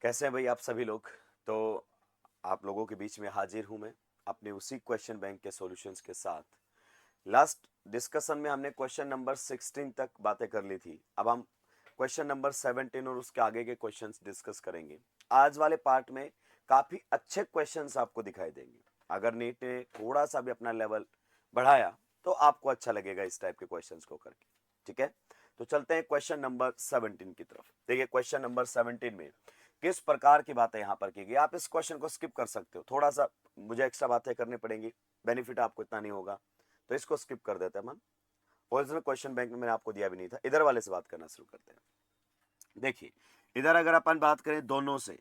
कैसे हैं भाई आप सभी लोग। तो आप लोगों के बीच में हाजिर हूं मैं अपने उसी क्वेश्चन बैंक के सॉल्यूशंस के साथ। लास्ट डिस्कशन में हमने क्वेश्चन नंबर 16 तक बातें कर ली थी। अब हम क्वेश्चन नंबर 17 और उसके आगे के क्वेश्चंस डिस्कस करेंगे। आज वाले पार्ट में काफी अच्छे क्वेश्चंस आपको दिखाई देंगे। अगर नीट ने थोड़ा सा भी अपना लेवल बढ़ाया तो आपको अच्छा लगेगा इस टाइप के क्वेश्चंस को करके। ठीक है, तो चलते हैं क्वेश्चन नंबर 17 की तरफ। देखिए क्वेश्चन नंबर 17 में किस प्रकार की बातें यहां पर की गई। आप इस क्वेश्चन को स्किप कर सकते हो, थोड़ा सा मुझे एक्स्ट्रा बातें करनी पड़ेंगी, बेनिफिट आपको इतना नहीं होगा, तो इसको स्किप कर देते हैं हम। ओरिजिनल क्वेश्चन बैंक में मैंने आपको दिया भी नहीं था। इधर वाले से बात करना शुरू करते हैं। देखिए इधर अगर अपन बात करें दोनों से,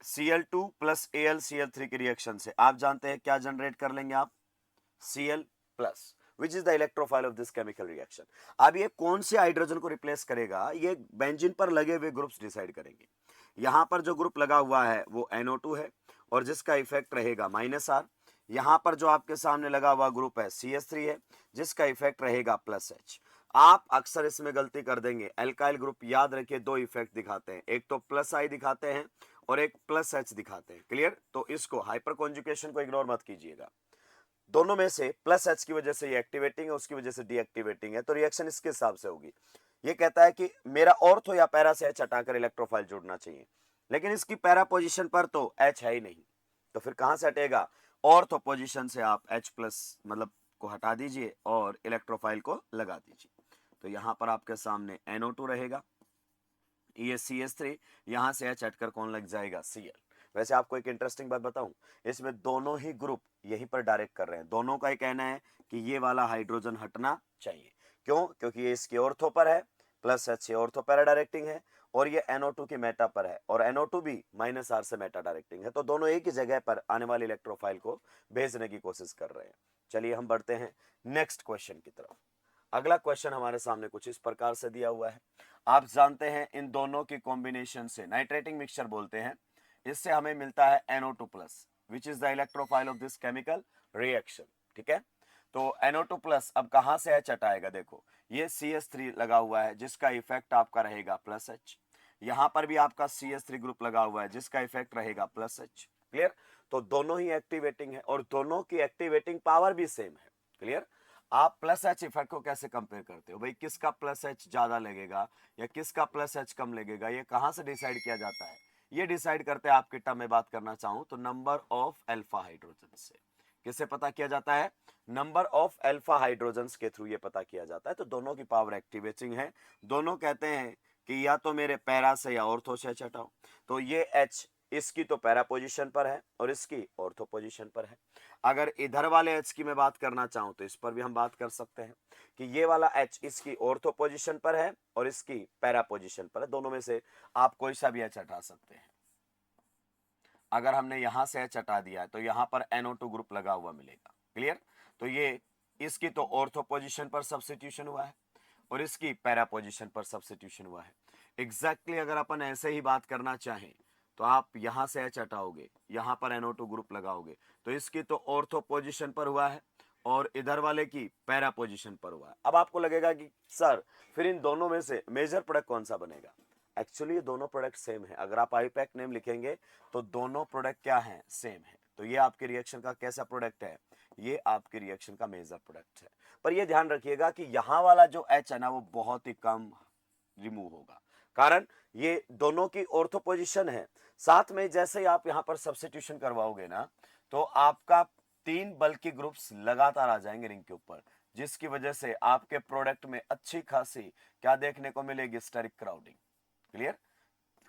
Cl2 प्लस AlCl3 के रिएक्शन से आप जानते हैं क्या जनरेट कर लेंगे आप, Cl plus, which is the electrophile of this chemical reaction. अब ये कौन से हाइड्रोजन को रिप्लेस करेगा, ये बेंजीन पर लगे हुए ग्रुप्स डिसाइड करेंगे। यहां पर जो ग्रुप लगा हुआ है वो NO2 है और जिसका इफेक्ट रहेगा -R। यहां पर जो आपके सामने लगा हुआ ग्रुप है CH3 है जिसका इफेक्ट रहेगा +H। आप अक्सर इसमें गलती कर देंगे, एल्काइल ग्रुप याद रखिए दो इफेक्ट दिखाते हैं, एक तो +I दिखाते हैं और एक +H दिखाते हैं। क्लियर, तो इसको हाइपर कॉन्जुगेशन को इग्नोर मत कीजिएगा। दोनों में से +H की वजह से ये एक्टिवेटिंग है, उसकी वजह से डीएक्टिवेटिंग है, तो रिएक्शन इसके हिसाब से होगी। ये कहता है कि मेरा ऑर्थो या पैरा से H हटाकर इलेक्ट्रोफाइल जुड़ना चाहिए, लेकिन इसकी पैरा पोजीशन पर तो H है ही नहीं, तो फिर कहां से हटेगा, ऑर्थो पोजीशन से आप H+ मतलब को हटा दीजिए और इलेक्ट्रोफाइल को लगा दीजिए। तो यहां पर आपके सामने NO2 रहेगा, ये CH3, यहां से H हटकर कौन लग जाएगा, Cl। वैसे आपको एक इंटरेस्टिंग बात बताऊं, इसमें दोनों ही ग्रुप यहीं पर डायरेक्ट कर रहे हैं। दोनों का ये कहना है कि ये वाला हाइड्रोजन हटना चाहिए। क्यों, क्योंकि ये इसके ऑर्थो पर है, +H से ऑर्थो पैरा डायरेक्टिंग है, और ये NO2 की मेटा पर है, और NO2 भी -R से मेटा डायरेक्टिंग है। तो दोनों एक ही जगह पर आने वाले इलेक्ट्रोफाइल को भेजने की कोशिश कर रहे हैं। चलिए हम बढ़ते हैं नेक्स्ट क्वेश्चन की तरफ। अगला क्वेश्चन हमारे सामने कुछ इस प्रकार से दिया हुआ है। आप जानते हैं इन दोनों की कॉम्बिनेशन से नाइट्रेटिंग मिक्सचर बोलते हैं, इससे हमें मिलता है NO2+, which is the electrophile of this chemical reaction. ठीक है, तो NO2+, अब कहां से H हटाएगा, देखो ये CH3 लगा हुआ है जिसका इफेक्ट आपका रहेगा +H, यहां पर भी आपका CH3 ग्रुप लगा हुआ है जिसका इफेक्ट रहेगा +H। क्लियर, तो दोनों ही एक्टिवेटिंग है और दोनों की एक्टिवेटिंग पावर भी सेम है। क्लियर, आप +H इफेक्ट को कैसे कंपेयर करते हो भाई, किसका +H ज्यादा लगेगा या किसका +H कम लगेगा, ये कहां से डिसाइड किया जाता है, ये डिसाइड करते हैं, आपके टर्म में बात करना चाहूं तो नंबर ऑफ अल्फा हाइड्रोजन से। किससे पता किया जाता है, नंबर ऑफ अल्फा हाइड्रोजन के थ्रू ये पता किया जाता है। तो दोनों की पावर एक्टिवेटिंग है, दोनों कहते हैं कि या तो मेरे पैरा से या ऑर्थो से H हटाओ। तो ये H इसकी तो पैरा पोजीशन पर है और इसकी ऑर्थो पोजीशन पर है। अगर इधर वाले H की मैं बात करना चाहूं तो इस पर भी हम बात कर सकते हैं कि ये वाला H इसकी ऑर्थो पोजीशन पर है और इसकी पैरा पोजीशन पर है। दोनों में से आप कोई सा भी H हटा सकते हैं। अगर हमने यहां से H हटा दिया तो यहां पर NO2 ग्रुप लगा हुआ मिलेगा। क्लियर, तो ये इसकी तो ऑर्थो पोजीशन पर सब्स्टिट्यूशन हुआ है और इसकी पैरा पोजीशन पर सब्स्टिट्यूशन हुआ है। एग्जैक्टली अगर अपन ऐसे ही बात करना चाहें तो आप यहां से H हटाओगे, यहां पर NO2 ग्रुप लगाओगे, तो इसकी तो ऑर्थो पोजीशन पर हुआ है और इधर वाले की पैरा पोजीशन पर हुआ है। अब आपको लगेगा कि सर फिर इन दोनों में से मेजर प्रोडक्ट कौन सा बनेगा। एक्चुअली ये दोनों प्रोडक्ट सेम है, अगर आप आईपैक नेम लिखेंगे तो दोनों प्रोडक्ट क्या है, सेम है। तो ये आपके रिएक्शन का कैसा प्रोडक्ट है, ये आपके रिएक्शन का मेजर प्रोडक्ट है। पर ये ध्यान रखिएगा कि यहां वाला जो H है ना वो बहुत ही कम रिमूव होगा, कारण ये दोनों की ऑर्थो पोजीशन है। साथ में जैसे ही आप यहां पर सब्स्टिट्यूशन करवाओगे ना तो आपका 3 बल्कि ग्रुप्स लगातार आ जाएंगे रिंग के ऊपर, जिसकी वजह से आपके प्रोडक्ट में अच्छी खासी क्या देखने को मिलेगी, स्टेरिक क्राउडिंग। क्लियर,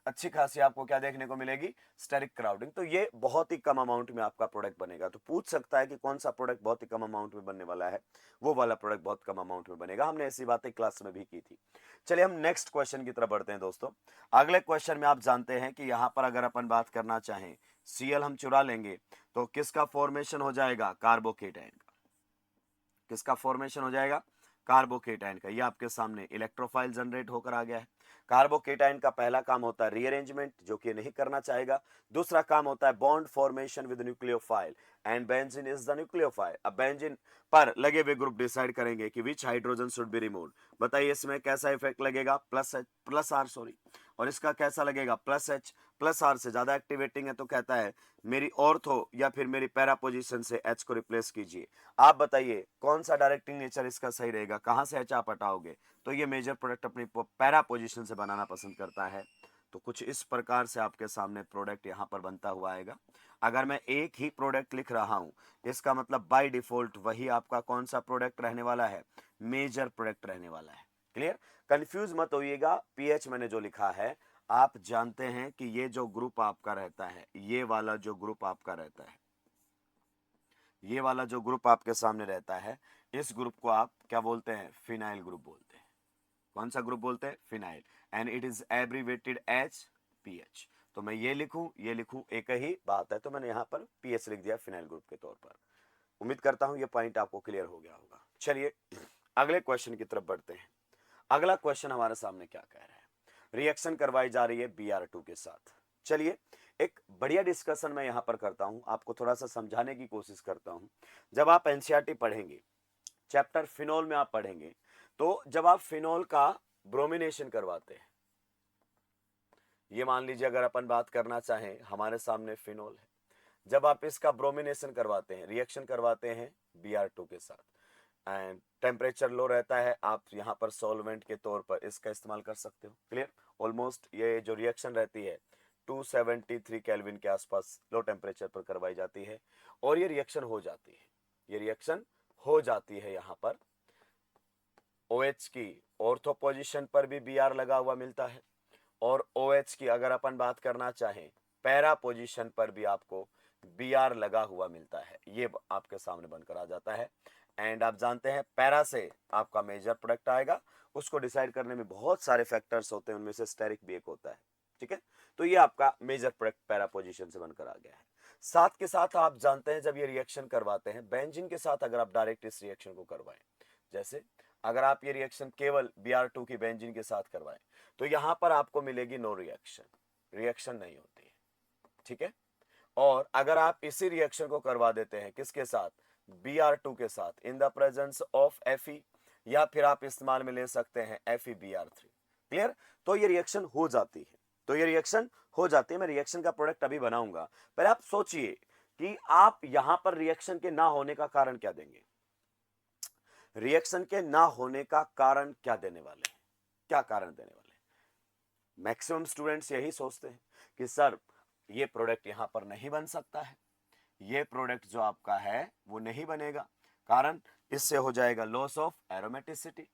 अच्छी खासी आपको क्या देखने को मिलेगी, स्टेरिक क्राउडिंग। तो ये बहुत ही कम अमाउंट में आपका प्रोडक्ट बनेगा। तो पूछ सकता है कि कौन सा प्रोडक्ट बहुत ही कम अमाउंट में बनने वाला है, वो वाला प्रोडक्ट बहुत कम अमाउंट में बनेगा। हमने ऐसी बातें क्लास में भी की थी। चलिए हम नेक्स्ट क्वेश्चन की तरफ बढ़ते हैं दोस्तों। अगले क्वेश्चन में आप जानते हैं कि यहां पर अगर अपन बात करना चाहें Cl हम चुरा लेंगे तो किसका फॉर्मेशन हो जाएगा, कार्बोकेटाइन का। किसका फॉर्मेशन हो जाएगा, कार्बोकेटाइन का। ये आपके सामने इलेक्ट्रोफाइल जनरेट होकर आ गया है। कार्बोकेटाइन का पहला काम होता है रीअरेंजमेंट, जो कि नहीं करना चाहेगा। दूसरा काम होता है bond formation with nucleophile and benzene is the nucleophile. अब बेंजीन पर लगे हुए ग्रुप डिसाइड करेंगे कि विच हाइड्रोजन शुड बी रिमूव्ड। बताइए इसमें कैसा इफेक्ट लगेगा, +R सॉरी। और इसका कैसा लगेगा, प्लस H प्लस R से ज्यादा एक्टिवेटिंग है तो कहता है मेरी ऑर्थो या फिर मेरी पैरा पोजीशन से H को रिप्लेस कीजिए। आप बताइए कौन सा डायरेक्टिंग नेचर इसका सही रहेगा, कहां से H आप हटाओगे? तो ये मेजर प्रोडक्ट अपनी पैरा पोजीशन से बनाना पसंद करता है। तो कुछ इस प्रकार से आपके सामने प्रोडक्ट यहाँ पर बनता हुआ आएगा। अगर मैं एक ही प्रोडक्ट लिख रहा हूं, इसका मतलब बाय डिफॉल्ट वही आपका कौन सा प्रोडक्ट रहने वाला है, मेजर प्रोडक्ट रहने वाला है। क्लियर? कंफ्यूज मत होइएगा, पीएच मैंने जो लिखा है आप जानते हैं कि ये जो ग्रुप आपका रहता है, ये वाला जो ग्रुप आपका रहता है, ये वाला जो ग्रुप आपके सामने रहता है, इस ग्रुप को आप क्या बोलते हैं, फिनाइल ग्रुप बोलते हैं। कौन सा ग्रुप बोलते हैं, phenyl, and it is abbreviated as PH. तो मैं ये लिखूं एक ही बात है, तो मैंने यहां पर पीएच लिख दिया फिनाइल ग्रुप के तौर पर। उम्मीद करता हूं ये पॉइंट आपको क्लियर हो गया होगा। चलिए अगले क्वेश्चन की तरफ बढ़ते हैं। अगला क्वेश्चन हमारे सामने क्या कह रहा है, रिएक्शन करवाई जा रही है Br2 के साथ। चलिए एक बढ़िया डिस्कशन मैं यहां पर करता हूं, आपको थोड़ा सा समझाने की कोशिश करता हूं। जब आप एनसीईआरटी पढ़ेंगे, चैप्टर फिनोल में आप पढ़ेंगे, तो जब आप फिनोल का ब्रोमिनेशन करवाते हैं, ये मान लीजिए अगर अपन बात करना चाहें, हमारे सामने फिनोल है, जब आप इसका ब्रोमिनेशन करवाते हैं, रिएक्शन करवाते हैं Br2 के साथ, एंड टेम्परेचर लो रहता है, आप यहाँ पर सॉल्वेंट के तौर पर इसका इस्तेमाल कर सकते हो। क्लियर? ऑलमोस्ट ये जो रिएक्शन रहती है 273 केल्विन के आसपास लो टेम्परेचर पर करवाई जाती है, और ये रिएक्शन हो जाती है, ये रिएक्शन हो जाती है। यहाँ पर OH की ऑर्थो पोजीशन पर भी Br लगा हुआ मिलता है, और OH की अगर अपन बात करना चाहें पैरा पोजीशन पर भी आपको Br लगा हुआ मिलता है। ये आपके सामने बनकर आ जाता है, एंड आप जानते हैं पैरा से आपका मेजर प्रोडक्ट आएगा। उसको डिसाइड करने में बहुत सारे फैक्टर्स होते हैं, उनमें से स्टेरिक भी एक होता है। ठीक है, तो ये आपका मेजर प्रोडक्ट पैरा पोजीशन से बनकर आ गया है। साथ के साथ आप जानते हैं जब ये रिएक्शन करवाते हैं बेंजीन के साथ, अगर आप डायरेक्ट इस रिएक्शन को करवाएं, जैसे अगर आप ये रिएक्शन केवल Br2 की बेंजीन के साथ करवाएं, तो यहां पर आपको मिलेगी नो रिएक्शन, रिएक्शन नहीं होती है। ठीक है, और अगर आप इसी रिएक्शन को करवा देते हैं किसके साथ, Br2 के साथ, इन द प्रेजेंस ऑफ Fe, या फिर आप इस्तेमाल में ले सकते हैं FeBr3। क्लियर? तो ये रिएक्शन हो जाती है, तो ये रिएक्शन हो जाती है। मैं रिएक्शन का प्रोडक्ट अभी बनाऊंगा, पर आप सोचिए कि आप यहां पर रिएक्शन के ना होने का कारण क्या देंगे, रिएक्शन के ना होने का कारण क्या देने वाले हैं, क्या कारण देने वाले हैं? मैक्सिमम स्टूडेंट्स यही सोचते हैं कि सर ये प्रोडक्ट यहां पर नहीं बन सकता है, ये प्रोडक्ट जो आपका है वो नहीं बनेगा, कारण इससे हो जाएगा लॉस ऑफ एरोमेटिसिटी।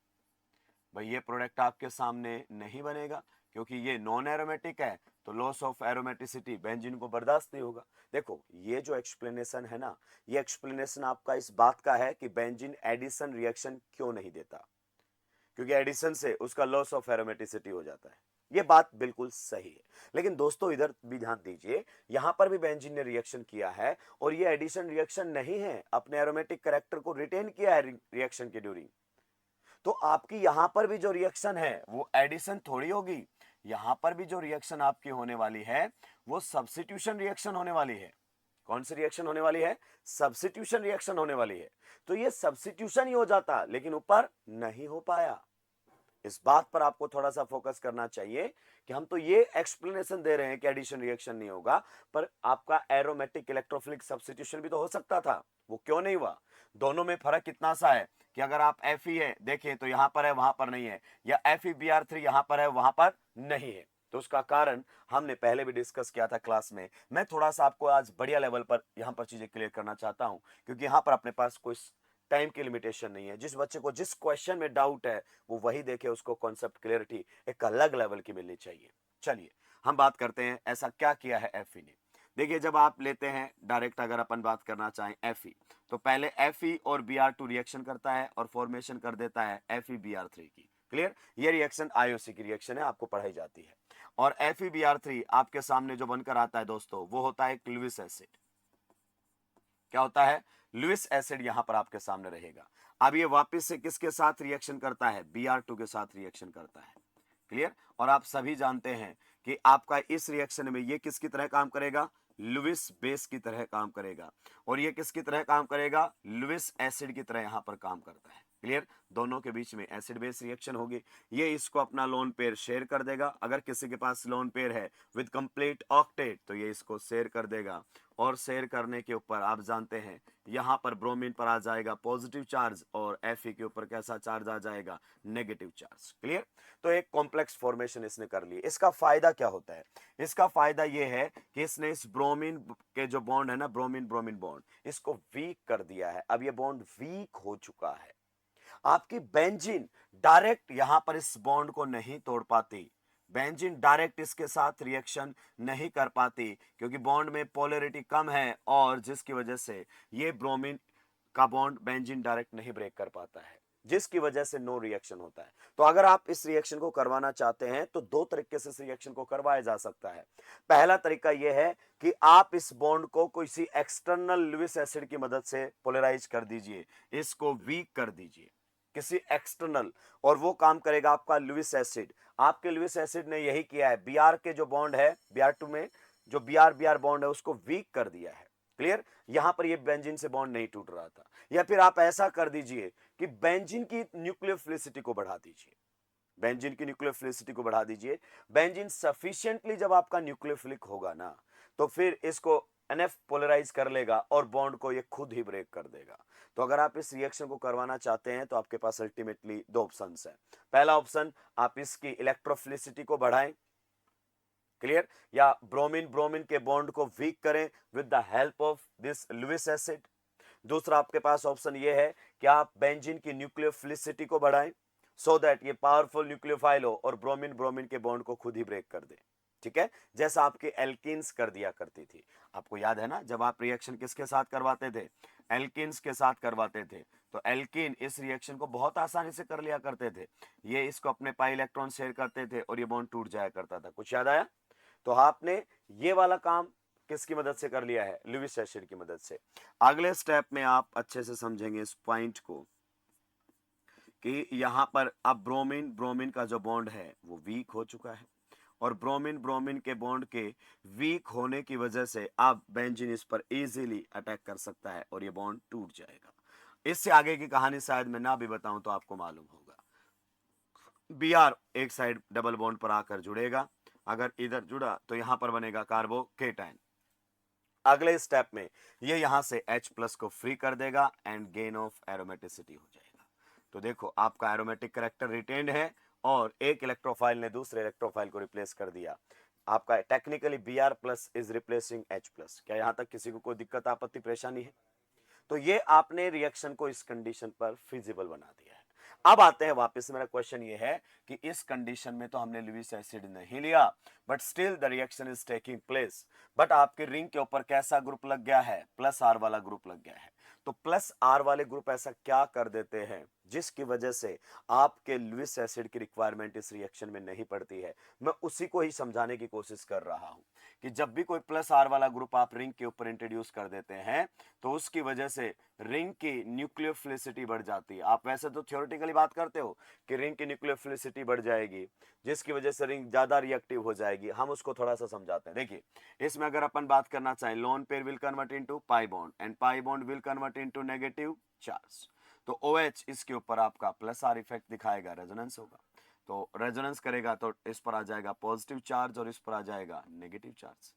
भाई ये प्रोडक्ट आपके सामने नहीं बनेगा क्योंकि ये नॉन एरोमेटिक है, तो लॉस ऑफ एरोमेटिसिटी बेंजीन को बर्दाश्त नहीं होगा। देखो ये जो एक्सप्लेनेशन है ना, ये एक्सप्लेनेशन आपका इस बात का है कि बेंजीन एडिशन रिएक्शन क्यों नहीं देता, क्योंकि एडिशन से उसका लॉस ऑफ एरोमेटिसिटी हो जाता है। ये बात बिल्कुल सही है, लेकिन दोस्तों इधर भी ध्यान दीजिए, यहां पर भी बेंजीन ने रिएक्शन किया है, और ये एडिशन रिएक्शन नहीं है, अपने एरोमेटिक कैरेक्टर को रिटेन किया है रिएक्शन के ड्यूरिंग। तो आपकी यहां पर भी जो रिएक्शन है वो एडिशन थोड़ी होगी, यहां पर भी जो रिएक्शन आपकी होने वाली है वो सब्स्टिट्यूशन रिएक्शन होने वाली है। कौन सी रिएक्शन होने वाली है, सब्स्टिट्यूशन रिएक्शन होने वाली है। तो ये सब्स्टिट्यूशन ही हो जाता, लेकिन ऊपर नहीं हो पाया। इस बात पर आपको थोड़ा सा फोकस करना चाहिए कि हम तो ये एक्सप्लेनेशन दे रहे हैं कि एडिशन रिएक्शन नहीं होगा, पर आपका एरोमेटिक इलेक्ट्रोफिलिक सब्स्टिट्यूशन भी तो हो सकता था, वो क्यों नहीं हुआ? दोनों में फर्क कितना सा है कि अगर आप Fe है देखें तो यहां पर है वहां पर नहीं है, या FeBr3 यहां पर है वहां पर नहीं है, तो उसका कारण हमने पहले भी डिस्कस किया था क्लास में। मैं थोड़ा सा आपको आज बढ़िया लेवल पर यहां पर चीजें क्लियर करना चाहता हूं, क्योंकि यहां पर अपने पास कोई टाइम की लिमिटेशन नहीं है। जिस बच्चे को जिस क्वेश्चन में डाउट है वो वही देखे, उसको कॉन्सेप्ट क्लियरिटी एक अलग लेवल की मिलनी चाहिए। चलिए हम बात करते हैं ऐसा क्या किया है Fe ने। देखिए जब आप लेते हैं डायरेक्ट, अगर अपन बात करना चाहें Fe, तो पहले Fe और Br2 रिएक्शन करता है और फॉर्मेशन कर देता है FeBr3 की। क्लियर? ये रिएक्शन आईओसी की रिएक्शन है, आपको पढ़ाई जाती है। और FeBr3 आपके सामने जो बनकर आता है दोस्तों, वो होता है लुईस एसिड। क्या होता है? लुईस एसिड यहां पर आपके सामने रहेगा। अब ये वापस से किसके साथ रिएक्शन करता है? Br2 के साथ रिएक्शन करता है। क्लियर? और आप सभी जानते हैं कि आपका इस रिएक्शन में ये किसकी तरह काम करेगा? लुईस बेस की तरह काम करेगा, और ये किसकी तरह काम करेगा? लुईस एसिड की तरह यहां पर काम करता है। क्लियर, दोनों के बीच में एसिड बेस रिएक्शन होगी। ये इसको अपना लोन पेयर शेयर कर देगा, अगर किसी के पास लोन पेयर है विद कंप्लीट ऑक्टेट तो ये इसको शेयर कर देगा, और शेयर करने के ऊपर आप जानते हैं यहां पर ब्रोमीन पर आ जाएगा पॉजिटिव चार्ज और Fe के ऊपर कैसा चार्ज आ जाएगा, नेगेटिव चार्ज। क्लियर, तो एक कॉम्प्लेक्स फॉर्मेशन इसने कर ली। इसका फायदा क्या होता है, इसका फायदा ये है कि इसने इस ब्रोमीन के जो बॉन्ड है ना, ब्रोमीन ब्रोमीन बॉन्ड, इसको वीक कर दिया है। अब ये बॉन्ड वीक हो चुका है। आपकी बेंजीन डायरेक्ट यहां पर इस बॉन्ड को नहीं तोड़ पाती, बेंजीन डायरेक्ट इसके साथ रिएक्शन नहीं कर पाती, क्योंकि बॉन्ड में पोलैरिटी कम है, और जिसकी वजह से ये ब्रोमीन का बॉन्ड बेंजीन डायरेक्ट नहीं ब्रेक कर पाता है, जिसकी वजह से नो रिएक्शन होता है। तो अगर आप इस रिएक्शन को करवाना चाहते हैं तो दो तरीके से इस रिएक्शन को करवाया जा सकता है। पहला तरीका यह है कि आप इस बॉन्ड को किसी एक्सटर्नल लुईस एसिड की मदद से पोलराइज कर दीजिए, इसको वीक कर दीजिए किसी एक्सटर्नल, और वो काम करेगा आपका लुईस एसिड। आपके लुईस एसिड ने यही किया है, Br के जो बॉन्ड है Br2 में जो Br बॉन्ड है उसको वीक कर दिया है। क्लियर, यहां पर ये बेंजीन से बॉन्ड नहीं टूट रहा था। या फिर आप ऐसा कर दीजिए कि बेंजीन की न्यूक्लियोफिलिसिटी को बढ़ा दीजिए, बेंजीन की न्यूक्लियोफिलिसिटी को बढ़ा दीजिए। बेंजीन सफिशिएंटली जब आपका न्यूक्लियोफिलिक होगा ना, तो फिर इसको NF पोलराइज कर लेगा और बॉन्ड को ये खुद ही ब्रेक कर देगा। तो अगर आप इस रिएक्शन को करवाना चाहते हैं तो आपके पास अल्टीमेटली दो ऑप्शंस हैं। पहला ऑप्शन, आप इसकी इलेक्ट्रोफिलिसिटी को बढ़ाएं, क्लियर, या ब्रोमीन ब्रोमीन के बॉन्ड को वीक करें with the help of this Lewis acid. दूसरा आपके पास ऑप्शन ये है कि आप बेंजीन की न्यूक्लियोफिलिसिटी को बढ़ाएं, सो दैट ये पावरफुल न्यूक्लियोफाइल हो और ब्रोमीन ब्रोमीन के बॉन्ड को खुद ही ब्रेक कर दे। ठीक है, जैसा आपके एल्कीन्स कर दिया करती थी। आपको याद है ना, जब आप रिएक्शन किसके साथ करवाते थे, एल्कीन्स के साथ करवाते थे, तो एल्कीन इस रिएक्शन को बहुत आसानी से कर लिया करते थे। ये इसको अपने पाई इलेक्ट्रॉन शेयर करते थे और ये बॉन्ड टूट जाया करता था। कुछ याद आया? तो आपने ये वाला काम किसकी मदद से कर लिया है, लुईस एसिड की मदद से। अगले स्टेप में आप अच्छे से समझेंगे इस पॉइंट को कि यहां पर अब ब्रोमीन ब्रोमीन का जो बॉन्ड है वो वीक हो चुका है, और ब्रोमीन ब्रोमीन के बॉन्ड के वीक होने की वजह से अब बेंजीन इस पर इजीली अटैक कर सकता है और ये बॉन्ड टूट जाएगा। इससे आगे की कहानी शायद मैं ना भी बताऊं तो आपको मालूम होगा। Br एक साइड डबल बॉन्ड पर आकर जुड़ेगा, अगर इधर जुड़ा तो यहां पर बनेगा कार्बोकेटाइन। अगले स्टेप में ये यहां से H प्लस को फ्री कर देगा एंड गेन ऑफ एरोमेटिसिटी हो जाएगा। तो देखो आपका एरोमेटिक करेक्टर रिटेन्ड है और एक इलेक्ट्रोफाइल ने दूसरे इलेक्ट्रोफाइल को रिप्लेस कर दिया। आपका technically Br plus is replacing H plus. क्या यहां तक किसी को कोई दिक्कत आपत्ति परेशानी है? तो ये आपने रिएक्शन को इस कंडीशन पर फिजिबल बना दिया है। अब आते हैं वापस, मेरा क्वेश्चन ये है कि इस कंडीशन में तो हमने लुईस एसिड नहीं लिया, but still the reaction is taking place. But आपके रिंग के ऊपर कैसा ग्रुप लग गया है, प्लस आर वाला ग्रुप लग गया है। तो प्लस आर वाले ग्रुप ऐसा क्या कर देते हैं जिसकी वजह से आपके लुईस एसिड की रिक्वायरमेंट इस रिएक्शन में नहीं पड़ती है। मैं उसी को ही समझाने की कोशिश कर रहा हूं कि जब भी कोई प्लस आर वाला ग्रुप आप रिंग के ऊपर इंट्रोड्यूस कर देते हैं तो उसकी वजह से रिंग की न्यूक्लियोफिलिसिटी बढ़ जाती है। आप वैसे तो थ्योरेटिकली बात करते हो कि रिंग की न्यूक्लियोफिलिसिटी बढ़ जाएगी, जिसकी वजह से रिंग ज्यादा रिएक्टिव हो जाएगी। हम उसको थोड़ा सा समझाते हैं। देखिए, इसमें अगर अपन बात करना चाहें, lone pair will convert into pi bond and pi bond will convert into negative charge. तो OH इसके ऊपर आपका प्लस आर इफेक्ट दिखाएगा, रेजोनेंस होगा। तो रेजोनेंस करेगा तो इस पर आ जाएगा पॉजिटिव चार्ज और इस पर आ जाएगा नेगेटिव चार्ज।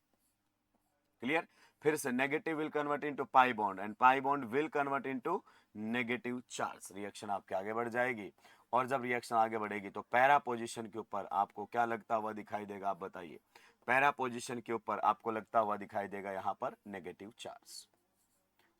क्लियर, फिर से negative will convert into pi bond and pi bond will convert into negative charge. Reaction आपके आगे बढ़ जाएगी, और जब रिएक्शन आगे बढ़ेगी तो पैरा पोजीशन के ऊपर आपको क्या लगता हुआ दिखाई देगा, आप बताइए। पैरा पोजीशन के ऊपर आपको लगता हुआ दिखाई देगा यहां पर नेगेटिव चार्ज।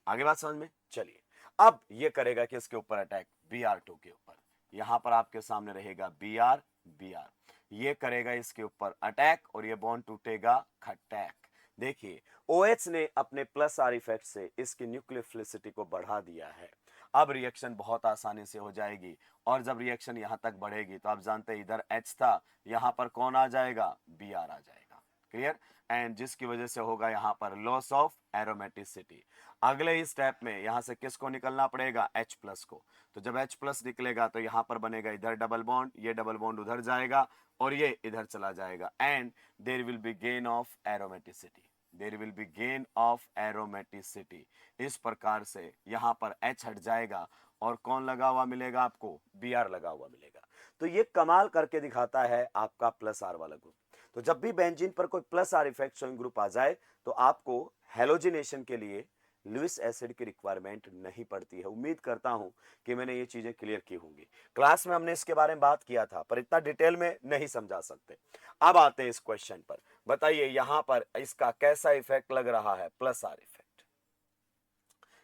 आगे बात समझ में? चलिए, अब ये करेगा कि इसके ऊपर अटैक Br2 के ऊपर। यहां पर आपके सामने रहेगा Br ये करेगा इसके ऊपर अटैक और ये बॉन्ड टूटेगा खटैक। देखिए, OH ने अपने प्लस आर इफेक्ट से इसकी न्यूक्लियोफिलिसिटी को बढ़ा दिया है। अब रिएक्शन बहुत आसानी से हो जाएगी, और जब रिएक्शन यहां तक बढ़ेगी तो आप जानते हैं इधर H था, यहां पर कौन आ जाएगा, Br आ जाएगा। क्लियर, एंड जिसकी वजह से होगा यहां पर लॉस ऑफ एरोमेटिसिटी। अगले ही स्टेप में यहां से किसको निकलना पड़ेगा, H प्लस को। तो जब H प्लस निकलेगा तो यहां पर बनेगा इधर डबल बॉन्ड, ये डबल बॉन्ड उधर जाएगा और ये इधर चला जाएगा, and there will be gain of aromaticity. There will be gain of aromaticity. इस प्रकार से यहां पर H हट जाएगा और कौन लगा हुआ मिलेगा आपको, Br लगा हुआ मिलेगा। तो ये कमाल करके दिखाता है आपका प्लस आर वाला ग्रुप। तो जब भी बेंजीन पर कोई plus R effect showing group आ जाए तो आपको हेलोजिनेशन के लिए लुइस एसिड की रिक्वायरमेंट नहीं पड़ती है। उम्मीद करता हूं कि मैंने ये चीजें क्लियर की होंगी। क्लास में हमने इसके बारे में बात किया था पर इतना डिटेल में नहीं समझा सकते। अब आते हैं इस क्वेश्चन पर। बताइए यहां पर इसका कैसा इफेक्ट लग रहा है, प्लस आर इफेक्ट।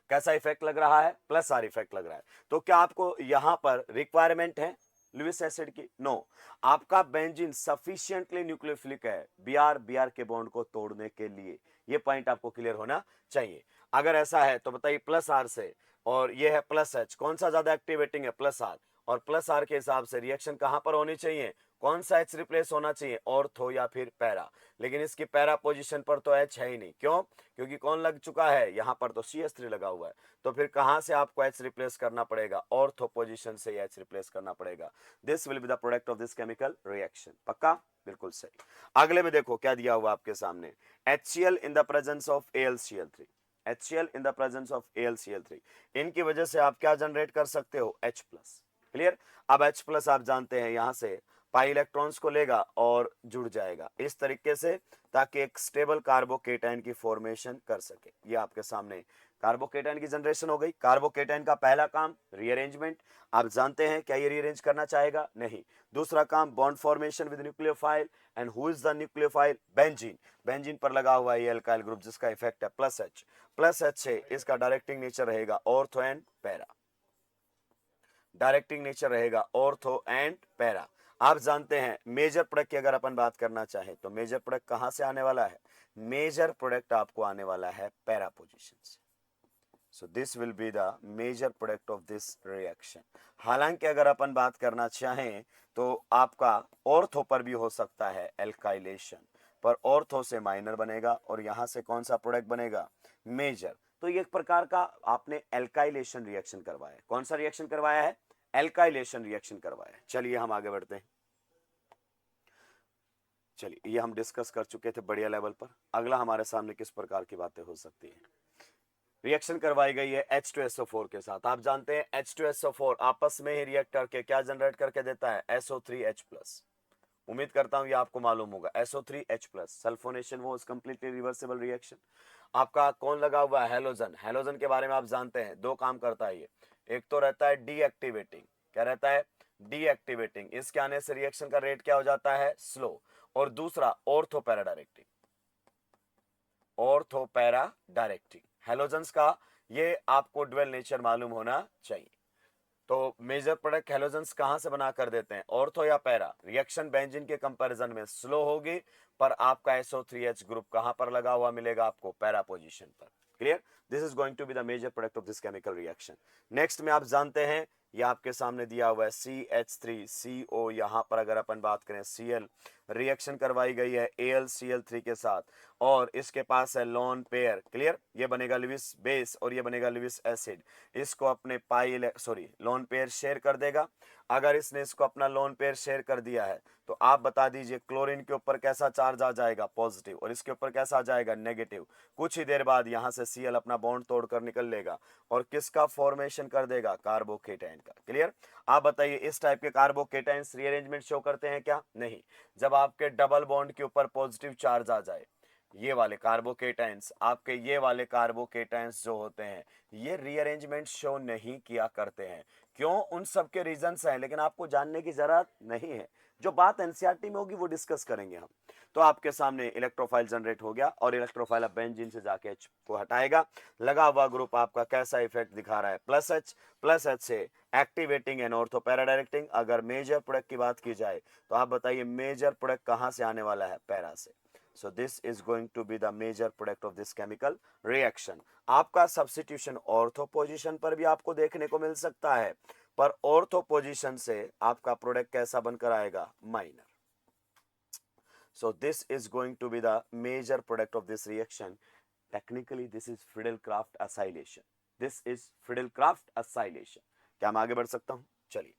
कैसा इफेक्ट लग रहा है, प्लस आर इफेक्ट लग रहा है। तो क्या आपको यहां पर रिक्वायरमेंट है लुइस एसिड की? नो। आपका बेंजीन सफिशिएंटली न्यूक्लियोफिलिक है Br के बॉन्ड को तोड़ने के लिए। ये पॉइंट आपको क्लियर होना चाहिए। अगर ऐसा है तो बताइए प्लस आर से, और ये है प्लस एच, कौन सा ज्यादा एक्टिवेटिंग है, प्लस आर। और प्लस आर के हिसाब से रिएक्शन कहां पर होनी चाहिए, कौन सा एच रिप्लेस होना चाहिए, ऑर्थो या फिर पैरा। लेकिन इसकी पैरा पोजीशन पर तो एच है ही नहीं। क्यों? क्योंकि कौन लग चुका है यहां पर, तो CH3 लगा हुआ है। तो फिर कहां से आपको एच रिप्लेस करना पड़ेगा, ऑर्थो पोजीशन से एच रिप्लेस करना पड़ेगा। This will be the product of this chemical reaction. पक्का? बिल्कुल सही। अगले में देखो क्या दिया हुआ आपके सामने, HCl in the presence of AlCl3। HCl in the presence of AlCl3, इनकी वजह से आप क्या जनरेट कर सकते हो, H प्लस। क्लियर? अब H प्लस आप जानते हैं यहां से पाई इलेक्ट्रॉन्स को लेगा और जुड़ जाएगा इस तरीके से, ताकि एक स्टेबल कार्बोकेटाइन की फॉर्मेशन कर सके। ये आपके सामने कार्बोकेटाइन की जनरेशन हो गई। कार्बोकेटाइन का पहला काम रीअरेंजमेंट। आप जानते हैं क्या ये रीअरेंज करना चाहेगा? नहीं। दूसरा काम bond formation with nucleophile. And who is the nucleophile? Benzene. Benzene पर लगा हुआ ये अल्काइल ग्रुप जिसका इफेक्ट है प्लस एच। प्लस एच से इसका डायरेक्टिंग नेचर रहेगा ortho and para. Directing nature रहेगा ऑर्थो एंड पैरा। आप जानते हैं मेजर प्रोडक्ट की अगर अपन बात करना चाहें तो मेजर प्रोडक्ट कहां से आने वाला है, मेजर प्रोडक्ट आपको आने वाला है पैरा पोजीशन से। So this will be the major product of this reaction. हालांकि अगर अपन बात करना चाहें तो आपका ऑर्थो पर भी हो सकता है एल्काइलेशन, पर ऑर्थो से माइनर बनेगा और यहां से कौन सा प्रोडक्ट बनेगा, मेजर। तो ये एक प्रकार का आपने एल्काइलेशन रिएक्शन करवाया है। कौन सा रिएक्शन करवाया है, एल्काइलेशन रिएक्शन करवाया है। चलिए हम आगे बढ़ते हैं। चलिए ये हम डिस्कस कर चुके थे बढ़िया लेवल पर। अगला हमारे सामने किस प्रकार की बातें हो सकती हैं। रिएक्शन करवाई गई है H2SO4 के साथ। आप जानते हैं H2SO4 आपस में ही रिएक्ट करके क्या जनरेट करके देता है, SO3H+। उम्मीद करता हूं ये आपको मालूम होगा। SO3H+, सल्फोनेशन वो कंप्लीटली रिवर्सिबल रिएक्शन। आपका कौन लगा हुआ है, हेलोजन। हेलोजन के बारे में आप जानते हैं दो काम करता है ये। एक तो रहता है डीएक्टिवेटिंग। क्या रहता है, डीएक्टिवेटिंग। इसके आने से रिएक्शन का रेट क्या हो जाता है, स्लो। और दूसरा ortho para directing. Ortho para directing halogens का ये आपको ड्वेल नेचर मालूम होना चाहिए। तो मेजर प्रोडक्ट हेलोजन्स कहां से बना कर देते हैं, ऑर्थो या पैरा। रिएक्शन बेंजीन के कंपैरिजन में स्लो होगी, पर आपका SO3H ग्रुप कहां पर लगा हुआ मिलेगा आपको, पैरा पोजीशन पर। Clear? This is going to be the major product of this chemical reaction. Next में आप जानते हैं ये आपके सामने दिया हुआ है CH3CO। यहां पर अगर अपन बात करें Cl, रिएक्शन करवाई गई है AlCl3 के साथ और इसके पास है लोन पेयर। क्लियर? ये बनेगा लुइस बेस और ये बनेगा लुइस एसिड। इसको अपने लोन पेयर शेयर कर देगा। अगर इसने इसको अपना लोन पेयर शेयर कर दिया है तो आप बता दीजिए क्लोरीन के ऊपर कैसा चार्ज आ जाएगा, पॉजिटिव, और इसके ऊपर कैसा आ जाएगा, नेगेटिव। कुछ ही देर बाद यहां से Cl अपना बॉन्ड तोड़कर निकल लेगा और किसका फॉर्मेशन कर देगा, कार्बोकेटाइन का। क्लियर? आप बताइए इस टाइप के कार्बोकेटाइन्स रीअरेंजमेंट शो करते हैं क्या? नहीं। जब आपके डबल बॉन्ड के ऊपर पॉजिटिव चार्ज आ जाए, ये वाले कार्बोकेटाइन्स, आपके ये वाले कार्बोकेटाइन्स जो होते हैं ये रीअरेंजमेंट शो नहीं किया करते हैं। क्यों? उन सब के रीजंस हैं, लेकिन आपको जानने की जरूरत नहीं है। जो बात एनसीईआरटी में होगी वो डिस्कस करेंगे हम। तो आपके सामने इलेक्ट्रोफाइल जनरेट हो गया और इलेक्ट्रोफाइल अब बेंजीन से जाके H को हटाएगा। लगा हुआ ग्रुप आपका कैसा इफेक्ट दिखा रहा है, प्लस H से activating and ortho para directing. अगर मेजर प्रोडक्ट की बात की जाए तो आप बताइए मेजर प्रोडक्ट कहां से आने वाला है, पैरा से। So this is going to be the major product of this chemical reaction. आपका सब्स्टिट्यूशन ऑर्थो पोजीशन पर भी आपको देखने को मिल सकता है, पर ऑर्थो पोजीशन से आपका प्रोडक्ट कैसा बनकर आएगा, minor. So this is going to be the major product of this reaction. Technically this is Friedel-Crafts acylation. This is Friedel-Crafts acylation. क्या मैं आगे बढ़ सकता हूं? चलिए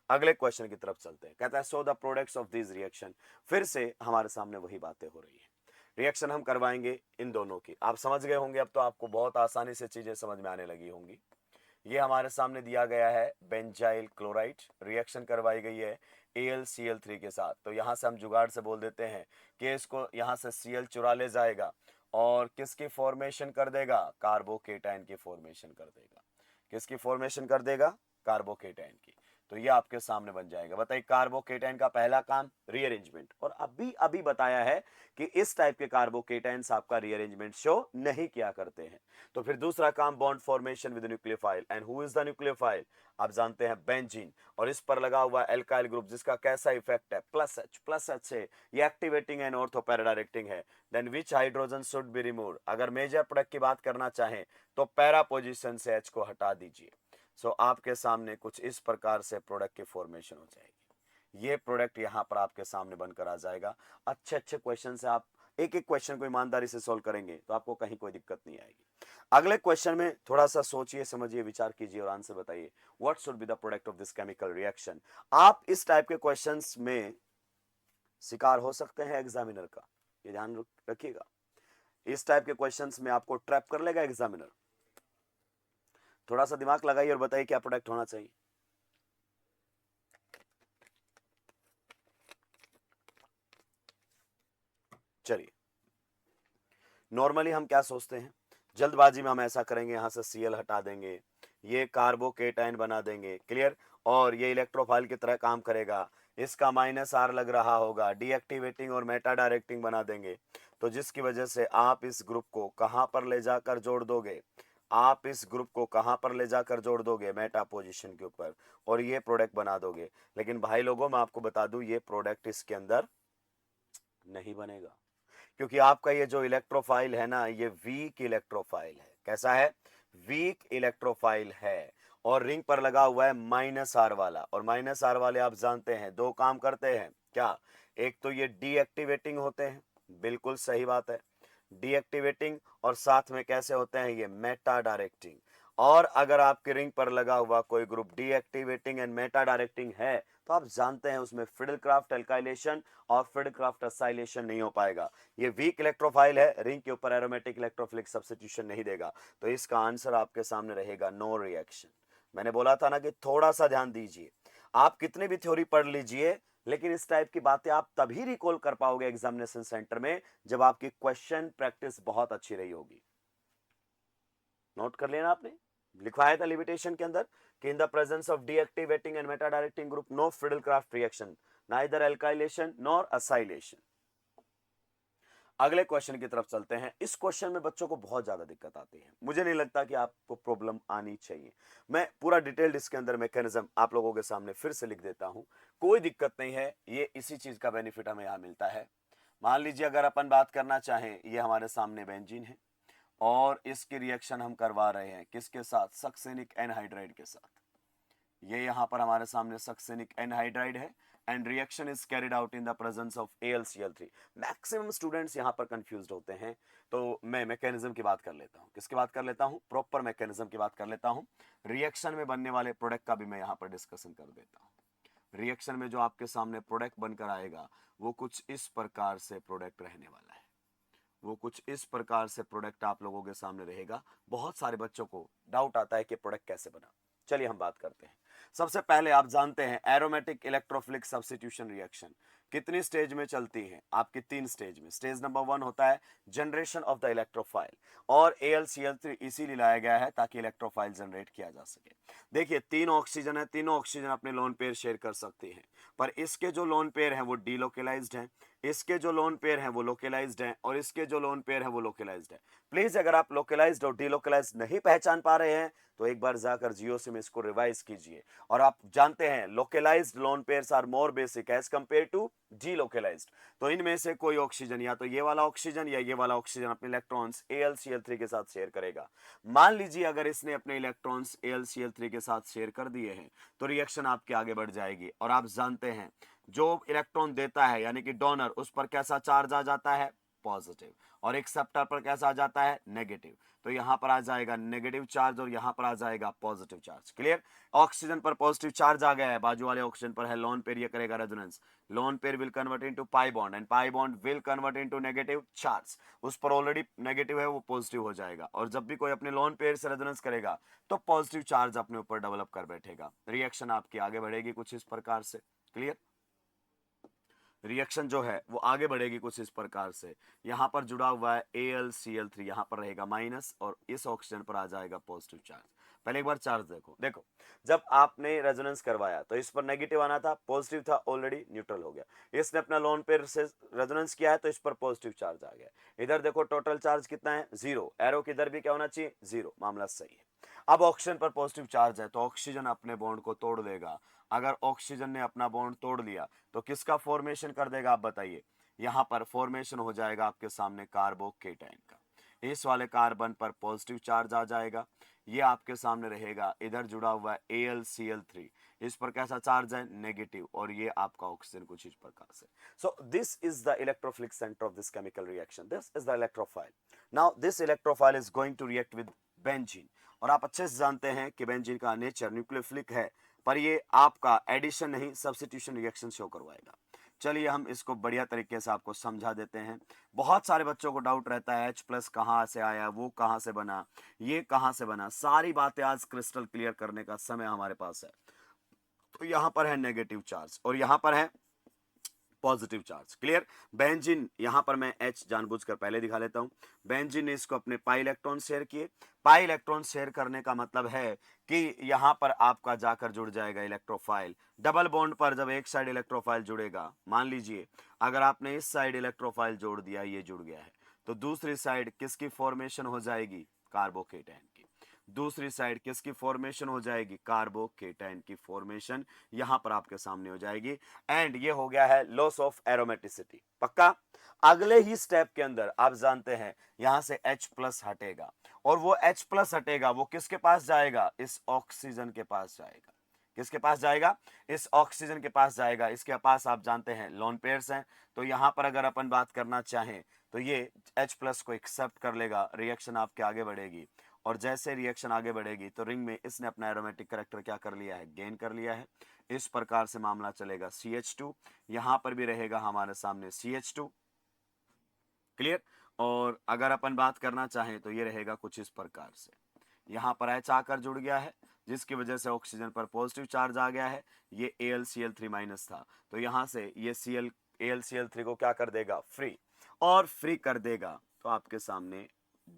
अगले क्वेश्चन की तरफ चलते हैं। कहता है so the products of this reaction. फिर से हमारे सामने वही बातें हो रही है। रिएक्शन हम करवाएंगे इन दोनों की। आप समझ गए होंगे अब तो, आपको बहुत आसानी से चीजें समझ में आने लगी होंगी। ये हमारे सामने दिया गया है बेंजाइल क्लोराइड, रिएक्शन करवाई गई है AlCl3 के साथ। तो यहाँ से हम जुगाड़ से बोल देते हैं कि इसको यहाँ से Cl चुरा ले जाएगा और किसकी फॉर्मेशन कर देगा, कार्बोकेटाइन की फॉर्मेशन कर देगा। किसकी फॉर्मेशन कर देगा, कार्बोकेटाइन की। तो ये आपके सामने बन जाएगा। बताइए कार्बोकेटाइन का पहला काम रीअरेंजमेंट, और अभी अभी बताया है कि इस टाइप के कार्बोकेटाइंस आपका रीअरेंजमेंट शो नहीं किया करते हैं। तो फिर दूसरा काम bond formation with nucleophile, and who is the nucleophile, आप जानते हैं बेंजीन, और इस पर लगा हुआ एल्काइल ग्रुप जिसका कैसा इफेक्ट है, प्लस एच है, ये activating and ortho para directing है। Then which hydrogen should be remove, अगर मेजर प्रोडक्ट की बात करना चाहें तो पैरा पोजीशन से एच को हटा दीजिए। सो आपके सामने कुछ इस प्रकार से प्रोडक्ट की फॉर्मेशन हो जाएगी। ये प्रोडक्ट यहाँ पर आपके सामने बनकर आ जाएगा। अच्छे अच्छे क्वेश्चन से आप एक एक क्वेश्चन को ईमानदारी से सॉल्व करेंगे तो आपको कहीं कोई दिक्कत नहीं आएगी। अगले क्वेश्चन में थोड़ा सा सोचिए, समझिए, विचार कीजिए और आंसर बताइए। What should be the product of this chemical reaction. आप इस टाइप के क्वेश्चंस में शिकार हो सकते हैं एग्जामिनर का, ये ध्यान रखिएगा। इस टाइप के क्वेश्चंस में आपको ट्रैप कर लेगा एग्जामिनर। थोड़ा सा दिमाग लगाइए और बताइए क्या प्रोडक्ट होना चाहिए। चलिए, नॉर्मली हम क्या सोचते हैं, जल्दबाजी में हम ऐसा करेंगे, यहां से Cl हटा देंगे, ये कार्बोकेटाइन बना देंगे, क्लियर, और ये इलेक्ट्रोफाइल की तरह काम करेगा, इसका -R लग रहा होगा, डीएक्टिवेटिंग और मेटा डायरेक्टिंग बना देंगे। तो जिसकी वजह से आप इस ग्रुप को कहां पर ले जाकर जोड़ दोगे, आप इस ग्रुप को कहां पर ले जाकर जोड़ दोगे, मेटा पोजीशन के ऊपर, और ये प्रोडक्ट बना दोगे। लेकिन भाई लोगों, मैं आपको बता दूं, ये प्रोडक्ट इसके अंदर नहीं बनेगा, क्योंकि आपका ये जो इलेक्ट्रोफाइल है ना, ये वीक इलेक्ट्रोफाइल है। कैसा है, वीक इलेक्ट्रोफाइल है, और रिंग पर लगा हुआ है -R वाला, और -R वाले आप जानते हैं दो काम करते हैं क्या, एक तो ये डीएक्टिवेटिंग होते हैं, बिल्कुल सही बात है, डीएक्टिवेटिंग, और साथ में कैसे होते हैं, ये मेटा डायरेक्टिंग। और अगर आपके रिंग पर लगा हुआ कोई group deactivating and meta directing है तो आप जानते हैं उसमें फिडलक्राफ्ट एल्काइलेशन और फिडलक्राफ्ट असाइलेशन नहीं हो पाएगा। ये वीक इलेक्ट्रोफाइल है, रिंग के ऊपर एरोमेटिक इलेक्ट्रोफिलिक सब्स्टिट्यूशन नहीं देगा। तो इसका आंसर आपके सामने रहेगा नो रिएक्शन। मैंने बोला था ना कि थोड़ा सा ध्यान दीजिए। आप कितने भी थ्योरी पढ़ लीजिए, लेकिन इस टाइप की बातें आप तभी रिकॉल कर पाओगे एग्जामिनेशन सेंटर में जब आपकी क्वेश्चन प्रैक्टिस बहुत अच्छी रही होगी। नोट कर लेना आपने, लिखवाया था लिमिटेशन के अंदर कि in the presence of deactivating and meta directing group no Friedel Crafts reaction, neither alkylation nor acylation. अगले क्वेश्चन की तरफ चलते हैं। इस क्वेश्चन में बच्चों को बहुत ज्यादा दिक्कत आती है, मुझे नहीं लगता कि आपको प्रॉब्लम आनी चाहिए। मैं पूरा डिटेल्ड इसके अंदर मैकेनिज्म आप लोगों के सामने फिर से लिख देता हूं, कोई दिक्कत नहीं है, ये इसी चीज का बेनिफिट हमें यहां मिलता है। मान लीजिए अगर अपन बात करना चाहें, ये हमारे सामने बेंजीन है और इसकी रिएक्शन हम करवा रहे हैं किसके साथ, सक्सेनिक एनहाइड्राइड के साथ। ये यहाँ पर हमारे सामने सक्सेनिक एनहाइड्राइड है and reaction is carried out in the presence of AlCl3। Maximum students यहाँ पर कंफ्यूज्ड होते हैं, तो मैं मैकेनिज्म की बात कर लेता हूँ। किसकी बात कर लेता हूँ, प्रॉपर मैकेनिज्म की बात कर लेता हूँ। रिएक्शन में बनने वाले प्रोडक्ट का भी मैं यहाँ पर डिस्कशन कर देता हूँ। रिएक्शन में जो आपके सामने प्रोडक्ट बनकर आएगा वो कुछ इस प्रकार से प्रोडक्ट रहने वाला है, वो कुछ इस प्रकार से प्रोडक्ट आप लोगों के सामने रहेगा। बहुत सारे बच्चों को डाउट आता है कि प्रोडक्ट कैसे बना। चलिए हम बात करते हैं। सबसे पहले आप जानते हैं एरोमेटिक इलेक्ट्रोफिलिक सब्स्टिट्यूशन रिएक्शन कितनी स्टेज में चलती है, आपकी 3 स्टेज में। स्टेज नंबर 1 होता है जनरेशन ऑफ द इलेक्ट्रोफाइल, और AlCl3 इसीलिए लाया गया है ताकि इलेक्ट्रोफाइल जनरेट किया जा सके। देखिए 3 ऑक्सीजन है, तीनों ऑक्सीजन अपने लोन पेयर शेयर कर सकती हैं, पर इसके जो लोन पेयर हैं वो डीलोकलाइज्ड हैं, इसके जो लोन पेयर हैं वो लोकलाइज्ड हैं, और इसके जो लोन पेयर हैं वो लोकलाइज्ड हैं। प्लीज अगर आप लोकलाइज्ड और डीलोकलाइज्ड नहीं पहचान पा रहे हैं तो एक बार जाकर जियो सिम इसको रिवाइज कीजिए। और आप जानते हैं localized lone pairs are more basic as compare to delocalized. तो इनमें से कोई ऑक्सीजन, या तो ये वाला ऑक्सीजन या ये वाला ऑक्सीजन, अपने इलेक्ट्रॉन्स AlCl3 के साथ शेयर करेगा। मान लीजिए अगर इसने अपने इलेक्ट्रॉन्स AlCl3 के साथ शेयर कर दिए हैं तो रिएक्शन आपके आगे बढ़ जाएगी। और आप जानते हैं जो इलेक्ट्रॉन देता है यानी कि डोनर, उस पर कैसा चार्ज आ जाता है, पॉजिटिव, और एक्सेप्टर पर कैसा आ जाता है, नेगेटिव। तो यहाँ पर आ जाएगा नेगेटिव चार्ज और यहाँ पर आ जाएगा पॉजिटिव चार्ज। क्लियर। ऑक्सीजन पर पॉजिटिव चार्ज आ गया है, बाजू वाले ऑक्सीजन पर है लोन पेयर, ये करेगा resonance. Lone pair will convert into pi bond and pi bond will convert into negative charge. उस पर ऑलरेडी नेगेटिव है, वो पॉजिटिव हो जाएगा, और जब भी कोई अपने लोन पेयर से रेजोनेंस करेगा तो पॉजिटिव चार्ज अपने ऊपर डेवलप कर बैठेगा। रिएक्शन आपकी आगे बढ़ेगी कुछ इस प्रकार से। क्लियर। रिएक्शन जो है वो आगे बढ़ेगी कुछ इस प्रकार से। यहां पर जुड़ा हुआ है AlCl3, यहां पर रहेगा माइनस और इस ऑक्सीजन पर आ जाएगा पॉजिटिव चार्ज। पहले एक बार चार्ज देखो, देखो जब आपने रेजोनेंस करवाया तो इस पर नेगेटिव आना था, पॉजिटिव था, ऑलरेडी न्यूट्रल हो गया। इसने अपना लोन पेयर से रेजोनेंस किया है तो इस पर पॉजिटिव चार्ज आ गया। इधर देखो टोटल चार्ज कितना है, 0। एरो किधर भी क्या होना चाहिए, 0। मामला सही है। अब ऑक्सीजन पर पॉजिटिव चार्ज है तो ऑक्सीजन अपने बॉन्ड को तोड़ देगा। अगर ऑक्सीजन ने अपना बॉन्ड तोड़ लिया तो किसका फॉर्मेशन कर देगा, आप बताइए। यहां पर फॉर्मेशन हो जाएगा आपके सामने कार्बोकेटाइन का। इस वाले कार्बन पर पॉजिटिव चार्ज आ जाएगा, ये आपके सामने रहेगा। इधर जुड़ा हुआ है AlCl3, इस पर कैसा चार्ज है, नेगेटिव, और ये आपका ऑक्सीजन कुछ इस प्रकार से। So this is the electrophilic centre of this chemical reaction, this is the electrophile. Now this electrophile is going to react with benzene, और आप अच्छे से जानते हैं कि बेंजीन का नेचर न्यूक्लियोफिलिक है, पर ये आपका एडिशन नहीं सब्स्टिट्यूशन रिएक्शन शो करवाएगा। चलिए हम इसको बढ़िया तरीके से आपको समझा देते हैं। बहुत सारे बच्चों को डाउट रहता है H+ कहाँ से आया, वो कहाँ से बना, ये कहाँ से बना। सारी बातें आज क्रिस्टल क्लियर करने का समय हमारे पास है। तो यहाँ पर है नेगेटिव चार्ज और यहाँ पर है पॉजिटिव चार्ज। क्लियर। बेंजीन, यहां पर मैं H जानबूझकर पहले दिखा लेता हूं। बेंजीन ने इसको अपने पाई इलेक्ट्रॉन शेयर किए। पाई इलेक्ट्रॉन शेयर करने का मतलब है कि यहां पर आपका जाकर जुड़ जाएगा इलेक्ट्रोफाइल। डबल बॉन्ड पर जब एक साइड इलेक्ट्रोफाइल जुड़ेगा, मान लीजिए अगर आपने इस साइड इलेक्ट्रोफाइल जोड़ दिया, ये जुड़ गया है, तो दूसरी साइड किसकी फॉर्मेशन हो जाएगी, कार्बोकेटाइन की। दूसरी साइड किसकी फॉर्मेशन हो जाएगी, कार्बोकेटाइन की फॉर्मेशन यहां पर आपके सामने हो जाएगी। एंड ये हो गया है लॉस ऑफ एरोमेटिसिटी। पक्का। अगले ही स्टेप के अंदर आप जानते हैं यहां से H+ हटेगा, और वो H+ हटेगा, वो किसके पास जाएगा, इस ऑक्सीजन के पास जाएगा। किसके पास जाएगा, इस ऑक्सीजन के पास जाएगा। इसके पास आप जानते हैं लोन पेयर्स हैं, तो यहां पर अगर अपन बात करना चाहें तो ये H+ को एक्सेप्ट कर लेगा, रिएक्शन आपके आगे बढ़ेगी। और जैसे रिएक्शन आगे बढ़ेगी तो रिंग में इसने अपना एरोमेटिक करेक्टर क्या कर लिया है, गेन कर लिया है। इस प्रकार से मामला चलेगा। CH2 यहां पर भी रहेगा हमारे सामने CH2। क्लियर। और अगर अपन बात करना चाहें तो ये रहेगा कुछ इस प्रकार से। यहां पर H आकर जुड़ गया है, जिसकी वजह से ऑक्सीजन पर पॉजिटिव चार्ज आ गया है। ये AlCl3- था, तो यहां से ये AlCl3 को क्या कर देगा, फ्री। और फ्री कर देगा तो आपके सामने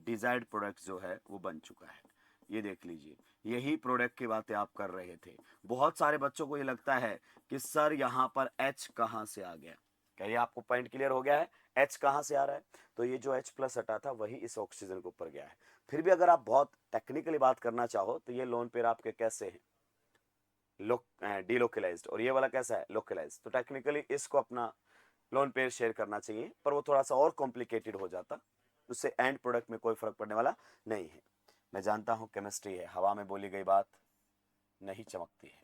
डिजायर्ड प्रोडक्ट जो है वो बन चुका है। ये देख लीजिए, यही प्रोडक्ट की बातें आप कर रहे थे। बहुत सारे बच्चों को ये लगता है कि सर यहाँ पर H कहाँ से आ गया। क्या ये आपको पॉइंट क्लियर हो गया है, H कहाँ से आ रहा है। तो ये जो H+ हटा था वही इस ऑक्सीजन के ऊपर गया है। फिर भी अगर आप बहुत टेक्निकली बात करना चाहो तो ये लोन पेयर आपके कैसे हैं, डीलोकलाइज्ड, और ये वाला कैसा है, लोकलाइज्ड। तो टेक्निकली इसको अपना लोन पेयर शेयर करना चाहिए, पर वो थोड़ा सा और कॉम्प्लिकेटेड हो जाता, उससे एंड प्रोडक्ट में कोई फर्क पड़ने वाला नहीं है। मैं जानता हूं केमिस्ट्री है, हवा में बोली गई बात नहीं चमकती है।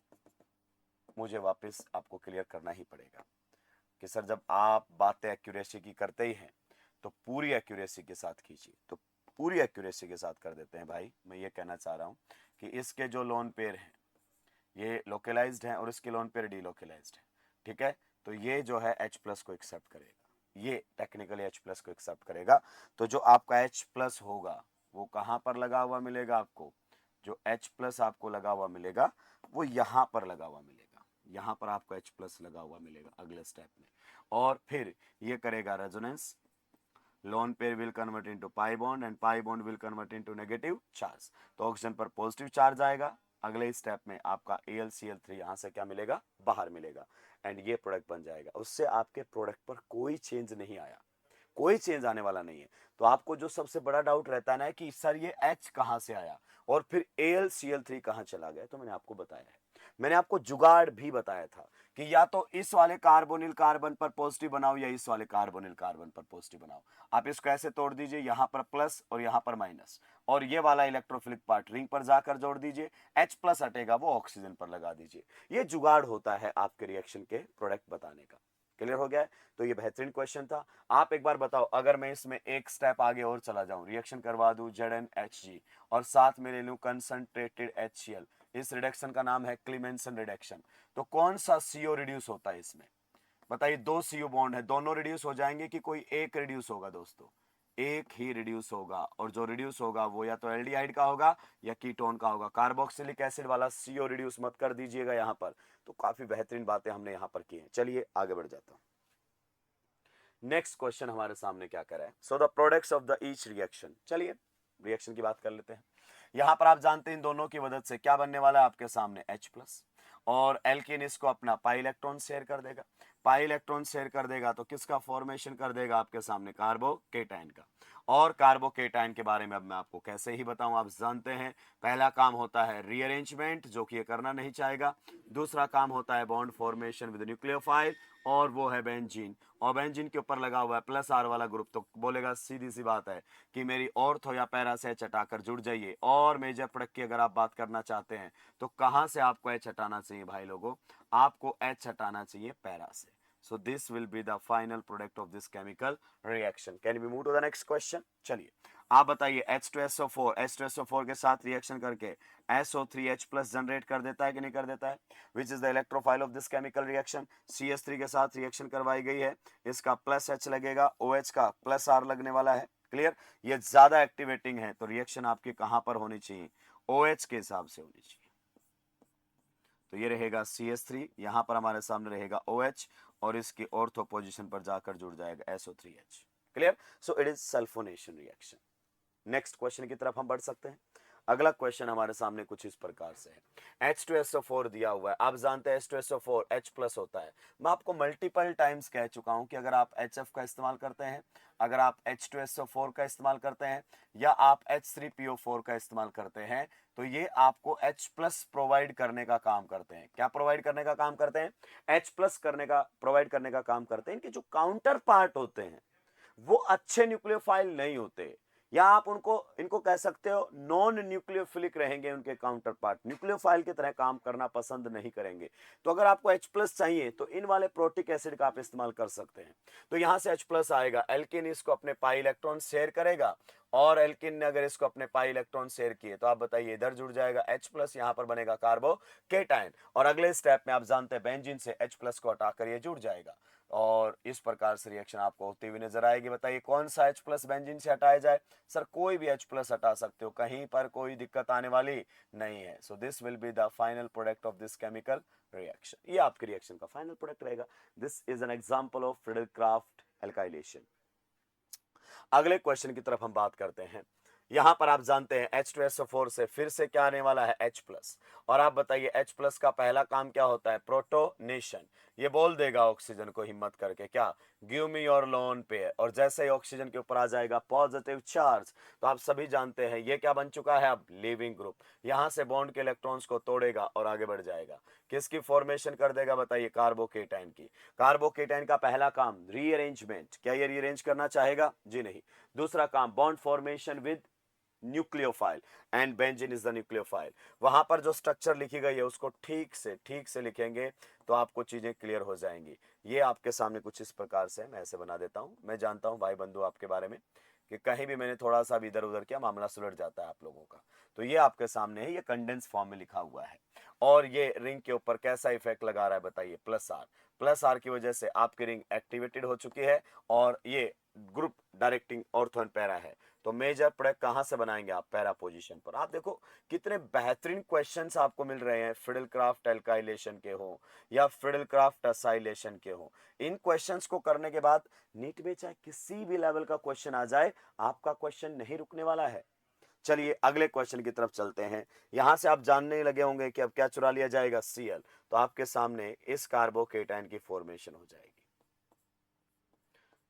मुझे वापस आपको क्लियर करना ही पड़ेगा कि सर जब आप बातें एक्यूरेसी की करते ही हैं तो पूरी एक्यूरेसी के साथ कीजिए। तो पूरी एक्यूरेसी के साथ कर देते हैं भाई। मैं ये कहना चाह रहा हूं कि इसके जो लोन पेयर हैं ये लोकलाइज्ड हैं और इसके लोन पेयर डीलोकलाइज्ड है। ठीक है। तो ये जो है H+ को एक्सेप्ट करेगा, ये टेक्निकली H+ को एक्सेप्ट करेगा। तो जो आपका H+ होगा वो कहां पर लगा हुआ मिलेगा आपको, जो H+ आपको लगा हुआ मिलेगा वो यहां पर लगा हुआ मिलेगा। यहां पर आपको H+ लगा हुआ मिलेगा अगले स्टेप में। और फिर ये करेगा resonance. Lone pair will convert into pi bond and pi bond will convert into negative charge. तो ऑक्सीजन पर पॉजिटिव चार्ज आएगा। अगले स्टेप में आपका AlCl3 यहां से क्या मिलेगा, बाहर मिलेगा, एंड ये प्रोडक्ट बन जाएगा। उससे आपके प्रोडक्ट पर कोई चेंज नहीं आया, कोई चेंज आने वाला नहीं है। तो आपको जो सबसे बड़ा डाउट रहता है ना कि सर ये H कहां से आया और फिर AlCl3 कहां चला गया, तो मैंने आपको बताया है। मैंने आपको जुगाड़ भी बताया था कि या तो इस वाले कार्बोनिल कार्बन पर पॉजिटिव बनाओ या इस वाले कार्बोनिल कार्बन पर पॉजिटिव बनाओ। आप इसको ऐसे तोड़ दीजिए, यहां पर प्लस और यहां पर माइनस, और ये वाला इलेक्ट्रोफिलिक पार्ट रिंग पर जाकर जोड़ दीजिए। H+ हटेगा वो ऑक्सीजन पर लगा दीजिए। ये जुगाड़ होता है आपके रिएक्शन के प्रोडक्ट बताने का। क्लियर हो गया है? तो ये बेहतरीन क्वेश्चन था। आप एक बार बताओ, अगर मैं इसमें एक स्टेप आगे और चला जाऊं, रिएक्शन करवा दूं ZnHg और साथ में ले लूं कंसंट्रेटेड HCl, इस रिडक्शन का नाम है क्लीमेंसन रिडक्शन, तो कौन सा CO रिड्यूस होता है इसमें? बताइए, दो CO बॉन्ड है, दोनों रिड्यूस हो जाएंगे कि कोई एक रिड्यूस होगा? दोस्तों, एक ही रिड्यूस होगा, और जो रिड्यूस होगा वो या तो एल्डिहाइड का होगा या कीटोन का होगा। कार्बोक्सिलिक एसिड वाला CO रिड्यूस मत कर दीजिएगा यहां पर। तो काफी बेहतरीन बातें हमने यहां पर की हैं। चलिए आगे बढ़ जाता हूं। नेक्स्ट क्वेश्चन हमारे सामने क्या करा है? So the products of the each reaction. चलिए रिएक्शन की बात कर लेते हैं। यहां पर आप जानते हैं इन दोनों की मदद से क्या बनने वाला है आपके सामने? H+, और एल्केन इसको अपना पाई इलेक्ट्रॉन शेयर कर देगा। पाई इलेक्ट्रॉन शेयर कर देगा तो किसका फॉर्मेशन कर देगा आपके सामने? कार्बोकेटाइन का। और कार्बोकेटाइन के बारे में अब मैं आपको कैसे ही बताऊं, आप जानते हैं पहला काम होता है रीअरेंजमेंट, जो कि ये करना नहीं चाहेगा। दूसरा काम होता है बॉन्ड फॉर्मेशन विद न्यूक्लियोफाइल, और वो है बेंजीन। और बेंजीन के ऊपर लगा हुआ है +R वाला ग्रुप, तो बोलेगा सीधी सी बात है कि मेरी ऑर्थो या पैरा से H हटाकर जुड़ जाइए। और मेजर प्रोडक्ट की अगर आप बात करना चाहते हैं तो कहां से आपको H हटाना चाहिए भाई लोगों? आपको H हटाना चाहिए पैरा से। So this will be the final product of this chemical reaction. Can we move to the next question? चलिए आप बताइए, H2SO4 के साथ रिएक्शन करके SO3H+ जनरेट कर देता है कि नहीं कर देता है? Which is the electrophile of this chemical reaction? CH3 के साथ रिएक्शन करवाई गई है, इसका +H लगेगा, OH का +R लगने वाला है। क्लियर? ये ज्यादा एक्टिवेटिंग है, तो रिएक्शन आपकी कहां पर होनी चाहिए? OH के हिसाब से होनी चाहिए। तो ये रहेगा CH3, यहां पर हमारे सामने रहेगा OH, और इसकी ऑर्थो पोजीशन पर जाकर जुड़ जाएगा SO3H। Clear? So it is sulphonation reaction. Next question की तरफ हम बढ़ सकते हैं। अगला क्वेश्चन हमारे सामने कुछ इस प्रकार से है। H2SO4 दिया हुआ है, आप जानते हैं H2SO4 H+ होता है। मैं आपको मल्टीपल टाइम्स कह चुका हूं कि अगर आप HF का इस्तेमाल करते हैं, अगर आप H2SO4 का इस्तेमाल करते हैं, या आप H3PO4 का इस्तेमाल करते हैं, तो ये आपको H+ प्रोवाइड करने का काम करते हैं। क्या प्रोवाइड करने का काम करते हैं? H+ प्रोवाइड करने का काम करते हैं। इनके जो काउंटर पार्ट होते हैं वो अच्छे न्यूक्लियोफाइल नहीं होते, या आप इनको कह सकते हो नॉन न्यूक्लियोफिलिक रहेंगे। उनके काउंटर पार्ट न्यूक्लियोफाइल की तरह काम करना पसंद नहीं करेंगे। तो अगर आपको H+ चाहिए तो इन वाले प्रोटिक एसिड का आप इस्तेमाल कर सकते हैं। तो यहां से H+ आएगा, एल्केन इसको अपने पाई इलेक्ट्रॉन शेयर करेगा, और एल्केन ने अगर इसको अपने पाई इलेक्ट्रॉन शेयर किए तो आप बताइए इधर जुड़ जाएगा H+, यहां पर बनेगा कार्बोकेटाइन, और अगले स्टेप में आप जानते हैं बेंजीन से H+ को हटाकर ये जुड़ जाएगा, और इस प्रकार से रिएक्शन आपको होती हुई नजर आएगी। बताइए कौन सा H+ बेंजीन से हटाया जाए? सर कोई भी H+ हटा सकते हो, कहीं पर कोई दिक्कत आने वाली नहीं है। So this will be the final product of this chemical reaction. ये आपके रिएक्शन का फाइनल प्रोडक्ट रहेगा। This is an example of Friedel-Crafts alkylation. अगले क्वेश्चन की तरफ हम बात करते हैं। यहां पर आप जानते हैं H2SO4 से फिर से क्या आने वाला है? H+। और आप बताइए H+ का पहला काम क्या होता है? प्रोटोनेशन। ये बोल देगा ऑक्सीजन को हिम्मत करके, क्या? Give me your lone pair. और जैसे ही ऑक्सीजन के ऊपर आ जाएगा पॉजिटिव चार्ज, तो आप सभी जानते हैं ये क्या बन चुका है अब? Leaving group. यहां से बॉन्ड के इलेक्ट्रॉन्स को तोड़ेगा और आगे बढ़ जाएगा। किसकी फॉर्मेशन कर देगा? बताइए कार्बोकेटाइन की। कार्बोकेटाइन का पहला काम रीअरेंजमेंट। क्या ये रीअरेंज करना चाहेगा? जी नहीं। दूसरा काम bond formation with nucleophile, and benzene is the nucleophile. वहां पर जो स्ट्रक्चर लिखी गई है उसको ठीक से लिखेंगे तो आपको चीजें क्लियर हो जाएंगी। ये आपके सामने कुछ इस प्रकार से, मैं ऐसे बना देता हूं। मैं जानता हूं भाई बंधु आपके बारे में कि कहीं भी मैंने थोड़ा सा भी इधर उधर किया मामला सुलझ जाता है आप लोगों का। तो ये आपके सामने है, ये कंडेंस फॉर्म में लिखा हुआ है। और ये रिंग के ऊपर कैसा इफेक्ट लगा रहा है? बताइए +R की वजह से आपकी रिंग एक्टिवेटेड हो चुकी है, और ये group directing ortho and para है। तो मेजर प्रोडक्ट कहां से बनाएंगे आप? पैरा पोजीशन पर। आप देखो कितने बेहतरीन क्वेश्चंस आपको मिल रहे हैं, फ्रीडल-क्राफ्ट एल्काइलेशन के हो या फ्रीडल-क्राफ्ट असाइलेशन के हो। इन क्वेश्चंस को करने के बाद नीट में चाहे किसी भी लेवल का क्वेश्चन आ जाए, आपका क्वेश्चन नहीं रुकने वाला है। चलिए अगले क्वेश्चन की तरफ चलते हैं। यहां से आप जानने लगे होंगे कि अब क्या चुरा लिया जाएगा? Cl। तो आपके सामने इस कार्बोकेटाइन की फॉर्मेशन हो जाएगी,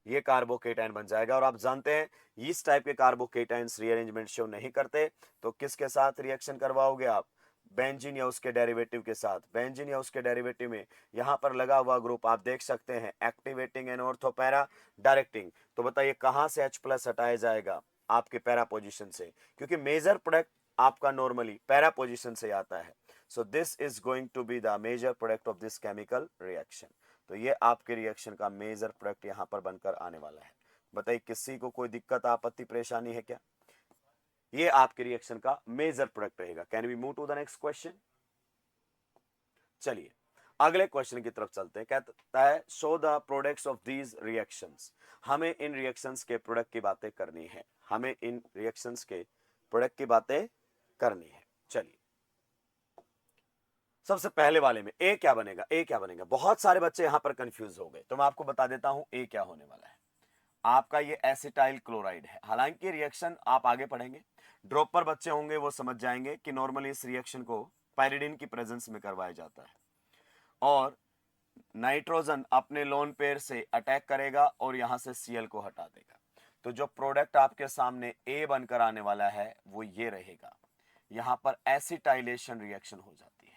ये कार्बोकेटाइन बन जाएगा। और आप जानते हैं इस टाइप के कार्बोकेटाइंस रीअरेंजमेंट शो नहीं करते, तो किसके साथ रिएक्शन करवाओगे आप? बेंजीन या उसके डेरिवेटिव के साथ। बेंजीन या उसके डेरिवेटिव में यहां पर लगा हुआ ग्रुप आप देख सकते हैं, activating and ortho para directing. तो बताइए कहां से H+ हटाया जाएगा? आपके पैरा पोजीशन से, क्योंकि मेजर प्रोडक्ट आपका नॉर्मली पैरा पोजीशन से आता है। So this is going to be the major product of this chemical reaction. तो ये आपके रिएक्शन का मेजर प्रोडक्ट यहां पर बनकर आने वाला है। बताइए किसी को कोई दिक्कत आपत्ति परेशानी है क्या? ये आपके रिएक्शन का मेजर प्रोडक्ट रहेगा। Can we move to the next question? चलिए अगले क्वेश्चन की तरफ चलते हैं। कहता है show the products of these reactions. हमें इन रिएक्शंस के प्रोडक्ट की बातें करनी है। हमें इन रिएक्शंस के प्रोडक्ट की बातें करनी है। चलिए सबसे पहले वाले में ए क्या बनेगा? ए क्या बनेगा? बहुत सारे बच्चे यहां पर कंफ्यूज हो गए, तो मैं आपको बता देता हूं ए क्या होने वाला है। आपका ये एसिटाइल क्लोराइड है। हालांकि रिएक्शन आप आगे पढ़ेंगे, ड्रॉपर बच्चे होंगे वो समझ जाएंगे कि नॉर्मली इस रिएक्शन को पायरिडिन की प्रेजेंस में करवाया जाता है और नाइट्रोजन अपने लोन पेयर से अटैक करेगा और यहां से Cl को हटा देगा। तो जो प्रोडक्ट आपके सामने ए बनकर आने वाला है वो ये रहेगा। यहां पर एसिटाइलेशन रिएक्शन हो जाती है।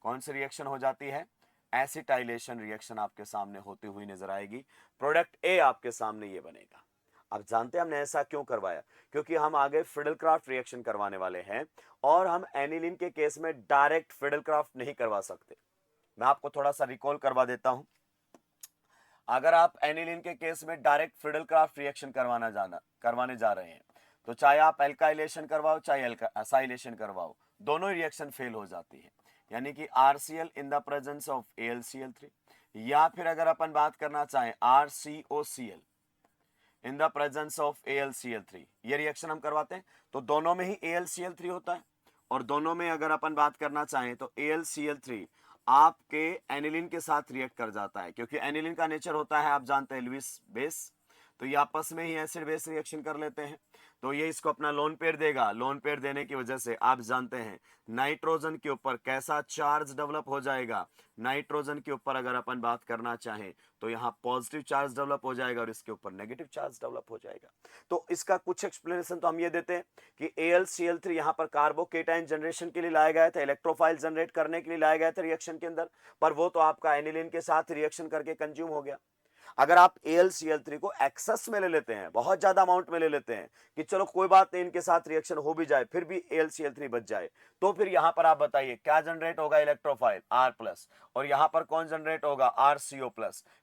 कौन सी रिएक्शन हो जाती है? एसिटाइलेशन रिएक्शन आपके सामने होती हुई नजर आएगी। प्रोडक्ट ए आपके सामने ये बनेगा। अब जानते हैं हमने ऐसा क्यों करवाया? क्योंकि हम आगे फ्रिडलक्राफ्ट रिएक्शन करवाने वाले हैं और हम एनिलीन के केस में डायरेक्ट फ्रिडलक्राफ्ट नहीं करवा सकते। मैं आपको थोड़ा सा रिकॉल करवा देता हूं। अगर आप एनिलीन के केस में डायरेक्ट फ्रिडलक्राफ्ट रिएक्शन करवाने जा रहे हैं तो चाहे आप एल्काइलेशन करवाओ चाहे एसाइलेशन करवाओ, दोनों रिएक्शन फेल हो जाती है। यानी कि RCl in the presence of AlCl3, या फिर अगर अपन बात करना चाहें RCOCl in the presence of AlCl3, ये रिएक्शन हम करवाते हैं तो दोनों में ही AlCl3 होता है। और दोनों में अगर अपन बात करना चाहें तो AlCl3 आपके एनिलीन के साथ रिएक्ट कर जाता है, क्योंकि एनिलीन का नेचर होता है आप जानते हैं लुईस बेस, तो ये आपस में ही एसिड बेस रिएक्शन कर लेते हैं। तो ये इसको अपना लोन पेयर देगा। लोन पेयर देने की वजह से आप जानते हैं नाइट्रोजन के ऊपर कैसा चार्ज डेवलप हो जाएगा। नाइट्रोजन के ऊपर अगर अपन बात करना चाहें तो यहाँ पॉजिटिव चार्ज डेवलप हो जाएगा और इसके ऊपर नेगेटिव चार्ज डेवलप हो जाएगा। तो इसका कुछ एक्सप्लेनेशन तो हम ये देते हैं कि AlCl3 यहाँ पर कार्बोकेटाइन जनरेशन के लिए लाया गया था, इलेक्ट्रोफाइल जनरेट करने के लिए लाया गया था रिएक्शन के अंदर, पर वो तो आपका एनिलीन के साथ रिएक्शन करके कंज्यूम हो गया। अगर आप AlCl3 को एक्सेस में ले लेते हैं, बहुत ज्यादा अमाउंट में ले लेते हैं कि चलो कोई बात नहीं इनके साथ रिएक्शन हो भी जाए फिर भी AlCl3 बच जाए, तो फिर यहां पर आप बताइए क्या जनरेट होगा? इलेक्ट्रोफाइल R+, और यहां पर कौन जनरेट होगा? RCO+।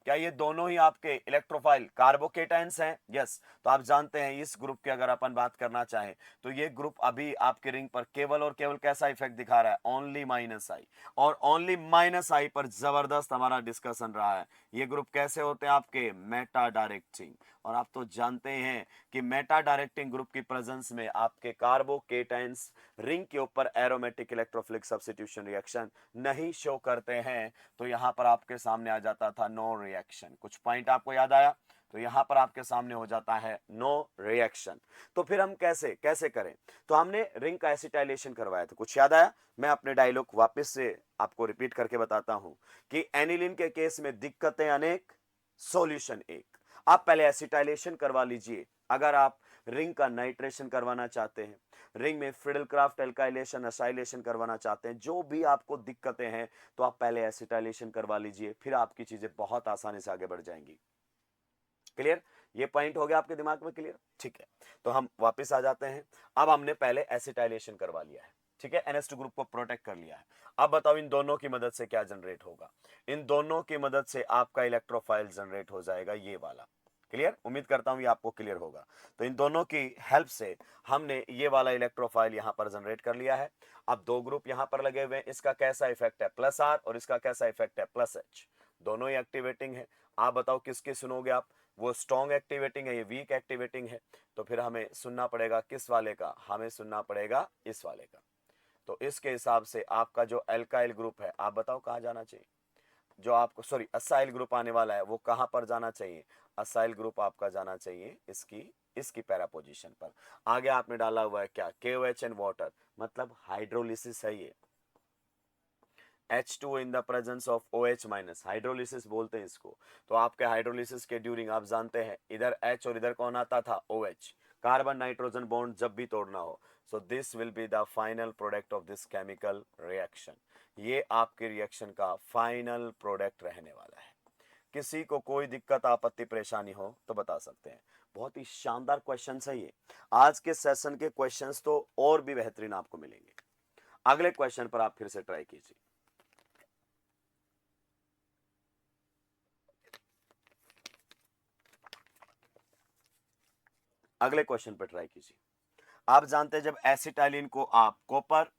क्या ये दोनों ही आपके इलेक्ट्रोफाइल कार्बोकेटाइंस हैं? यस। तो आप जानते हैं इस ग्रुप की अगर अपन बात करना चाहें तो ये ग्रुप अभी आपके रिंग पर केवल और केवल कैसा इफेक्ट दिखा रहा है? ओनली -I, और ओनली -I पर जबरदस्त हमारा डिस्कशन रहा है। ये ग्रुप कैसे होते हैं? आपके मेटा डायरेक्टिंग। और आप तो जानते हैं कि मेटा डायरेक्टिंग ग्रुप की प्रेजेंस में आपके कार्बोकेटाइंस रिंग के ऊपर एरोमेटिक इलेक्ट्रोफिलिक सब्स्टिट्यूशन रिएक्शन नहीं शो करते हैं। तो यहां पर आपके सामने आ जाता था नो रिएक्शन। कुछ पॉइंट आपको याद आया? तो यहां पर आपके सामने हो जाता है नो रिएक्शन। तो फिर हम कैसे कैसे करें? तो हमने रिंग का एसिटाइलेशन करवाया था। कुछ याद आया? मैं अपने डायलॉग वापस से आपको रिपीट करके बताता हूं कि एनिलीन के केस में दिक्कतें अनेक, सॉल्यूशन एक। आप पहले एसिटाइलेशन करवा लीजिए। अगर आप रिंग का नाइट्रेशन करवाना चाहते हैं, रिंग में फ्रिडलक्राफ्ट एल्काइलेशन एसाइलेशन करवाना चाहते हैं, जो भी आपको दिक्कतें हैं तो आप पहले एसिटाइलेशन करवा लीजिए, फिर आपकी चीजें बहुत आसानी से आगे बढ़ जाएंगी। क्लियर? ये पॉइंट हो गया आपके दिमाग में क्लियर? ठीक है, तो हम वापस आ जाते हैं। अब हमने पहले एसिटाइलेशन करवा लिया है, ठीक है, NH2 ग्रुप को प्रोटेक्ट कर लिया है। अब बताओ इन दोनों की मदद से क्या जनरेट होगा? इन दोनों की मदद से आपका इलेक्ट्रोफाइल जनरेट हो जाएगा, ये वाला। क्लियर? उम्मीद करता हूं ये आपको क्लियर होगा। तो इन दोनों की हेल्प से हमने ये वाला इलेक्ट्रोफाइल यहां पर जनरेट कर लिया है। अब दो ग्रुप यहां पर लगे हुए हैं, इसका कैसा इफेक्ट है? +R, और इसका कैसा इफेक्ट है? +H। दोनों ही एक्टिवेटिंग है। आप बताओ किसकी सुनोगे आप? वो स्ट्रॉन्ग एक्टिवेटिंग है, ये वीक एक्टिवेटिंग है। तो फिर हमें सुनना पड़ेगा किस वाले का? हमें सुनना पड़ेगा इस वाले का। तो इसके हिसाब से आपका जो एल्काइल ग्रुप है, आप बताओ कहां जाना चाहिए? जो आपको असाइल ग्रुप आने वाला है वो कहां पर जाना चाहिए? असाइल ग्रुप आपका जाना चाहिए इसकी पैरा पोजीशन पर। आगे आपने डाला हुआ है क्या? KOH एंड वाटर, मतलब हाइड्रोलिसिस है ये। H2 in the presence of OH-, hydrolysis बोलते हैं इसको। तो आपके हाइड्रोलिसिस के ड्यूरिंग आप जानते हैं इधर H और इधर कौन आता था? OH। कार्बन नाइट्रोजन बॉन्ड जब भी तोड़ना हो, सो this will be the final product of this chemical reaction. ये आपके रिएक्शन का फाइनल प्रोडक्ट रहने वाला है। किसी को कोई दिक्कत आपत्ति परेशानी हो तो बता सकते हैं। बहुत ही शानदार क्वेश्चन है ये। आज के सेशन के क्वेश्चंस तो और भी बेहतरीन आपको मिलेंगे। अगले क्वेश्चन पर आप फिर से ट्राई कीजिए। अगले क्वेश्चन पे ट्राई कीजिए। आप जानते हैं जब एसिटाइलिन को आप कॉपर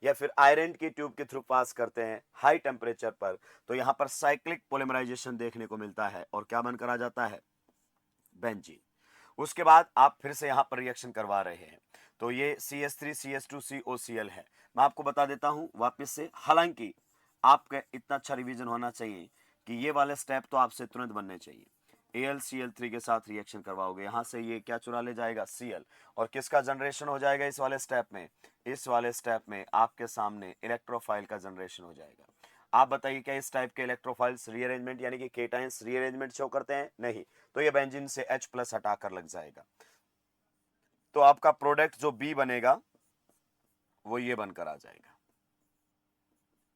या फिर आयरन की ट्यूब के थ्रू पास करते हैं हाई टेम्परेचर पर, तो यहां पर साइक्लिक पॉलीमराइजेशन देखने को मिलता है और क्या बनकर आ जाता है, बेंजीन। उसके बाद आप फिर से यहां पर रिएक्शन करवा रहे हैं, तो ये CH3 CH2 COCl है। मैं आपको बता देता हूं वापस से, हालांकि आपका इतना अच्छा रिवीजन होना चाहिए कि ये वाले स्टेप तो आपसे तुरंत बनने चाहिए। AlCl3 के साथ रिएक्शन करवाओगे, यहां से ये क्या चुरा ले जाएगा, Cl, और किसका जनरेशन हो जाएगा इस वाले स्टेप में, इस वाले स्टेप में आपके सामने इलेक्ट्रोफाइल का जनरेशन हो जाएगा। आप बताइए क्या इस टाइप के इलेक्ट्रोफाइल्स रीअरेंजमेंट यानी कि केटाइंस रीअरेंजमेंट शो करते हैं, नहीं, तो ये बेंजीन से H+ हटाकर लग जाएगा। तो आपका प्रोडक्ट जो बी बनेगा वो ये बनकर आ जाएगा,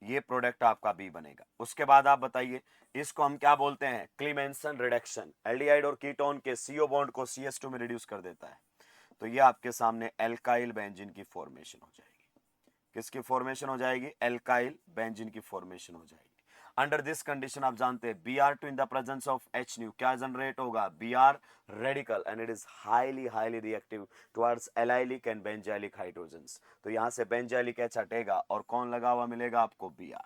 ये प्रोडक्ट आपका बी बनेगा। उसके बाद आप बताइए इसको हम क्या बोलते हैं, क्लीमेंसन रिडक्शन। एल्डिहाइड और कीटोन के CO बॉन्ड को CH2 में रिड्यूस कर देता है, तो ये आपके सामने एल्काइल बेंजीन की फॉर्मेशन हो जाएगी। किसकी फॉर्मेशन हो जाएगी, एल्काइल बेंजीन की फॉर्मेशन हो जाएगी। अंडर दिस कंडीशन आप जानते हैं Br2 in the presence of H nu क्या जनरेट होगा, Br radical, and it is highly reactive towards allylic and benzylic hydrogens. तो यहां से बेंजाइलिक H हटेगा और कौन लगा हुआ मिलेगा आपको, Br।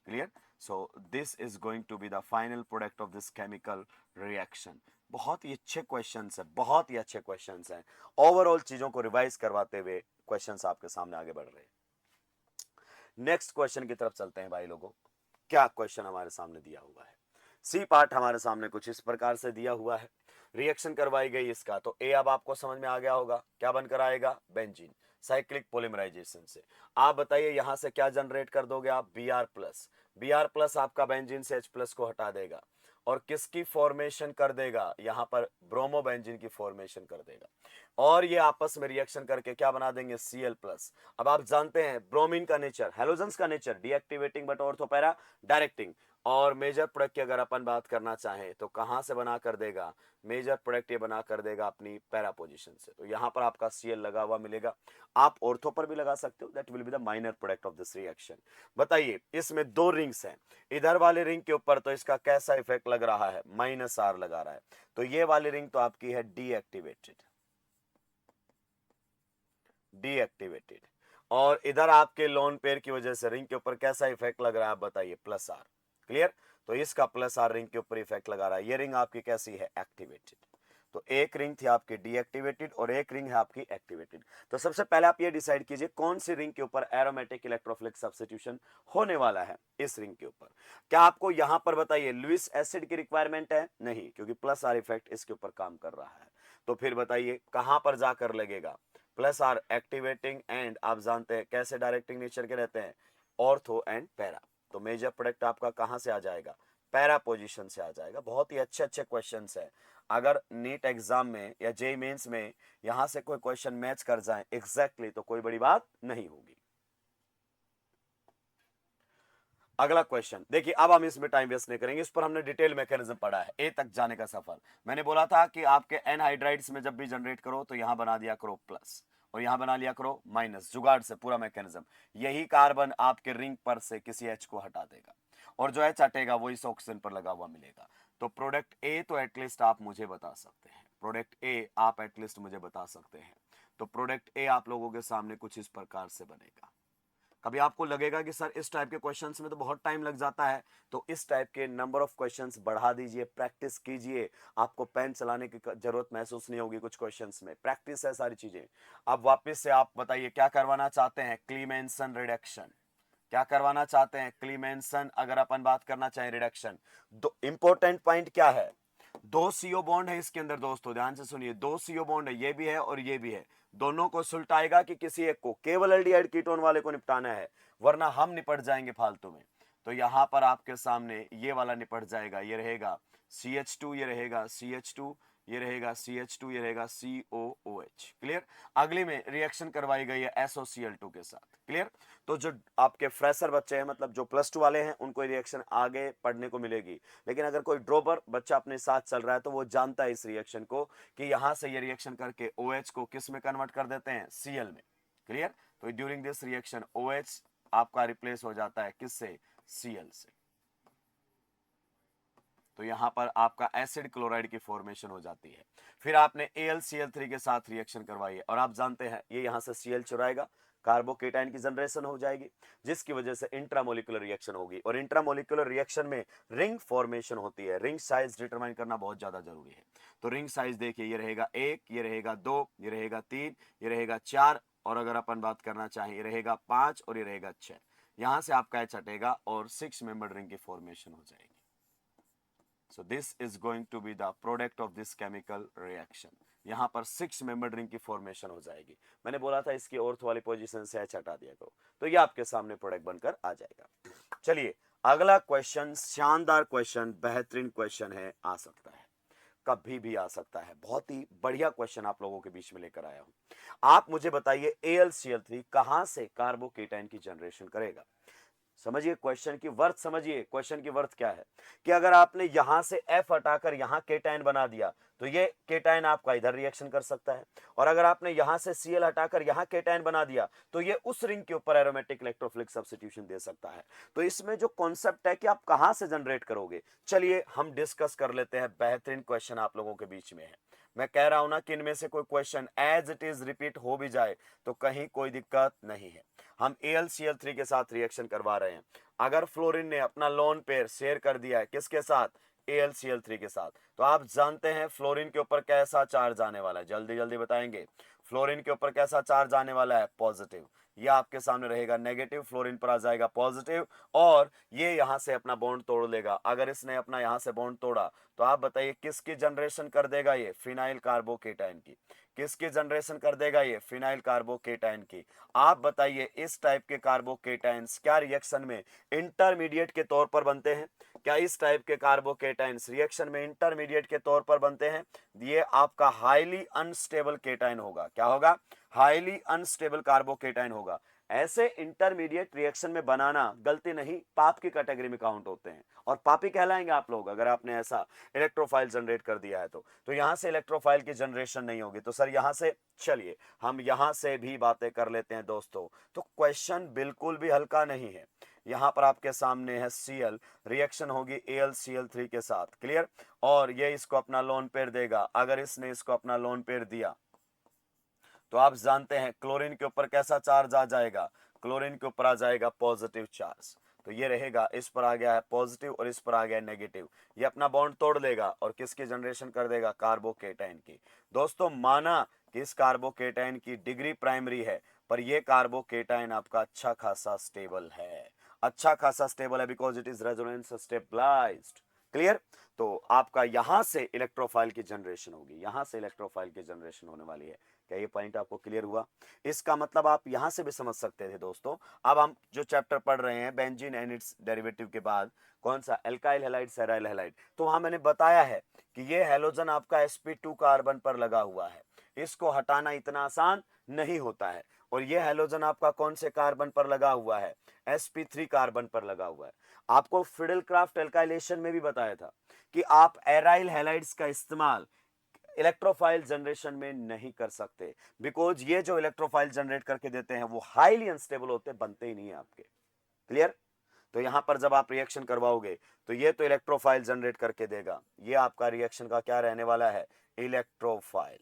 Clear? So this is going to be the final product of this chemical reaction. बहुत ही अच्छे क्वेश्चंस है, बहुत ही अच्छे क्वेश्चंस हैं। ओवरऑल चीजों को रिवाइज करवाते हुए क्वेश्चंस आपके सामने आगे बढ़ रहे हैं। नेक्स्ट क्वेश्चन की तरफ चलते हैं भाई लोगों। क्या क्वेश्चन हमारे सामने दिया हुआ है, सी पार्ट हमारे सामने कुछ इस प्रकार से दिया हुआ है। रिएक्शन करवाई गई इसका, तो ए अब आपको समझ में आ गया होगा क्या बनकर आएगा, बेंजीन, साइक्लिक पॉलीमराइजेशन से। आप बताइए यहां से क्या जनरेट कर दोगे आप, Br+, आपका बेंजीन से H+ को हटा देगा और किसकी फॉर्मेशन कर देगा, यहां पर ब्रोमो बेंजीन की फॉर्मेशन कर देगा, और ये आपस में रिएक्शन करके क्या बना देंगे, Cl+। अब आप जानते हैं ब्रोमीन का नेचर, हेलोजेंस का nature deactivating but ortho para directing, और मेजर प्रोडक्ट की अगर अपन बात करना चाहें तो कहां से बना कर देगा, मेजर प्रोडक्ट ये बना कर देगा अपनी पैरा पोजीशन से। तो यहां पर आपका Cl लगा हुआ मिलेगा, आप ऑर्थो पर भी लगा सकते हो, that will be the minor product of this reaction. बताइए इसमें दो रिंग्स हैं, इधर वाले रिंग के ऊपर तो इसका कैसा इफेक्ट लग रहा है, -R लगा रहा है, तो ये वाली रिंग तो आपकी है डीएक्टिवेटेड, और इधर आपके लोन पेयर की वजह से रिंग के ऊपर कैसा इफेक्ट लग रहा है, आप बताइए, +R। क्लियर? तो इसका +R रिंग के ऊपर इफेक्ट लगा रहा है, ये रिंग आपकी कैसी है, एक्टिवेटेड। तो एक रिंग थी आपकी डीएक्टिवेटेड और एक रिंग है आपकी एक्टिवेटेड। तो सबसे पहले आप ये डिसाइड कीजिए कौन सी रिंग के ऊपर एरोमेटिक इलेक्ट्रोफिलिक सब्स्टिट्यूशन होने वाला है, इस रिंग के ऊपर। क्या आपको यहां पर बताइए लुईस एसिड की रिक्वायरमेंट है, नहीं, क्योंकि +R इफेक्ट इसके ऊपर काम कर रहा है। तो फिर बताइए कहां पर जाकर लगेगा, +R एक्टिवेटिंग एंड आप जानते हैं कैसे डायरेक्टिंग नेचर के रहते हैं, ऑर्थो एंड पैरा। तो मेजर प्रोडक्ट आपका कहां से आ जाएगा, पैरा पोजीशन से आ जाएगा। बहुत ही अच्छे अच्छे क्वेश्चंस है, अगर नीट एग्जाम में या जेईई मेंस में यहां से कोई क्वेश्चन मैच कर जाए एग्जैक्टली तो कोई बड़ी बात नहीं होगी। अगला क्वेश्चन देखिए, अब हम इसमें टाइम वेस्ट नहीं करेंगे, इस पर हमने डिटेल मैकेनिज्म पढ़ा है, ए तक जाने का सफर। मैंने बोला था कि आपके एनहाइड्राइड्स में जब भी जनरेट करो तो यहां बना दिया करो प्लस और यहां बना लिया करो माइनस, जुगाड़ से पूरा मैकेनिज्म। यही कार्बन आपके रिंग पर से किसी एच को हटा देगा और जो एच हटेगा वो इस ऑक्सीजन पर लगा हुआ मिलेगा। तो प्रोडक्ट ए तो एटलीस्ट आप मुझे बता सकते हैं, प्रोडक्ट ए आप एटलीस्ट मुझे बता सकते हैं। तो प्रोडक्ट ए आप लोगों के सामने कुछ इस प्रकार से बनेगा। कभी आपको लगेगा कि सर इस टाइप के क्वेश्चंस में तो बहुत टाइम लग जाता है, तो इस टाइप के नंबर ऑफ क्वेश्चंस बढ़ा दीजिए, प्रैक्टिस कीजिए, आपको पेन चलाने की जरूरत महसूस नहीं होगी। कुछ क्वेश्चंस में प्रैक्टिस है सारी चीजें। अब वापस से आप बताइए क्या करवाना चाहते हैं, क्लीमेंसन रिडक्शन। क्या करवाना चाहते हैं, क्लीमेंसन, अगर अपन बात करना चाहें रिडक्शन। दो इंपॉर्टेंट पॉइंट क्या है, दो सीओ बॉन्ड है इसके अंदर दोस्तों, ध्यान से सुनिए, दो सीओ बॉन्ड है, ये भी है और ये भी है। दोनों को सुलटाएगा कि किसी एक को, केवल एल्डिहाइड कीटोन वाले को निपटाना है, वरना हम निपट जाएंगे फालतू में। तो यहां पर आपके सामने ये वाला निपट जाएगा, ये रहेगा CH2, ये रहेगा CH2, ये रहेगा CH2, ये रहेगा COOH। क्लियर? अगली में रिएक्शन करवाई गई है SOCl2 के साथ। क्लियर? तो जो आपके फ्रेशर बच्चे हैं, मतलब जो +2 वाले हैं, उनको रिएक्शन आगे पढ़ने को मिलेगी। लेकिन अगर कोई ड्रॉपर बच्चा अपने साथ चल रहा है तो वो जानता है इस रिएक्शन को कि यहां से ये रिएक्शन करके OH को किस में कन्वर्ट कर देते हैं, Cl में। क्लियर? तो ड्यूरिंग दिस रिएक्शन OH आपका रिप्लेस हो जाता है किससे, Cl से। तो यहाँ पर आपका एसिड क्लोराइड की फॉर्मेशन हो जाती है। फिर आपने AlCl3 के साथ रिएक्शन करवाई है और आप जानते हैं ये यहाँ से Cl चुराएगा, कार्बोकेटाइन की जनरेशन हो जाएगी, जिसकी वजह से इंट्रामोलिकुलर रिएक्शन होगी और इंट्रामोलिकुलर रिएक्शन में रिंग फॉर्मेशन होती है। रिंग साइज डिटरमाइन करना बहुत ज्यादा जरूरी है। तो रिंग साइज देखिए, ये रहेगा 1, ये रहेगा 2, ये रहेगा 3, ये रहेगा 4 और अगर अपन बात करना चाहें ये रहेगा 5 और ये रहेगा 6। यहां से आपका एच हटेगा और 6 मेंबर्ड रिंग की फॉर्मेशन हो जाएगी। So this is going to be the product of this chemical reaction. यहाँ पर 6 मेंबर्ड रिंग की फॉर्मेशन हो जाएगी। मैंने बोला था इसकी ऑर्थ वाली पोजीशन से एच हटा दिया करो, तो ये आपके सामने प्रोडक्ट बनकर आ जाएगा। चलिए अगला क्वेश्चन, शानदार क्वेश्चन, बेहतरीन क्वेश्चन है, आ सकता है, कभी भी आ सकता है। बहुत ही बढ़िया क्वेश्चन आप लोगों के बीच में लेकर आया हूं। आप मुझे बताइए AlCl3 कहां से कार्बोकेटाइन की जनरेशन करेगा। समझिए क्वेश्चन की वर्थ, समझिए क्वेश्चन की वर्थ क्या है कि अगर आपने यहां से F हटाकर यहां केटाइन बना दिया तो ये केटाइन आपका इधर रिएक्शन कर सकता है, और अगर आपने यहां से Cl हटाकर यहां केटाइन बना दिया तो ये उस रिंग के ऊपर एरोमेटिक इलेक्ट्रोफिलिक सब्स्टिट्यूशन दे सकता है। तो इसमें जो कॉन्सेप्ट है कि आप कहां से जनरेट करोगे, चलिए हम डिस्कस कर लेते हैं। बेहतरीन क्वेश्चन आप लोगों के बीच में है। मैं कह रहा हूं ना कि इनमें से कोई question as it is repeat हो भी जाए तो कहीं कोई दिक्कत नहीं है। हम AlCl3 के साथ रिएक्शन करवा रहे हैं। अगर फ्लोरीन ने अपना लोन पेयर शेयर कर दिया है किसके साथ, AlCl3 के साथ, तो आप जानते हैं फ्लोरीन के ऊपर कैसा चार्ज आने वाला है, जल्दी जल्दी बताएंगे। फ्लोरीन के ऊपर कैसा चार्ज आने वाला है, पॉजिटिव। ये आपके सामने रहेगा नेगेटिव, फ्लोरीन पर आ जाएगा पॉजिटिव और ये यहां से अपना बॉन्ड तोड़ लेगा। अगर इसने अपना यहां से बॉन्ड तोड़ा तो आप बताइए किसकी जनरेशन कर देगा, ये फिनाइल कार्बोकेटाइन की। किसकी जनरेशन कर देगा, ये फिनाइल कार्बोकेटाइन की। आप बताइए इस टाइप के कार्बोकेटाइंस क्या रिएक्शन में इंटरमीडिएट के तौर पर बनते हैं, क्या इस टाइप के कार्बोकेटाइंस रिएक्शन में इंटरमीडिएट के तौर पर बनते हैं। ये आपका हाईली अनस्टेबल केटाइन होगा। क्या होगा, हाईली अनस्टेबल कार्बोकेटाइन होगा। ऐसे इंटरमीडिएट रिएक्शन में बनाना गलती नहीं, पाप की कैटेगरी में काउंट होते हैं और पापी कहलाएंगे आप लोग अगर आपने ऐसा इलेक्ट्रोफाइल जनरेट कर दिया है तो यहां से इलेक्ट्रोफाइल की जनरेशन नहीं होगी। तो सर यहां से, चलिए हम यहां से भी बातें कर लेते हैं दोस्तों। तो क्वेश्चन बिल्कुल भी हल्का नहीं है। यहां पर आपके सामने है Cl, रिएक्शन होगी AlCl3 के साथ, क्लियर, और ये इसको अपना लोन पेयर देगा। अगर इसने इसको अपना लोन पेयर दिया तो आप जानते हैं क्लोरीन के ऊपर कैसा चार्ज आ जाएगा, क्लोरीन के ऊपर आ जाएगा पॉजिटिव चार्ज। तो ये रहेगा, इस पर आ गया है पॉजिटिव और इस पर आ गया नेगेटिव। ये अपना बॉन्ड तोड़ लेगा और किसकी जनरेशन कर देगा, कार्बोकेटाइन की। दोस्तों माना कि इस कार्बोकेटाइन की डिग्री प्राइमरी है, पर ये कार्बोकेटाइन आपका अच्छा खासा स्टेबल है। अच्छा खासा स्टेबल है because it is resonance stabilized, clear. तो आपका यहां से इलेक्ट्रोफाइल की जनरेशन होगी, यहां से इलेक्ट्रोफाइल की जनरेशन होने वाली है। क्या ये पॉइंट आपको क्लियर हुआ। इसका मतलब आप यहां से भी समझ सकते थे दोस्तों। अब हम जो चैप्टर पढ़ रहे हैं बेंजीन एंड इट्स डेरिवेटिव के बाद, कौन सा, एल्काइल हैलाइड सेराइल हैलाइड, तो वहां मैंने बताया है कि ये हैलोजन आपका sp2 कार्बन पर लगा हुआ है, इसको हटाना इतना आसान नहीं होता है। और ये हैलोजन आपका कौन से कार्बन पर लगा हुआ है, sp3 कार्बन पर लगा हुआ है। आपको फिडेलक्राफ्ट एल्काइलेशन में भी बताया था कि आप एराइल हैलाइड्स का इस्तेमाल इलेक्ट्रोफाइल जनरेशन में नहीं कर सकते, बिकॉज ये जो इलेक्ट्रोफाइल जनरेट करके देते हैं वो हाईली अनस्टेबल होते, बनते ही नहीं है आपके, क्लियर। तो यहां पर जब आप रिएक्शन करवाओगे तो ये तो इलेक्ट्रोफाइल जनरेट करके देगा, ये आपका रिएक्शन का क्या रहने वाला है, इलेक्ट्रोफाइल,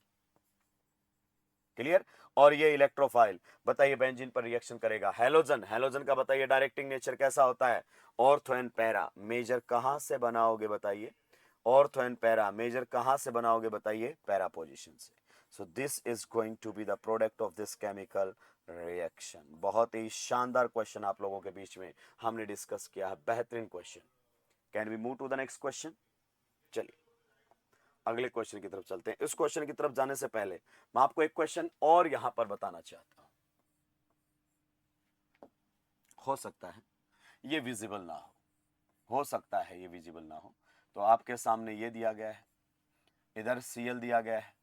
क्लियर। और ये इलेक्ट्रोफाइल बताइए बेंजीन पर रिएक्शन करेगा, हैलोजन, हैलोजन का बताइए डायरेक्टिंग नेचर कैसा होता है, ऑर्थो एंड पैरा। मेजर कहां से बनाओगे बताइए, ऑर्थो एंड पैरा मेजर कहां से बनाओगे बताइए, पैरा पोजीशन से। So this is going to be the product of this chemical reaction. बहुत ही शानदार क्वेश्चन आप लोगों के बीच में हमने डिस्कस किया है, बेहतरीन question. Can we move to the next question. चलिए अगले क्वेश्चन की तरफ चलते हैं। इस क्वेश्चन की तरफ जाने से पहले मैं आपको एक क्वेश्चन और यहां पर बताना चाहता हूं। हो सकता है ये विजिबल ना हो सकता है ये विजिबल ना हो। तो आपके सामने ये दिया गया है, इधर Cl दिया गया है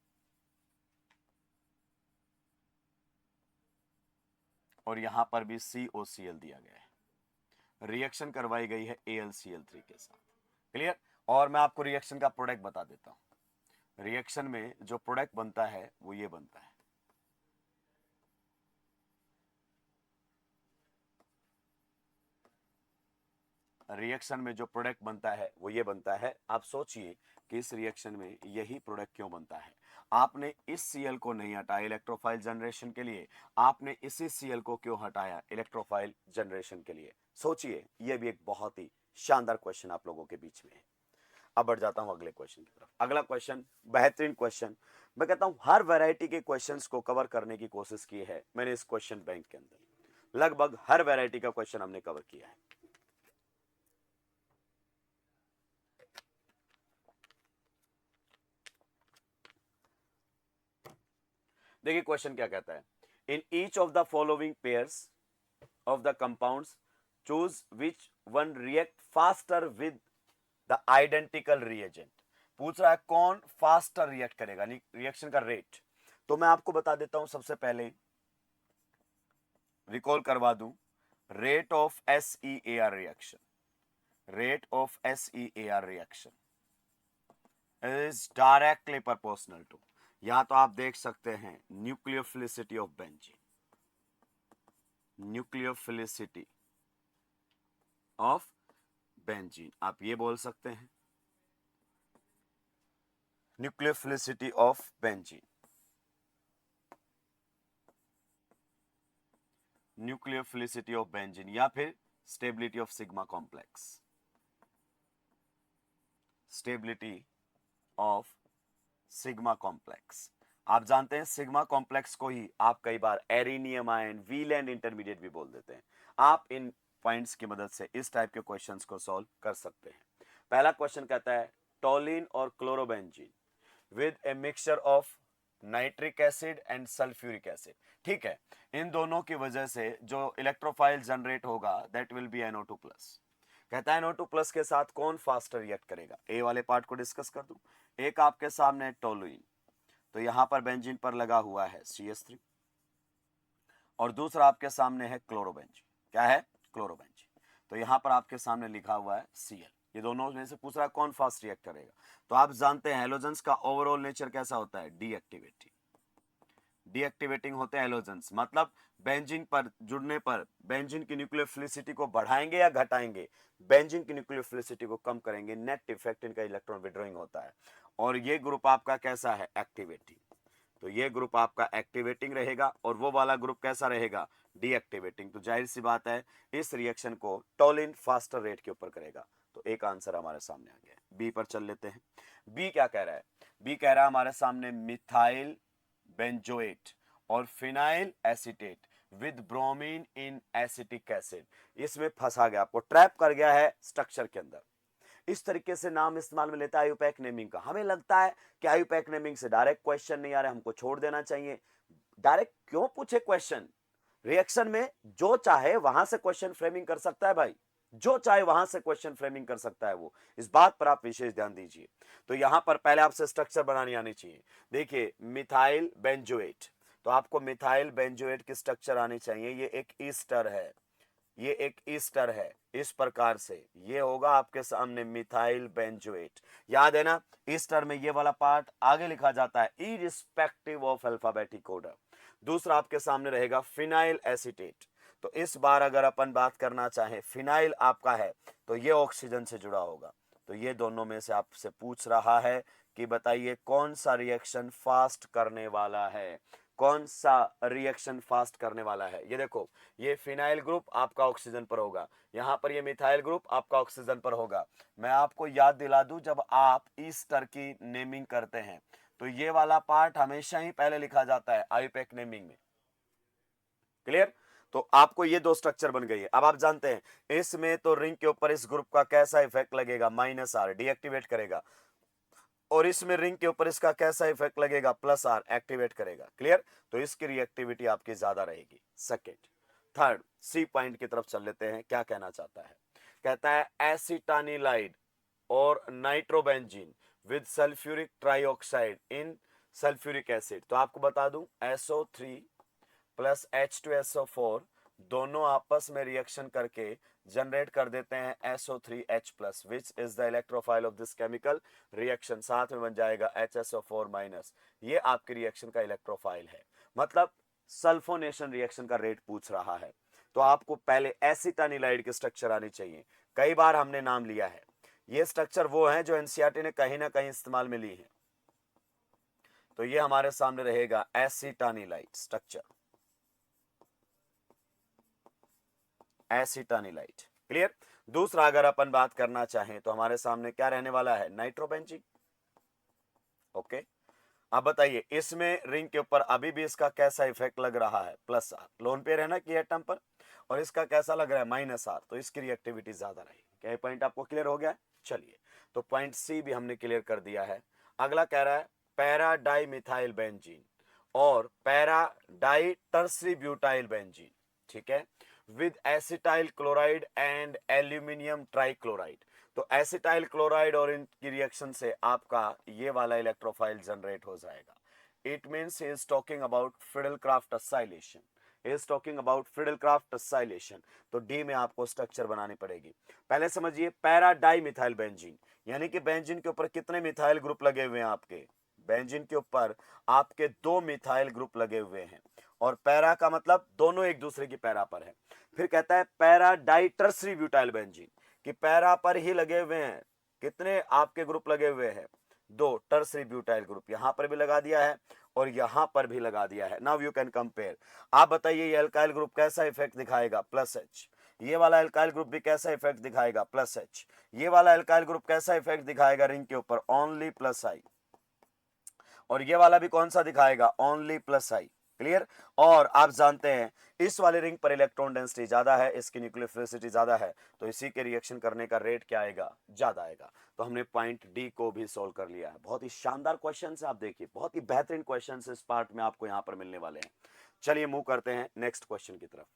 और यहां पर भी COCl दिया गया है। रिएक्शन करवाई गई है AlCl3 के साथ, क्लियर। और मैं आपको रिएक्शन का प्रोडक्ट बता देता हूं। रिएक्शन में जो प्रोडक्ट बनता है वो ये बनता है, रिएक्शन में जो प्रोडक्ट बनता है वो ये बनता है। आप सोचिए कि इस रिएक्शन में यही प्रोडक्ट क्यों बनता है। आपने इस Cl को नहीं हटाया इलेक्ट्रोफाइल जनरेशन के लिए, आपने इसी Cl को क्यों हटाया इलेक्ट्रोफाइल जनरेशन के लिए। सोचिए, ये भी एक बहुत ही शानदार क्वेश्चन आप लोगों के बीच में है। अब बढ़ जाता हूं अगले क्वेश्चन की तरफ। अगला क्वेश्चन बेहतरीन क्वेश्चन, मैं कहता हूं हर वैरायटी के क्वेश्चंस को कवर करने की कोशिश की है मैंने इस क्वेश्चन बैंक के अंदर। लगभग हर वैरायटी का क्वेश्चन हमने कवर किया है। देखिए क्वेश्चन क्या कहता है, in each of the following pairs of the compounds choose which one react faster with the identical reagent. पूछ रहा है कौन फास्टर रिएक्ट करेगा, रिएक्शन का रेट। तो मैं आपको बता देता हूं, सबसे पहले रिकॉल करवा दूं, rate of SEAR reaction, rate of SEAR reaction is directly proportional to, या तो आप देख सकते हैं nucleophilicity of benzene, nucleophilicity of benzene, आप ये बोल सकते हैं nucleophilicity of benzene, nucleophilicity of benzene, या फिर stability of sigma complex, stability of sigma complex. आप जानते हैं सिग्मा कॉम्प्लेक्स को ही आप कई बार एरिनियम आयन, व्हीलैंड इंटरमीडिएट भी बोल देते हैं। आप इन पॉइंट्स की मदद से इस टाइप के क्वेश्चंस को सॉल्व कर सकते हैं। पहला क्वेश्चन कहता है टोलिन और chlorobenzene with a mixture of nitric acid and sulphuric acid. ठीक है, इन दोनों की वजह से जो इलेक्ट्रोफाइल जनरेट होगा दैट विल बी NO2+। कहता है NO2+ के साथ कौन फास्टर रिएक्ट करेगा। ए वाले पार्ट को डिस्कस कर दूं। एक आपके सामने टोलुइन, तो यहां पर बेंजीन पर लगा हुआ है CH3, और दूसरा आपके सामने है क्लोरोबेंजीन। क्या है? क्लोरोबेंजीन। तो यहां पर आपके सामने लिखा हुआ है Cl। ये दोनों में से पूछ रहा है कौन फास्ट रिएक्ट करेगा। तो आप जानते हैं हेलोजेंस का ओवरऑल नेचर कैसा होता है, डीएक्टिवेटिंग, डीएक्टिवेटिंग होते हैं हेलोजेंस। मतलब बेंजीन पर जुड़ने पर बेंजीन की न्यूक्लियोफिलिसिटी को बढ़ाएंगे या घटाएंगे, बेंजीन की न्यूक्लियोफिलिसिटी को कम करेंगे, नेट इफेक्ट इनका इलेक्ट्रॉन विड्रॉइंग होता है। और ये ग्रुप आपका कैसा है, एक्टिवेटिंग। तो ये ग्रुप आपका एक्टिवेटिंग रहेगा और वो वाला ग्रुप कैसा रहेगा, डीएक्टिवेटिंग। तो जाहिर सी बात है इस रिएक्शन को टोलिन फास्टर रेट के ऊपर करेगा। तो एक आंसर हमारे सामने आ गया। बी पर चल लेते हैं। बी क्या कह रहा है, बी कह रहा है हमारे सामने मिथाइल बेंजोएट और phenyl acetate with bromine in acetic acid. इसमें फंसा गया, आपको ट्रैप कर गया है स्ट्रक्चर के अंदर। इस तरीके से नाम इस्तेमाल में लेता है आयुपैक नेमिंग का। हमें लगता है कि आयुपैक नेमिंग से डायरेक्ट क्वेश्चन नहीं आ रहा, हमको छोड़ देना चाहिए। डायरेक्ट क्यों पूछे क्वेश्चन, रिएक्शन में जो चाहे वहां से क्वेश्चन फ्रेमिंग कर सकता है भाई, जो चाहे वहां से क्वेश्चन फ्रेमिंग कर सकता है वो। इस बात पर आप विशेष ध्यान दीजिए। तो यहां पर पहले आपसे स्ट्रक्चर बनानी आनी चाहिए। देखिए मिथाइल बेंजोएट, तो आपको मिथाइल बेंजोएट की स्ट्रक्चर आनी चाहिए। ये एक ईस्टर है, ये एक ईस्टर है। इस प्रकार से ये होगा आपके सामने मिथाइल बेंजोएट। याद है ना, ईस्टर में ये वाला पार्ट आगे लिखा जाता है इरिस्पेक्टिव ऑफ अल्फाबेटिक ऑर्डर। दूसरा आपके सामने रहेगा फिनाइल एसीटेट। तो इस बार अगर अपन बात करना चाहें, फिनाइल आपका है तो ये ऑक्सीजन से जुड़ा होगा। तो ये दोनों में से आपसे पूछ रहा है कि बताइए कौन सा रिएक्शन फास्ट करने वाला है, कौन सा रिएक्शन फास्ट करने वाला है। ये देखो, ये फिनाइल ग्रुप आपका ऑक्सीजन पर होगा, यहां पर ये मिथाइल ग्रुप आपका ऑक्सीजन पर होगा। मैं आपको याद दिला दूं, जब आप ईस्टर की नेमिंग करते हैं तो ये वाला पार्ट हमेशा ही पहले लिखा जाता है आईपैक नेमिंग में। क्लियर? तो आपको ये दो स्ट्रक्चर बन गई है। अब आप जानते हैं इसमें तो रिंग के ऊपर इस ग्रुप का कैसा इफेक्ट लगेगा, -R डीएक्टिवेट करेगा, और इसमें रिंग के ऊपर इसका कैसा इफेक्ट लगेगा, +R एक्टिवेट करेगा। क्लियर? तो इसकी रिएक्टिविटी आपकी ज्यादा रहेगी। सेकेंड, थर्ड, सी पॉइंट की तरफ चल लेते हैं। क्या कहना चाहता है, कहता है एसिटानिलाइड और nitrobenzene with sulphuric trioxide in sulphuric acid. तो आपको बता दूं SO3 प्लस H2SO4 दोनों आपस में रिएक्शन करके जनरेट कर देते हैं SO3H+, which is the electrophile of this chemical reaction. साथ में बन जाएगा HSO4-। ये आपकी रिएक्शन का इलेक्ट्रोफाइल है। मतलब सल्फोनेशन रिएक्शन का रेट पूछ रहा है, तो आपको पहले एसिटानिलाइड की स्ट्रक्चर आनी चाहिए। कई बार हमने नाम लिया है। ये स्ट्रक्चर वो हैं जो एनसीईआरटी ने कहीं ना कहीं इस्तेमाल में ली है। तो ये हमारे सामने रहेगा एसिटानिलाइट स्ट्रक्चर, एसिटानिलाइट। क्लियर। दूसरा अगर अपन बात करना चाहें तो हमारे सामने क्या रहने वाला है, नाइट्रोबेंजीन। ओके, अब बताइए इसमें रिंग के ऊपर अभी भी इसका कैसा इफेक्ट लग रहा है, प्लस आर, लोन पेयर है ना कि एटम पर, और इसका कैसा लग रहा है, माइनस आर, तो इसकी रिएक्टिविटी ज्यादा रहेगी। क्या ये पॉइंट आपको क्लियर हो गया है? चलिए, तो पॉइंट सी भी हमने क्लियर कर दिया है। अगला कह रहा है पैरा डाई मिथाइल बेंजीन और para di tertiary butyl benzene, ठीक है, with acetyl chloride and aluminium trichloride. तो एसिटाइल क्लोराइड और इनकी रिएक्शन से आपका ये वाला इलेक्ट्रोफाइल जनरेट हो जाएगा। It means he is talking about Friedel-Crafts acylation, is talking about Friedel-Crafts acylation. तो डी में आपको स्ट्रक्चर बनानी पड़ेगी। पहले समझिए पैरा डाई मिथाइल बेंजीन, यानी कि बेंजीन के ऊपर कितने मिथाइल ग्रुप लगे हुए हैं आपके, बेंजीन के ऊपर आपके 2 मिथाइल ग्रुप लगे हुए हैं, और पैरा का मतलब दोनों एक दूसरे की पैरा पर है। फिर कहता है para di tertiary butyl benzene, कि पैरा पर ही लगे हुए हैं, कितने आपके ग्रुप लगे हुए हैं, 2 टर्सरी ब्यूटाइल ग्रुप, यहां पर भी लगा दिया है और यहां पर भी लगा दिया है। Now you can compare. आप बताइए ये अल्काइल ग्रुप कैसा इफेक्ट दिखाएगा, प्लस एच। ये वाला अल्काइल ग्रुप भी कैसा इफेक्ट दिखाएगा, प्लस एच। ये वाला अल्काइल ग्रुप कैसा इफेक्ट दिखाएगा रिंग के ऊपर, ओनली प्लस आई। और ये वाला भी कौन सा दिखाएगा, ओनली प्लस आई। क्लियर। और आप जानते हैं इस वाले रिंग पर इलेक्ट्रॉन डेंसिटी ज्यादा है, इसकी न्यूक्लियोफिलिसिटी ज्यादा है, तो इसी के रिएक्शन करने का रेट क्या आएगा, ज्यादा आएगा। तो हमने पॉइंट डी को भी सोल्व कर लिया है। बहुत ही शानदार क्वेश्चन है, आप देखिए बहुत ही बेहतरीन क्वेश्चन इस पार्ट में आपको यहाँ पर मिलने वाले हैं। चलिए मूव करते हैं नेक्स्ट क्वेश्चन की तरफ।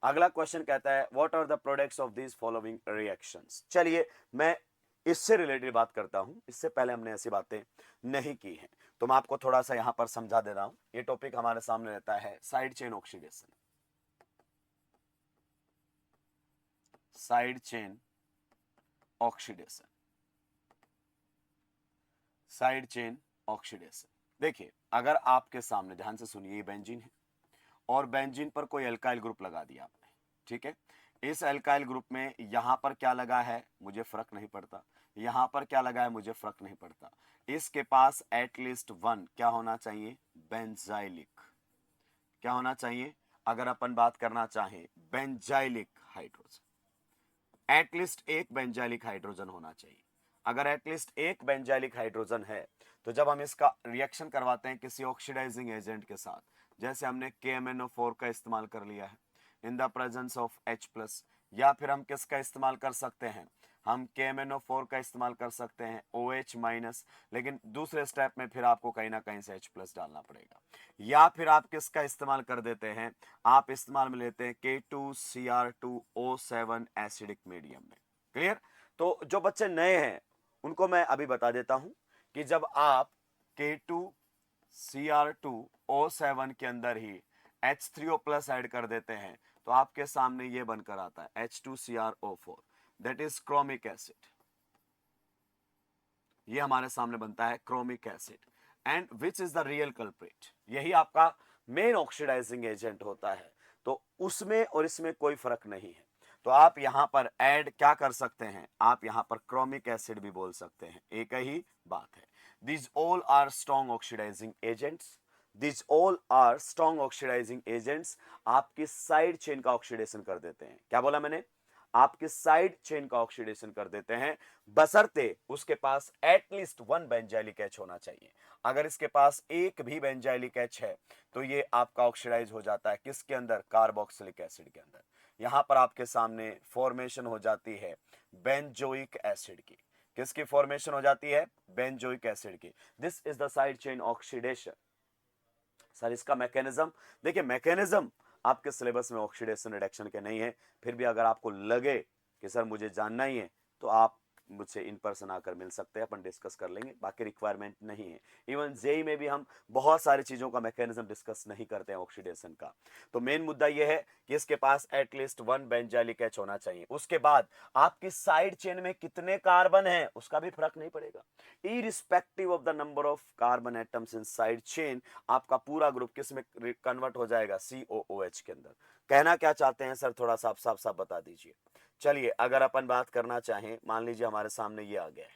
अगला क्वेश्चन कहता है what are the products of this following reactions. चलिए मैं इससे रिलेटेड बात करता हूं, इससे पहले हमने ऐसी बातें नहीं की हैं, तो मैं आपको थोड़ा सा यहां पर समझा दे रहा हूं। ये टॉपिक हमारे सामने रहता है side chain oxidation, side chain oxidation, side chain oxidation. देखिए अगर आपके सामने, ध्यान से सुनिए, ये बेंजीन है और बेंजीन पर कोई अल्काइल ग्रुप लगा दिया आपने, ठीक है। इस अल्काइल ग्रुप में यहां पर क्या लगा है मुझे फर्क नहीं पड़ता, यहां पर क्या लगा है मुझे फर्क नहीं पड़ता। इसके पास एटलीस्ट 1 क्या होना चाहिए, बेंजाइलिक, क्या होना चाहिए, अगर अपन बात करना चाहें बेंजाइलिक हाइड्रोजन, एटलीस्ट एक बेंजाइलिक हाइड्रोजन होना चाहिए। अगर एटलीस्ट एक बेंजाइलिक हाइड्रोजन है तो जब हम इसका रिएक्शन करवाते हैं किसी ऑक्सीडाइजिंग एजेंट के साथ, जैसे हमने KMnO4 का इस्तेमाल कर लिया है इन द प्रेजेंस ऑफ H+, या फिर हम किसका इस्तेमाल कर सकते हैं, हम KMnO4 का इस्तेमाल कर सकते हैं OH-, लेकिन दूसरे स्टेप में फिर आपको कहीं ना कहीं से H+ डालना पड़ेगा। या फिर आप किसका इस्तेमाल कर देते हैं, आप इस्तेमाल में लेते हैं K2Cr2O7 एसिडिक मीडियम में। क्लियर। तो जो बच्चे नए हैं उनको मैं अभी बता देता हूं कि जब आप K2Cr2O7 के अंदर ही H3O+ ऐड कर देते हैं तो आपके सामने ये बनकर आता है H2CrO4, that is chromic acid. ये हमारे सामने बनता है chromic acid, and which is the real culprit, यही आपका मेन ऑक्सीडाइजिंग एजेंट होता है। तो उसमें और इसमें कोई फर्क नहीं है। तो आप यहां पर ऐड क्या कर सकते हैं, आप यहां पर क्रोमिक एसिड भी बोल सकते हैं, एक ही बात है। These all are strong oxidizing agents. These all are strong oxidizing agents. आपकी साइड चेन का ऑक्सीडेशन कर देते हैं। क्या बोला मैंने, आपके साइड चेन का ऑक्सीडेशन कर देते हैं, बशर्ते उसके पास एटलीस्ट 1 बेंजाइलिक एच होना चाहिए। अगर इसके पास एक भी बेंजाइलिक एच है तो ये आपका ऑक्सीडाइज हो जाता है किसके अंदर, कार्बोक्सिलिक एसिड के अंदर। यहां पर आपके सामने फॉर्मेशन हो जाती है बेंजोइक एसिड की, किसकी फॉर्मेशन हो जाती है, बेंजोइक एसिड की। This is the side chain oxidation. Sir इसका मैकेनिज्म, देखिए मैकेनिज्म आपके सिलेबस में ऑक्सीडेशन रिडक्शन के नहीं है, फिर भी अगर आपको लगे कि सर मुझे जानना ही है तो आप मुझसे इन पर्सन आकर मिल सकते हैं, अपन डिस्कस कर लेंगे, बाकी रिक्वायरमेंट नहीं है। इवन जेई में भी हम बहुत सारी चीजों का मैकेनिज्म डिस्कस नहीं करते हैं ऑक्सीडेशन का। तो मेन मुद्दा यह है कि इसके पास एटलीस्ट 1 बेंजाइलिक एच होना चाहिए। उसके बाद आपकी साइड चेन में कितने कार्बन है उसका भी फर्क नहीं पड़ेगा, irrespective of the number of carbon atoms in side chain, आपका पूरा ग्रुप किस में कन्वर्ट हो जाएगा, COOH के अंदर। कहना क्या चाहते हैं सर, थोड़ा सा आप साफ साफ बता दीजिए। चलिए अगर अपन बात करना चाहें, मान लीजिए हमारे सामने ये आ गया है,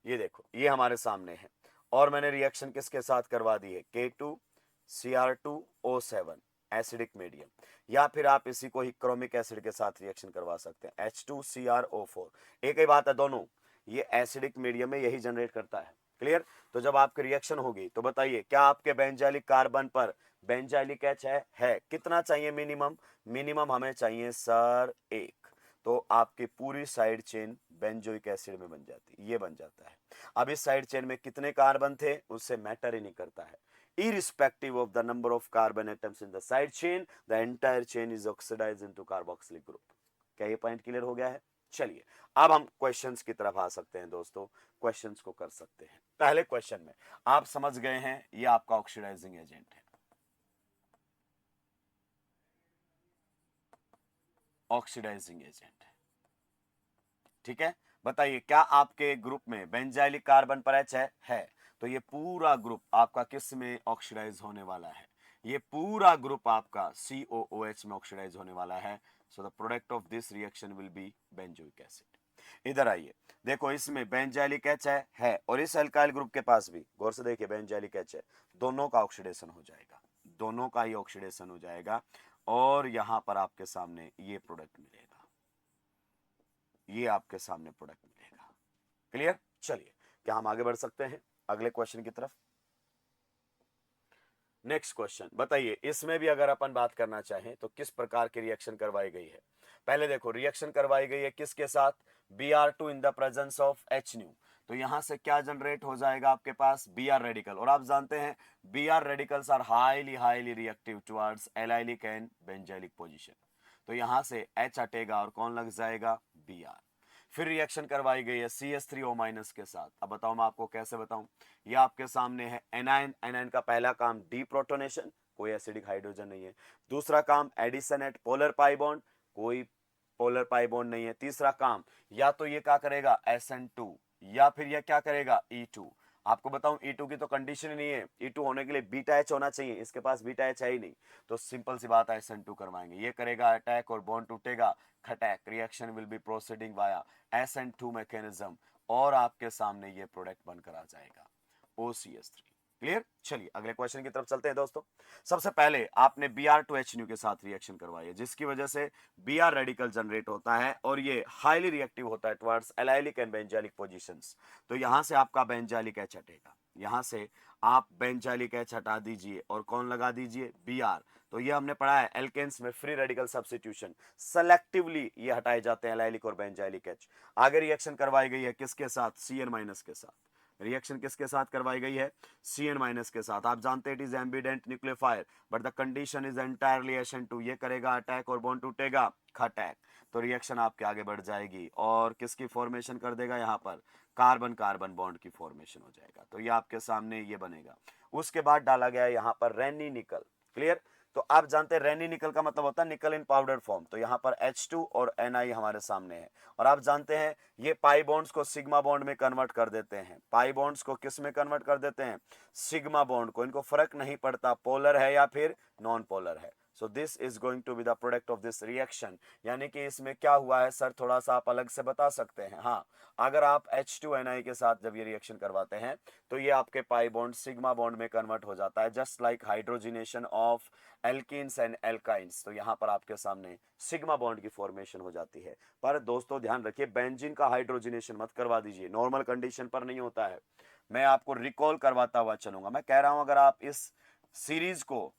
ये देखो ये हमारे सामने है, और मैंने रिएक्शन किसके साथ करवा दी है, K2Cr2O7 एसिडिक मीडियम, या फिर आप इसी को ही क्रोमिक एसिड के साथ रिएक्शन करवा सकते हैं H2CrO4। एक ही बात है, दोनों ये एसिडिक मीडियम में यही जनरेट करता है। क्लियर? तो जब आपकी रिएक्शन होगी तो बताइए क्या आपके बेंजाइलिक कार्बन पर बेंजाइलिक एच है कितना चाहिए मिनिमम? मिनिमम हमें चाहिए सर 1। तो आपकी पूरी साइड चेन बेंजोइक एसिड में बन जाती है, ये बन जाता है। अब इस साइड चेन में कितने कार्बन थे उससे मैटर ही नहीं करता है, irrespective of the number of carbon atoms in the side chain, the entire chain is oxidized into carboxylic group। क्या ये पॉइंट क्लियर हो गया है? चलिए अब हम क्वेश्चंस की तरफ आ सकते हैं दोस्तों, क्वेश्चंस को कर सकते हैं। पहले क्वेश्चन में आप समझ गए हैं ये आपका ऑक्सीडाइजिंग एजेंट है, ऑक्सीडाइजिंग एजेंट है, ठीक है। बताइए क्या आपके ग्रुप में बेंजाइलिक कार्बन पर एच है? तो ये पूरा ग्रुप आपका किस में ऑक्सीडाइज होने वाला है? ये पूरा ग्रुप आपका COOH में ऑक्सीडाइज होने वाला है। So the product of this reaction will B benzoic acid. इधर आइए, देखो इसमें बेंजाइलिक एच है और इस अल्काइल ग्रुप के पास भी, गौर से देखिए बेंजाइलिक एच है, दोनों का ऑक्सीडेशन हो जाएगा, दोनों का ही ऑक्सीडेशन हो जाएगा, और यहां पर आपके सामने ये प्रोडक्ट मिलेगा, ये आपके सामने प्रोडक्ट मिलेगा। क्लियर? चलिए क्या हम आगे बढ़ सकते हैं अगले क्वेश्चन की तरफ? नेक्स्ट क्वेश्चन बताइए, इसमें भी अगर अपन बात करना चाहें तो किस प्रकार की रिएक्शन करवाई गई है? पहले देखो रिएक्शन करवाई गई है किसके साथ, Br2 in the presence of H new. तो यहां से क्या जनरेट हो जाएगा आपके पास, Br रेडिकल, और आप जानते हैं Br radicals are highly reactive towards allylic and benzylic position. तो यहां से H हटेगा और कौन लग जाएगा, Br। फिर रिएक्शन करवाई गई है CH3O- के साथ। अब बताओ मैं आपको कैसे बताऊं, ये आपके सामने है एनाइन। एनाइन का पहला काम डीप्रोटोनेशन, कोई एसिडिक हाइड्रोजन नहीं है। दूसरा काम addition at polar pi bond, कोई पोलर पाई बॉन्ड नहीं है। तीसरा काम या तो ये क्या करेगा SN2, या फिर ये क्या करेगा E2। आपको बताऊं E2 की तो कंडीशन ही नहीं है, E2 होने के लिए बीटा H होना चाहिए, इसके पास बीटा H है ही नहीं, तो सिंपल सी बात है SN2 करवाएंगे। ये करेगा अटैक और बॉन्ड टूटेगा, खटैक, reaction will be proceeding via SN2 mechanism, और आपके सामने ये प्रोडक्ट बनकर आ जाएगा OCH3। क्लियर? चलिए अगले क्वेश्चन की तरफ चलते हैं दोस्तों। सबसे पहले आपने Br2H न्यू के साथ रिएक्शन करवाई है, जिसकी वजह से Br रेडिकल जनरेट होता है और ये हाईली रिएक्टिव होता है towards allylic and benzylic positions. तो यहां से आपका बेंजाइलिक एच हटेगा, यहां से आप बेंजाइलिक एच हटा दीजिए और कौन लगा दीजिए, Br। तो ये हमने पढ़ा है एल्केन्स में फ्री रेडिकल सब्स्टिट्यूशन, सेलेक्टिवली ये हटाए जाते हैं एलाइलिक और बेंजाइलिक एच। आगे रिएक्शन करवाई गई है किसके साथ, Cn- के साथ। रिएक्शन किसके साथ करवाई गई है, Cn- के साथ। आप जानते हैं it is ambient nucleophile but the condition is entirely SN2। ये करेगा अटैक और बॉन्ड टूटेगा, खटैक। तो रिएक्शन आपके आगे बढ़ जाएगी और किसकी फॉर्मेशन कर देगा, यहाँ पर कार्बन कार्बन बॉन्ड की फॉर्मेशन हो जाएगा। तो ये आपके सामने ये बनेगा। उसके बाद डाला गया यहाँ पर रेनी निकल। क्लियर? तो आप जानते हैं रेनी निकल का मतलब होता है निकल इन पाउडर फॉर्म। तो यहाँ पर H2 और Na हमारे सामने है, और आप जानते हैं ये पाई बॉन्ड्स को सिग्मा बॉन्ड में कन्वर्ट कर देते हैं। पाई बॉन्ड्स को किस में कन्वर्ट कर देते हैं, सिग्मा बॉन्ड को। इनको फर्क नहीं पड़ता पोलर है या फिर नॉन पोलर है। So this is going to be the product of this reaction. यानी कि इसमें क्या हुआ है सर, थोड़ा सा आप अलग से बता सकते हैं। हाँ, अगर आप H2Na के साथ जब ये रिएक्शन करवाते हैं तो ये आपके पाई बॉन्ड सिग्मा बॉन्ड में कन्वर्ट हो जाता है, just like hydrogenation of alkenes and alkynes. तो यहाँ पर आपके सामने सिग्मा बॉन्ड की फॉर्मेशन हो जाती है। पर दोस्तों ध्यान रखिए बेंजीन का हाइड्रोजिनेशन मत करवा दीजिए, नॉर्मल कंडीशन पर नहीं होता है। मैं आपको रिकॉल करवाता हुआ चलूंगा। मैं कह रहा हूं अगर आप इस सीरीज को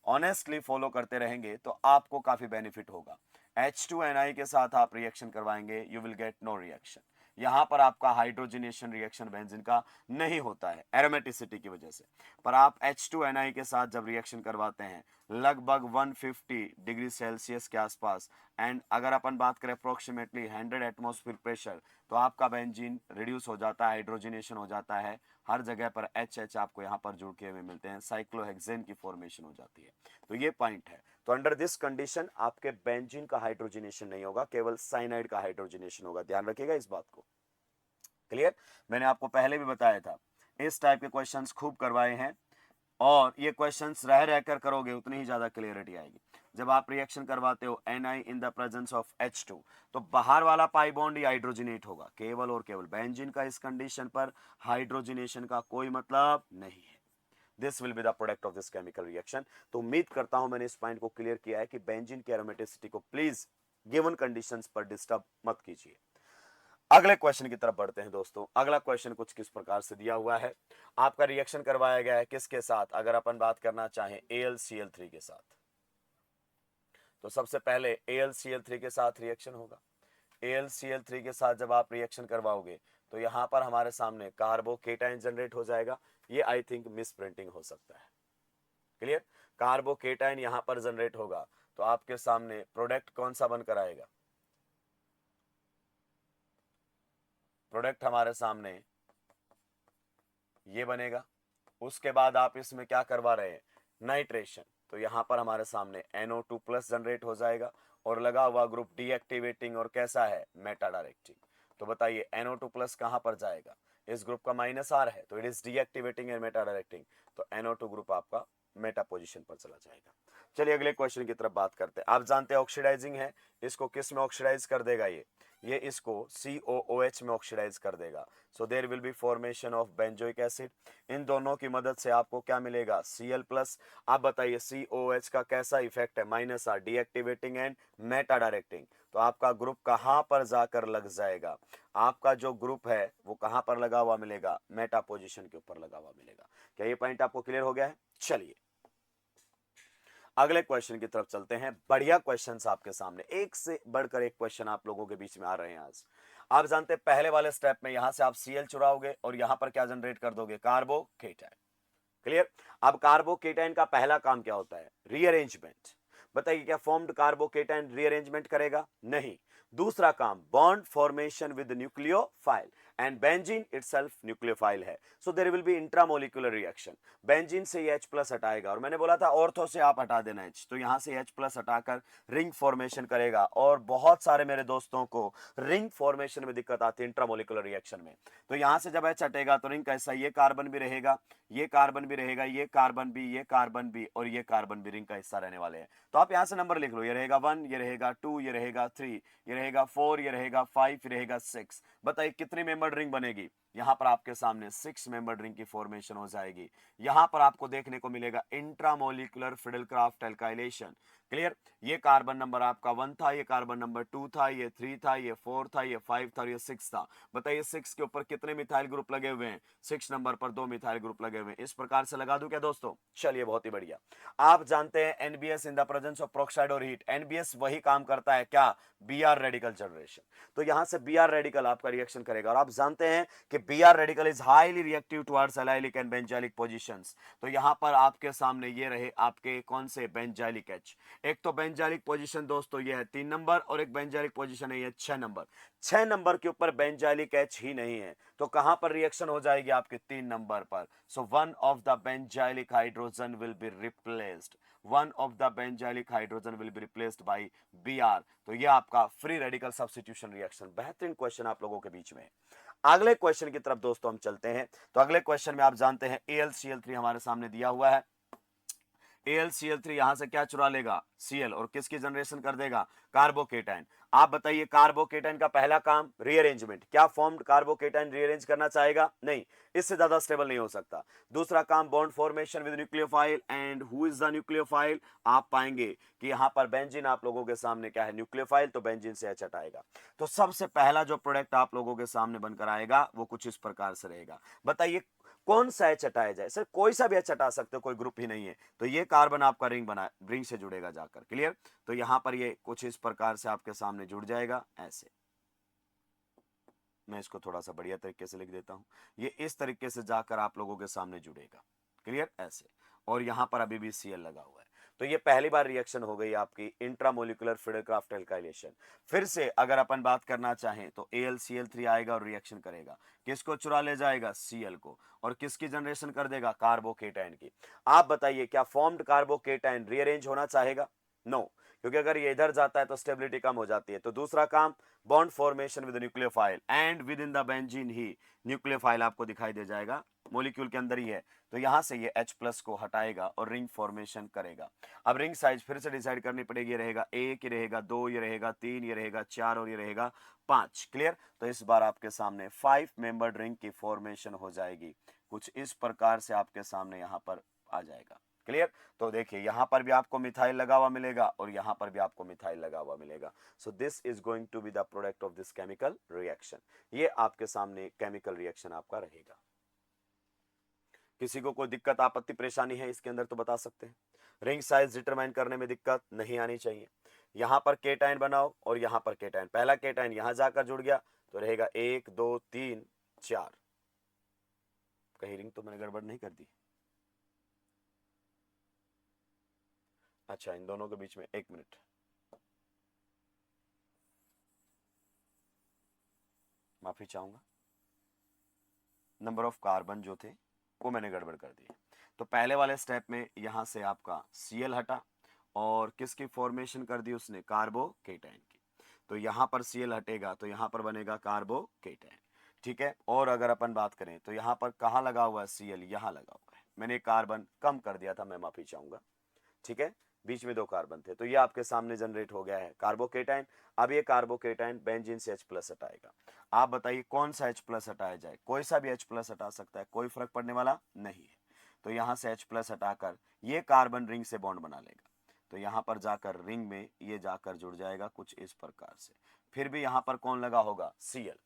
ऑनेस्टली फॉलो करते रहेंगे तो आपको काफी बेनिफिट होगा। H2Na के साथ आप रिएक्शन करवाएंगे, you will get no reaction. यहां पर आपका हाइड्रोजिनेशन रिएक्शन बेंजीन का नहीं होता है एरोमेटिसिटी की वजह से। पर आप H2Na के साथ जब रिएक्शन करवाते हैं लगभग 150 डिग्री सेल्सियस के आसपास, एंड अगर अपन बात करें अप्रोक्सीमेटली 100 एटमॉस्फेयर प्रेशर, तो आपका बेंजीन रिड्यूस हो जाता है, हाइड्रोजिनेशन हो जाता है। हर जगह पर HH आपको यहाँ पर जुड़ के हुए मिलते हैं, साइक्लोहेक्सेन की फॉर्मेशन हो जाती है। तो ये पॉइंट है। तो अंडर दिस कंडीशन आपके बेंजीन का हाइड्रोजिनेशन नहीं होगा, केवल साइनाइड का हाइड्रोजिनेशन होगा। ध्यान रखिएगा इस बात को। क्लियर? मैंने आपको पहले भी बताया था इस टाइप के क्वेश्चंस खूब करवाए हैं, और ये क्वेश्चंस रह रहकर करोगे उतनी ही ज्यादा क्लियरिटी आएगी। जब आप रिएक्शन करवाते हो Na in the presence of H2, तो बाहर वाला पाई बॉन्ड ही हाइड्रोजनेट होगा केवल और केवल। बेंजीन का इस कंडीशन पर हाइड्रोजनेशन का कोई मतलब नहीं है। This will be the product of this chemical reaction. तो उम्मीद करता हूं मैंने इस पॉइंट को क्लियर किया है कि बेंजीन की एरोमेटिसिटी को प्लीज गिवन कंडीशंस पर डिस्टर्ब मत कीजिए। अगले क्वेश्चन की तरफ बढ़ते हैं दोस्तों। अगला क्वेश्चन कुछ किस प्रकार से दिया हुआ है, आपका रिएक्शन करवाया गया है किसके साथ, अगर अपन बात करना चाहें AlCl3 के साथ, तो सबसे पहले AlCl3 के साथ रिएक्शन होगा। AlCl3 के साथ जब आप रिएक्शन करवाओगे तो यहां पर हमारे सामने कार्बोकेटाइन जनरेट हो जाएगा। ये आई थिंक मिस प्रिंटिंग हो सकता है। क्लियर, कार्बोकेटाइन यहां पर जनरेट होगा तो आपके सामने प्रोडक्ट कौन सा बनकर आएगा, प्रोडक्ट हमारे सामने ये बनेगा। उसके बाद आप इसमें क्या करवा रहे हैं, नाइट्रेशन, तो यहां पर हमारे सामने NO2 प्लस जनरेट हो जाएगा और लगा हुआ ग्रुप डीएक्टिवेटिंग और कैसा है, मेटा डायरेक्टिंग। तो बताइए NO2 प्लस कहां पर जाएगा, इस ग्रुप का -R है तो it is deactivating and meta directing, तो NO2 ग्रुप आपका मेटा पोजीशन पर चला जाएगा। चलिए अगले क्वेश्चन की तरफ बात करते हैं। आप जानते हैं ऑक्सीडाइजिंग है, इसको किस में ऑक्सीडाइज कर देगा, ये इसको COOH में ऑक्सीडाइज कर देगा। So there will be formation of benzoic acid. इन दोनों की मदद से आपको क्या मिलेगा, Cl+। आप बताइए COOH का कैसा इफेक्ट है, -R, deactivating and meta directing. तो आपका ग्रुप कहां पर जाकर लग जाएगा, आपका जो ग्रुप है वो कहां पर लगा हुआ मिलेगा, मेटा पोजीशन के ऊपर लगा हुआ मिलेगा। क्या ये पॉइंट आपको क्लियर हो गया है? चलिए अगले क्वेश्चन की तरफ चलते हैं। बढ़िया क्वेश्चंस आपके सामने, एक से बढ़कर एक क्वेश्चन आप लोगों के बीच में आ रहे हैं आज। आप जानते हैं पहले वाले स्टेप में यहां से आप Cl चुराओगे और यहां पर क्या जनरेट कर दोगे, कार्बोकेटाइन। क्लियर, अब कार्बोकेटाइन का पहला काम क्या होता है, रीअरेंजमेंट। बताइए क्या फॉर्म्ड कार्बोकेटाइन रीअरेंजमेंट करेगा, नहीं। दूसरा काम bond formation with nucleophile, and benzene itself nucleophile है, so there will be intramolecular reaction. Benzene से ये H+ हटाएगा और मैंने बोला था ऑर्थो से आप हटा देना H, तो यहां से H+ हटाकर रिंग फॉर्मेशन करेगा। और बहुत सारे मेरे दोस्तों को रिंग फॉर्मेशन में दिक्कत आती है इंट्रामोलिकुलर रिएक्शन में। तो यहां से जब H हटेगा तो रिंग कैसा, ये कार्बन भी रहेगा, ये कार्बन भी रहेगा, ये कार्बन भी, ये कार्बन भी और ये कार्बन भी रिंग का हिस्सा रहने वाले हैं। तो आप यहां से नंबर लिख लो, ये रहेगा 1, ये रहेगा 2, ये रहेगा 3, ये रहेगा 4, ये रहेगा 5, ये रहेगा 6। बताइए कितनी मेंबर्ड रिंग बनेगी, यहां पर आपके सामने 6 मेंबर्ड रिंग की फॉर्मेशन हो जाएगी। यहां पर आपको देखने को मिलेगा इंट्रामोलिकुलर फिडेलक्राफ्ट एल्काइलेशन। क्लियर, ये कार्बन नंबर आपका 1 था, ये कार्बन नंबर 2 था, ये 3 था, ये 4 था, ये 5 था और ये 6 था। बताइए 6 के ऊपर कितने मिथाइल ग्रुप लगे हुए हैं, 6 नंबर पर 2 मिथाइल ग्रुप लगे हुए हैं। इस प्रकार से लगा दूं क्या दोस्तों, चलिए बहुत ही बढ़िया। आप जानते हैं NBS in the presence of peroxide और हीट, NBS वही काम करता है क्या, Br रेडिकल जनरेशन। तो यहां से Br रेडिकल आपका रिएक्शन करेगा और आप जानते हैं कि Br radical is highly reactive towards allylic and benzylic positions. तो यहां पर आपके सामने ये रहे आपके कौन से, बेंजाइलिक H। एक तो बेंजाइलिक पोजीशन दोस्तों ये है 3 नंबर और एक बेंजाइलिक पोजीशन है ये 6 नंबर। 6 नंबर के ऊपर बेंजाइलिक H ही नहीं है तो कहां पर रिएक्शन हो जाएगी आपके 3 नंबर पर। So one of the benzylic hydrogen will be replaced, one of the benzylic hydrogen will be replaced by Br। तो ये आपका फ्री रेडिकल सब्स्टिट्यूशन रिएक्शन, बेहतरीन क्वेश्चन आप लोगों के बीच में। अगले क्वेश्चन की तरफ दोस्तों हम चलते हैं। तो अगले क्वेश्चन में आप जानते हैं AlCl3 हमारे सामने दिया हुआ है। AlCl3 यहां से क्या चुरा लेगा, Cl, और किसकी जनरेशन कर देगा, कार्बोकेटाइन। आप बताइए कार्बोकेटाइन का पहला काम रीअरेंजमेंट, क्या फॉर्म्ड कार्बोकेटाइन रीअरेंज करना चाहेगा, नहीं, इससे ज्यादा स्टेबल नहीं हो सकता। दूसरा काम bond formation with nucleophile, and who is the nucleophile, आप पाएंगे कि यहां पर बेंजीन आप लोगों के सामने क्या है, न्यूक्लियोफाइल, तो बेंजीन से H हटाएगा। तो सबसे पहला जो प्रोडक्ट आप लोगों के सामने बनकर आएगा वो कुछ इस प्रकार से रहेगा। बताइए कौन सा H हटाया जाए, सर कोई सा भी H हटा सकते हो, कोई ग्रुप ही नहीं है। तो ये कार्बन आपका रिंग बना, रिंग से जुड़ेगा जाकर। क्लियर, तो यहां पर ये कुछ इस प्रकार से आपके सामने जुड़ जाएगा ऐसे। मैं इसको थोड़ा सा बढ़िया तरीके से लिख देता हूं, ये इस तरीके से जाकर आप लोगों के सामने जुड़ेगा। क्लियर, ऐसे, और यहां पर अभी भी Cl लगा हुआ है। तो ये पहली बार रिएक्शन हो गई आपकी इंट्रामोलिकुलर फिडेलक्राफ्ट एल्काइलेशन। फिर से अगर अपन बात करना चाहें तो AlCl3 आएगा और रिएक्शन करेगा, किसको चुरा ले जाएगा, Cl को, और किसकी जनरेशन कर देगा, कार्बोकेटाइन की। आप बताइए क्या फॉर्म्ड कार्बोकेटाइन रीअरेंज होना चाहेगा, नो, क्योंकि अगर ये इधर जाता है तो स्टेबिलिटी कम हो जाती है। तो दूसरा काम bond formation with nucleophile, and with in the benzene he nucleophile आपको दिखाई दे जाएगा मॉलिक्यूल के अंदर ही है, तो यहां से ये H प्लस को हटाएगा और रिंग फॉर्मेशन करेगा। अब रिंग साइज फिर से डिसाइड करनी पड़ेगी, ये रहेगा 1, ये रहेगा 2, ये रहेगा 3, ये रहेगा 4 और ये रहेगा 5। क्लियर? तो इस बार आपके सामने 5 मेंबर्ड रिंग की फॉर्मेशन हो जाएगी, कुछ इस प्रकार से आपके सामने यहां पर आ जाएगा। क्लियर? तो देखिए यहां पर भी आपको मिथाइल लगा हुआ मिलेगा और यहां पर भी आपको मिथाइल लगा हुआ मिलेगा। So this is going to be the product of this chemical reaction. ये आपके सामने केमिकल रिएक्शन आपका रहेगा। किसी को कोई दिक्कत आपत्ति परेशानी है इसके अंदर तो बता सकते हैं। रिंग साइज डिटरमाइन करने में दिक्कत नहीं आनी चाहिए। यहां पर केटाइन बनाओ और यहां पर केटाइन, पहला केटाइन यहां जाकर जुड़ गया तो रहेगा 1 2 3 4। कहीं रिंग तो मैंने गड़बड़ नहीं कर दी? अच्छा, इन दोनों के बीच में 1 मिनट, माफी चाहूंगा, नंबर ऑफ कार्बन जो थे वो मैंने गड़बड़ कर दी। तो पहले वाले स्टेप में यहां से आपका Cl हटा और किसकी फॉर्मेशन कर दी उसने? कार्बोकेटाइन की। तो यहां पर Cl हटेगा तो यहां पर बनेगा कार्बोकेटाइन। ठीक है, और अगर अपन बात करें तो यहां पर कहां लगा हुआ है Cl? यहां लगा हुआ है, मैंने कार्बन कम कर दिया था, मैं माफी चाहूंगा। ठीक है, बीच में 2 कार्बन थे, तो ये आपके सामने जनरेट हो गया है कार्बोकेटाइन। अब ये कार्बोकेटाइन बेंजीन से H प्लस हटाएगा। आप बताइए कौन सा H प्लस हटाया जाए? कोई सा भी H प्लस हटा सकता है, कोई फर्क पड़ने वाला नहीं है। तो यहां से H प्लस हटाकर ये कार्बन रिंग से बॉन्ड बना लेगा, तो यहां पर जाकर रिंग में ये जाकर जुड़ जाएगा कुछ इस प्रकार से। फिर भी यहां पर कौन लगा होगा? Cl।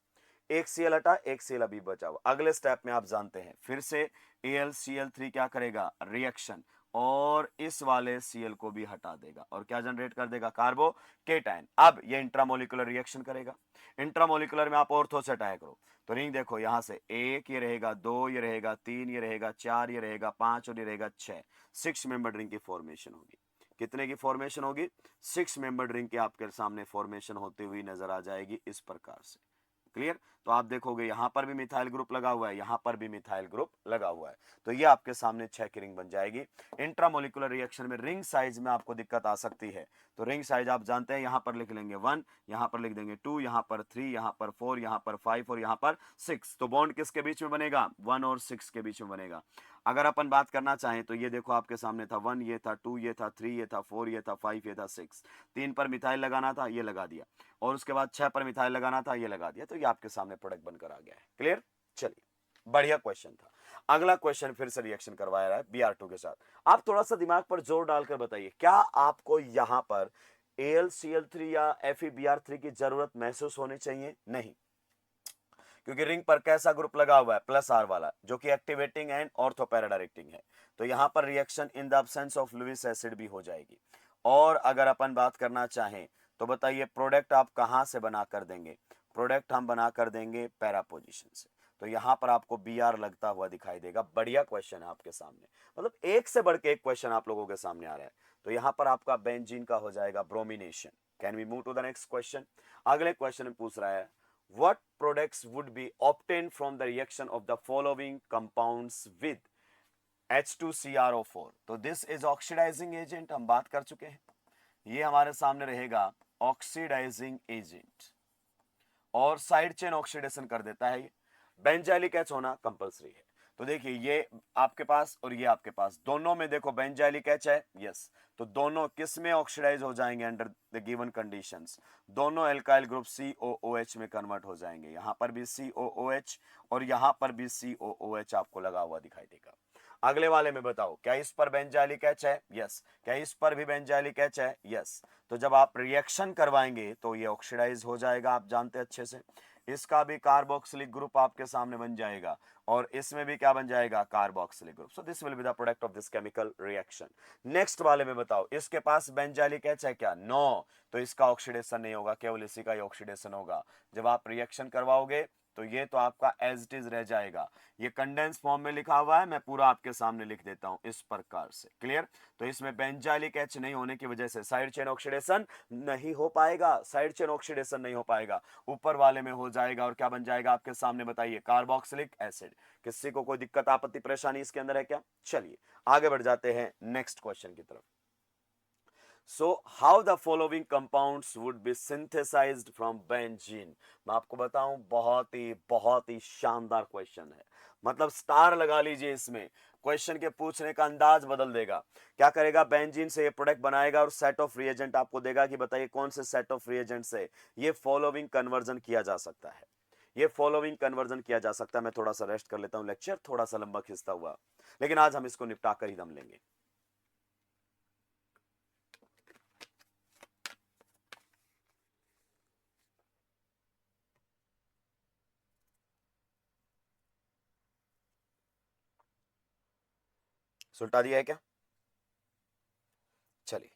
एक Cl हटा, एक Cl अभी बचा हुआ। अगले स्टेप में आप जानते हैं फिर से AlCl3 क्या करेगा? रिएक्शन, और इस वाले Cl को भी हटा देगा और क्या जनरेट कर देगा? कार्बोकेटाइन। अब ये इंट्रामोलिकुलर रिएक्शन करेगा। इंट्रामोलिकुलर में आप ऑर्थो से हटाया करो, तो रिंग देखो यहां से 1, ये रहेगा 2, ये रहेगा 3, ये रहेगा 4, ये रहेगा 5 और ये रहेगा 6। 6 मेंबर्ड रिंग की फॉर्मेशन होगी। कितने की फॉर्मेशन होगी? 6 मेंबर्ड रिंग की आपके सामने फॉर्मेशन होती हुई नजर आ जाएगी इस प्रकार से। क्लियर? तो आप देखोगे यहां पर भी मिथाइल ग्रुप लगा हुआ है, यहां पर भी मिथाइल ग्रुप लगा हुआ है, तो ये आपके सामने 6 की रिंग बन जाएगी। इंट्रामोलिकुलर रिएक्शन में रिंग साइज में आपको दिक्कत आ सकती है, तो रिंग साइज आप जानते हैं, यहां पर लिख लेंगे 1, यहां पर लिख देंगे 2, यहां पर 3, यहां पर 4, यहां पर 5 और यहां पर 6। तो बॉन्ड किसके बीच में बनेगा? 1 और 6 के बीच में बनेगा। अगर अपन बात करना चाहें तो ये देखो आपके सामने था 1, ये था 2, ये था 3, ये था 4, ये था 5, ये था 6। 3 पर मिथाइल लगाना था, ये लगा दिया, और उसके बाद 6 पर मिथाइल लगाना था, ये लगा दिया, तो ये आपके सामने प्रोडक्ट बनकर आ गया है। क्लियर? चलिए, बढ़िया क्वेश्चन था। अगला क्वेश्चन फिर से रिएक्शन करवाया रहा है Br2 के साथ। आप थोड़ा सा दिमाग पर जोर डालकर बताइए, क्या आपको यहां पर AlCl3 या FeBr3 की जरूरत महसूस होनी चाहिए? नहीं, क्योंकि रिंग पर कैसा ग्रुप लगा हुआ है? प्लस आर वाला, जो कि एक्टिवेटिंग एंड ऑर्थोपैराडायरेक्टिंग है। तो यहां पर reaction in the absence of Lewis acid भी हो जाएगी। और अगर अपन बात करना चाहें तो बताइए प्रोडक्ट आप कहां से बना कर देंगे? प्रोडक्ट हम बना कर देंगे पैरा पोजीशन से। तो यहां पर आपको Br लगता हुआ दिखाई देगा। बढ़िया क्वेश्चन है आपके सामने, मतलब एक से बढ़ के एक क्वेश्चन आप लोगों के सामने आ रहा है। तो यहां पर आपका बेंजीन का हो जाएगा bromination. Can we move to the next question? अगले क्वेश्चन में पूछ रहा है what products would be obtained from the reaction of the following compounds with H2CrO4? तो this is oxidizing agent, हम बात कर चुके हैं, ये हमारे सामने रहेगा ऑक्सीडाइजिंग एजेंट और साइड चेन ऑक्सीडेशन कर देता है। ये बेंजाइलिक एच होना कंपलसरी है। तो देखिए ये आपके पास और ये आपके पास, दोनों में देखो बेंजाइलिक एच है, यस, तो दोनों किस में ऑक्सीडाइज हो जाएंगे? अंडर द गिवन कंडीशंस दोनों एल्काइल ग्रुप COOH में कन्वर्ट हो जाएंगे। यहां पर भी COOH और यहां पर भी COOH आपको लगा हुआ दिखाई देगा। अगले वाले में बताओ, क्या इस पर बेंजाइलिक एच है? यस। क्या इस पर भी बेंजाइलिक एच है? यस। तो जब आप रिएक्शन करवाएंगे तो ये ऑक्सीडाइज हो जाएगा, आप जानते हैं अच्छे से। इसका भी कार्बोक्सिलिक ग्रुप आपके सामने बन जाएगा और इसमें भी क्या बन जाएगा? Carboxylic group. So this will be the product of this chemical reaction. Next वाले में बताओ, इसके पास बेंजाइलिक एच है क्या? नो, तो इसका ऑक्सीडेशन नहीं होगा, केवल इसी का ही ऑक्सीडेशन होगा। जब आप रिएक्शन करवाओगे तो ये तो आपका एज इट इज रह जाएगा। ये कंडेंस फॉर्म में लिखा हुआ है, मैं पूरा आपके सामने लिख देता हूं इस प्रकार से। क्लियर? तो इसमें बेंजाइलिक एच नहीं होने की वजह से साइड चेन ऑक्सीडेशन नहीं हो पाएगा, साइड चेन ऑक्सीडेशन नहीं हो पाएगा, ऊपर वाले में हो जाएगा और क्या बन जाएगा आपके सामने? बताइए, कार्बोक्सिलिक एसिड। किसी को कोई दिक्कत आपत्ति परेशानी इसके अंदर है क्या? चलिए आगे बढ़ जाते हैं नेक्स्ट क्वेश्चन की तरफ। So how the following compounds would be synthesized from benzene. मैं आपको बताऊं, बहुत ही शानदार क्वेश्चन है, मतलब स्टार लगा लीजिए इसमें। क्वेश्चन के पूछने का अंदाज बदल देगा। क्या करेगा, बेंजीन से ये प्रोडक्ट बनाएगा और सेट ऑफ रिएजेंट आपको देगा कि बताइए कौन से सेट ऑफ रिएजेंट से ये फॉलोइंग कन्वर्जन किया जा सकता है। ये फॉलोइंग कन्वर्जन किया जा सकता है। मैं थोड़ा सा रेस्ट कर लेता हूं, लेक्चर थोड़ा सा लंबा खिंचता हुआ, लेकिन आज हम इसको निपटा कर ही दम लेंगे। सुलटा दिया है क्या? चलिए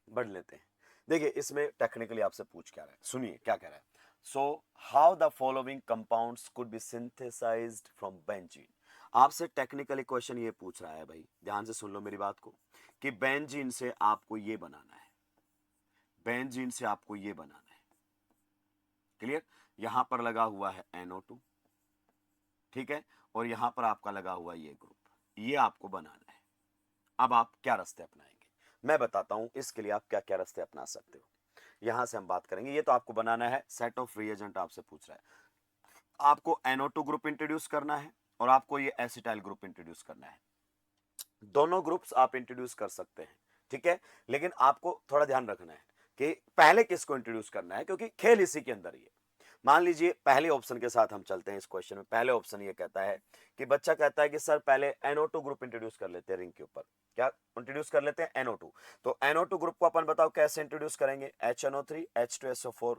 बढ़ लेते हैं। देखिए इसमें टेक्निकली आपसे पूछ क्या रहा है, सुनिए क्या कह रहा है। So how the following compounds could be synthesized from benzene. आपसे टेक्निकली क्वेश्चन ये पूछ रहा है भाई, ध्यान से सुन लो मेरी बात को, कि बेंजीन से आपको ये बनाना है, बेंजीन से आपको ये बनाना है। क्लियर? यहां पर लगा हुआ है NO2, ठीक है, और यहां पर आपका लगा हुआ ये ग्रुप, ये आपको बनाना है। अब आप क्या रास्ते अपनाएंगे, मैं बताता हूं इसके लिए आप क्या क्या रास्ते अपना सकते हो। यहां से हम बात करेंगे। ये तो आपको बनाना है, सेट ऑफ रिएजेंट आपसे पूछ रहा है। आपको NO2 ग्रुप इंट्रोड्यूस करना है और आपको ये एसिटाइल ग्रुप इंट्रोड्यूस करना है। दोनों ग्रुप्स आप इंट्रोड्यूस कर सकते हैं, ठीक है, लेकिन आपको थोड़ा ध्यान रखना है कि पहले किसको इंट्रोड्यूस करना है, क्योंकि खेल इसी के अंदर ही है। मान लीजिए पहले ऑप्शन के साथ हम चलते हैं इस क्वेश्चन में। पहले ऑप्शन ये कहता है कि बच्चा कहता है कि सर पहले NO2 ग्रुप इंट्रोड्यूस कर लेते हैं रिंग के ऊपर। क्या इंट्रोड्यूस कर लेते हैं? NO2। तो NO2 ग्रुप को अपन बताओ कैसे इंट्रोड्यूस करेंगे? HNO3 H2SO4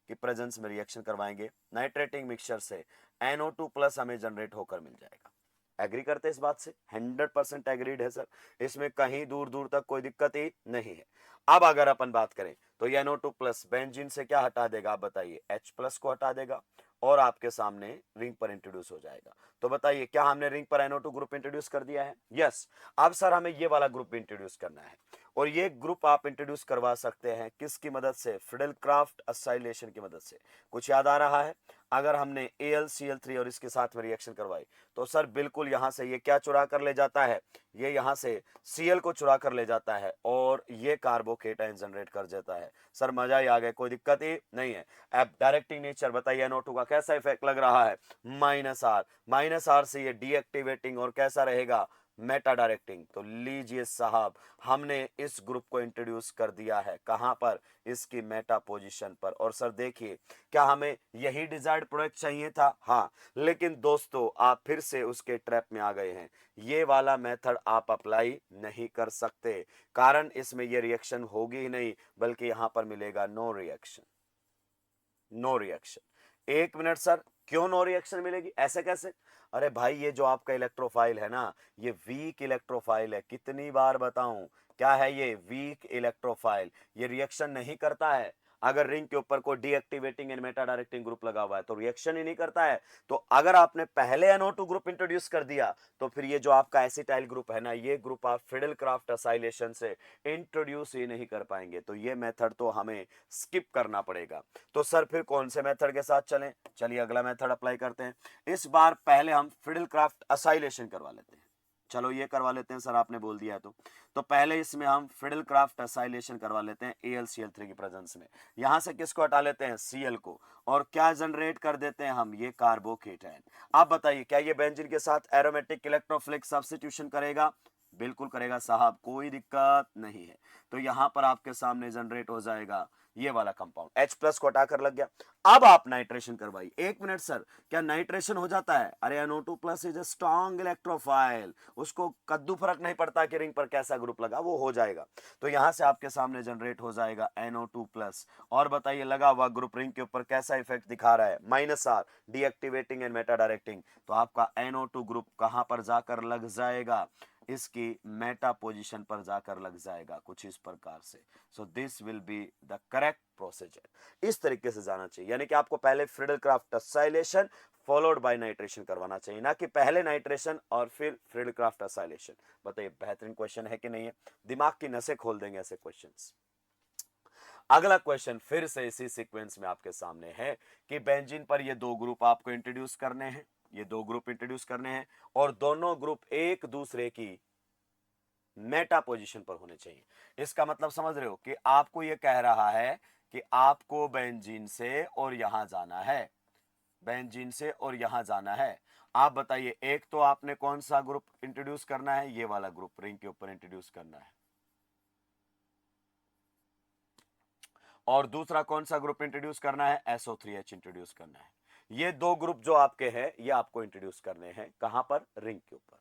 की प्रेजेंस में रिएक्शन करवाएंगे, नाइट्रेटिंग मिक्सचर से NO2 प्लस हमें जनरेट होकर मिल जाएगा। एग्री करते हैं इस बात से? 100% एग्रीड है सर, इसमें कहीं दूर दूर तक कोई दिक्कत ही नहीं है। अब अगर अपन बात करें तो ये NO2 प्लस बेंजीन से क्या हटा देगा, आप बताइए? H प्लस को हटा देगा और आपके सामने रिंग पर इंट्रोड्यूस हो जाएगा। तो बताइए क्या हमने रिंग पर NO2 ग्रुप इंट्रोड्यूस कर दिया है? यस। अब सर हमें ये वाला ग्रुप इंट्रोड्यूस करना है, और ये ग्रुप आप इंट्रोड्यूस करवा सकते हैं किसकी मदद से? फ्रीडल-क्राफ्ट एसाइलेशन की मदद से। कुछ याद आ रहा है? अगर हमने AlCl3 और इसके साथ में रिएक्शन करवाई तो सर बिल्कुल यहां से ये क्या चुरा कर ले जाता है, ये यहां से Cl को चुरा कर ले जाता है और ये कार्बोकेटाइन जनरेट कर देता है। सर मजा ही आ गया, कोई दिक्कत ही नहीं है। अब डायरेक्टिंग नेचर बताइए NO2 का कैसा इफेक्ट लग रहा है? -R। -R से ये डीएक्टिवेटिंग और कैसा रहेगा? Meta directing. तो लीजिए साहब, हमने इस ग्रुप को इंट्रोड्यूस कर दिया है कहां पर? इसकी मेटा पोजीशन पर। और सर देखिए, क्या हमें यही डिजायर्ड प्रोडक्ट चाहिए था? हाँ, लेकिन दोस्तों आप फिर से उसके ट्रैप में आ गए हैं। ये वाला मेथड आप अप्लाई नहीं कर सकते, कारण इसमें ये रिएक्शन होगी ही नहीं, बल्कि यहां पर मिलेगा नो रिएक्शन। No reaction. एक मिनट सर, क्यों नो रिएक्शन मिलेगी? ऐसे कैसे? अरे भाई ये जो आपका इलेक्ट्रोफाइल है ना, ये वीक इलेक्ट्रोफाइल है। कितनी बार बताऊं, क्या है ये? Week electrophile. ये रिएक्शन नहीं करता है। अगर रिंग के ऊपर कोई deactivating and meta directing group लगा हुआ है तो रिएक्शन ही नहीं करता है। तो अगर आपने पहले NO2 ग्रुप इंट्रोड्यूस कर दिया तो फिर ये जो आपका एसिटाइल ग्रुप है ना, ये ग्रुप आप फ्रीडल-क्राफ्ट एसाइलेशन से इंट्रोड्यूस ही नहीं कर पाएंगे। तो ये मेथड तो हमें स्किप करना पड़ेगा। तो सर फिर कौन से मेथड के साथ चलें? चलिए अगला मेथड अप्लाई करते हैं। इस बार पहले हम फ्रीडल-क्राफ्ट एसाइलेशन करवा लेते हैं। चलो ये करवा लेते हैं सर, आपने बोल दिया है तो पहले इसमें हम फ्रीडल-क्राफ्ट एसाइलेशन करवा लेते हैं AlCl3 की प्रेजेंस में। यहां से किसको हटा लेते हैं? Cl को। और क्या जनरेट कर देते हैं हम? ये कार्बोकेटाइन। आप बताइए क्या ये बेंजीन के साथ एरोमेटिक इलेक्ट्रोफिलिक सब्स्टिट्यूशन करेगा? बिल्कुल करेगा साहब, कोई दिक्कत नहीं है। तो यहां पर आपके सामने जनरेट हो जाएगा ये वाला कंपाउंड। H प्लस को हटाकर लग गया। अब आप नाइट्रेशन करवाइए। एक मिनट सर, क्या नाइट्रेशन हो जाता है? अरे NO2 plus is a strong electrophile, उसको कद्दू फर्क नहीं पड़ता कि रिंग पर कैसा ग्रुप लगा, वो हो जाएगा। तो यहां से आपके सामने जनरेट हो जाएगा NO2 प्लस। और बताइए लगा हुआ ग्रुप रिंग के ऊपर कैसा इफेक्ट दिखा रहा है? -R, deactivating and meta directing. तो आपका NO2 ग्रुप कहां पर जाकर लग जाएगा? इसकी मेटा पोजीशन पर जाकर लग जाएगा कुछ इस प्रकार से। So this will be the correct procedure. इस तरीके से जाना चाहिए, यानी कि आपको पहले Friedel-Crafts acylation followed by nitration करवाना चाहिए, ना कि पहले नाइट्रेशन और फिर फ्रीडल-क्राफ्ट एसाइलेशन। बताइए बेहतरीन क्वेश्चन है कि नहीं है? दिमाग की नसें खोल देंगे ऐसे क्वेश्चंस। अगला क्वेश्चन फिर से इसी सीक्वेंस में आपके सामने है कि बेंजीन पर ये दो ग्रुप आपको इंट्रोड्यूस करने हैं, ये दो ग्रुप इंट्रोड्यूस करने हैं और दोनों ग्रुप एक दूसरे की मेटा पोजीशन पर होने चाहिए। इसका मतलब समझ रहे हो कि आपको यह कह रहा है कि आपको बेंजीन से और यहां जाना है, बेंजीन से और यहां जाना है। आप बताइए, एक तो आपने कौन सा ग्रुप इंट्रोड्यूस करना है, ये वाला ग्रुप रिंग के ऊपर इंट्रोड्यूस करना है, और दूसरा कौन सा ग्रुप इंट्रोड्यूस करना है, SO3H इंट्रोड्यूस करना है। ये दो ग्रुप जो आपके हैं ये आपको इंट्रोड्यूस करने हैं, कहां पर, रिंग के ऊपर।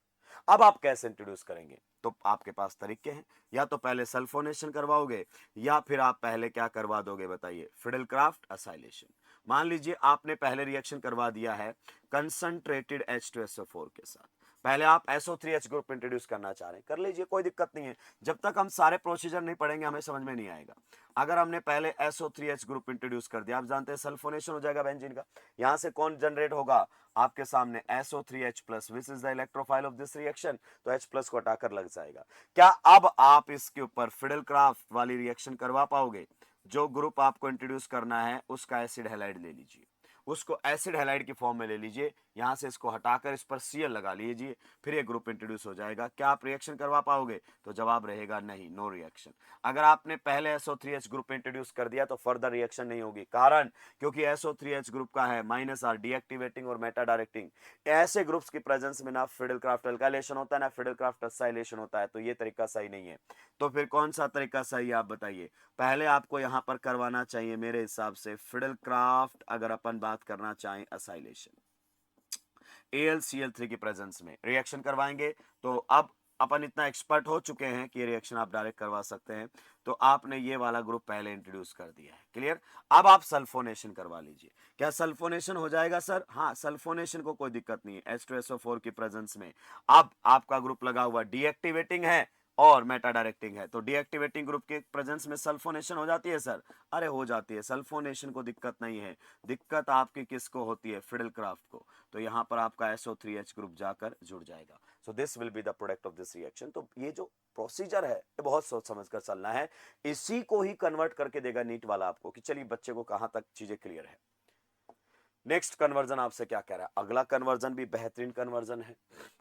अब आप कैसे इंट्रोड्यूस करेंगे, तो आपके पास तरीके हैं, या तो पहले सल्फोनेशन करवाओगे, या फिर आप पहले क्या करवा दोगे बताइए, फिडेलक्राफ्ट असाइलेशन। मान लीजिए आपने पहले रिएक्शन करवा दिया है कंसंट्रेटेड H2SO4 के साथ, पहले आप SO3H ग्रुप इंट्रोड्यूस करना चाह रहे हैं, कर लीजिए, कोई दिक्कत नहीं है। जब तक हम सारे प्रोसीजर नहीं पढ़ेंगे हमें समझ में नहीं आएगा। अगर हमने पहले SO3H ग्रुप इंट्रोड्यूस कर दिया, आप जानते हैं सल्फोनेशन हो जाएगा बेंजीन का, यहां से कौन जनरेट होगा आपके सामने, SO3H+, which is the electrophile of this reaction, तो H+ को हटाकर लग जाएगा। क्या अब आप इसके ऊपर फिडेलक्राफ्ट वाली रिएक्शन करवा पाओगे? जो ग्रुप आपको इंट्रोड्यूस करना है उसका एसिड हैलाइड ले लीजिए, उसको एसिड हैलाइड की फॉर्म में ले लीजिए, यहां से इसको हटाकर इस पर Cl लगा लीजिए, फिर ये ग्रुप इंट्रोड्यूस हो जाएगा। क्या आप रिएक्शन करवा पाओगे? तो जवाब रहेगा नहीं, नो रिएक्शन। अगर आपने पहले SO3H ग्रुप इंट्रोड्यूस कर दिया तो फर्दर रिएक्शन नहीं होगी, कारण क्योंकि SO3H ग्रुप का है -R, डीएक्टिवेटिंग और मेटा डायरेक्टिंग। ऐसे ग्रुप्स की प्रेजेंस में ना फिडेलक्राफ्ट अल्काइलेशन होता है ना फिडेलक्राफ्ट असाइलेशन होता है, तो ये तरीका सही नहीं है। तो फिर कौन सा तरीका सही है आप बताइए? पहले आपको यहां पर करवाना चाहिए मेरे हिसाब से फिडेलक्राफ्ट, अगर अपन बात करना चाहें असाइलेशन, AlCl3 की प्रेजेंस में रिएक्शन करवाएंगे। तो अब अपन इतना एक्सपर्ट हो चुके हैं कि ये रिएक्शन आप डायरेक्ट करवा सकते हैं, तो आपने ये वाला ग्रुप पहले इंट्रोड्यूस कर दिया है, क्लियर। अब आप सल्फोनेशन करवा लीजिए। क्या सल्फोनेशन हो जाएगा सर? हाँ, सल्फोनेशन को कोई दिक्कत नहीं है, H2SO4 की प्रेजेंस में। अब आपका ग्रुप लगा हुआ डीएक्टिवेटिंग है और मेटा डायरेक्टिंग है, तो डीएक्टिवेटिंग ग्रुप के प्रेजेंस में सल्फोनेशन हो जाती है सर? अरे हो जाती है, सल्फोनेशन को दिक्कत नहीं है, दिक्कत आपकी किसको होती है, फिडेलक्राफ्ट को। तो यहां पर आपका SO3H ग्रुप जाकर जुड़ जाएगा। सो this will be the product of this reaction. तो ये जो प्रोसीजर है ये बहुत सोच समझ कर चलना है, इसी को ही कन्वर्ट करके देगा नीट वाला आपको कि चलिए बच्चे को कहां तक चीजें क्लियर है। नेक्स्ट कन्वर्जन आपसे क्या कह रहा है, अगला कन्वर्जन भी बेहतरीन कन्वर्जन है।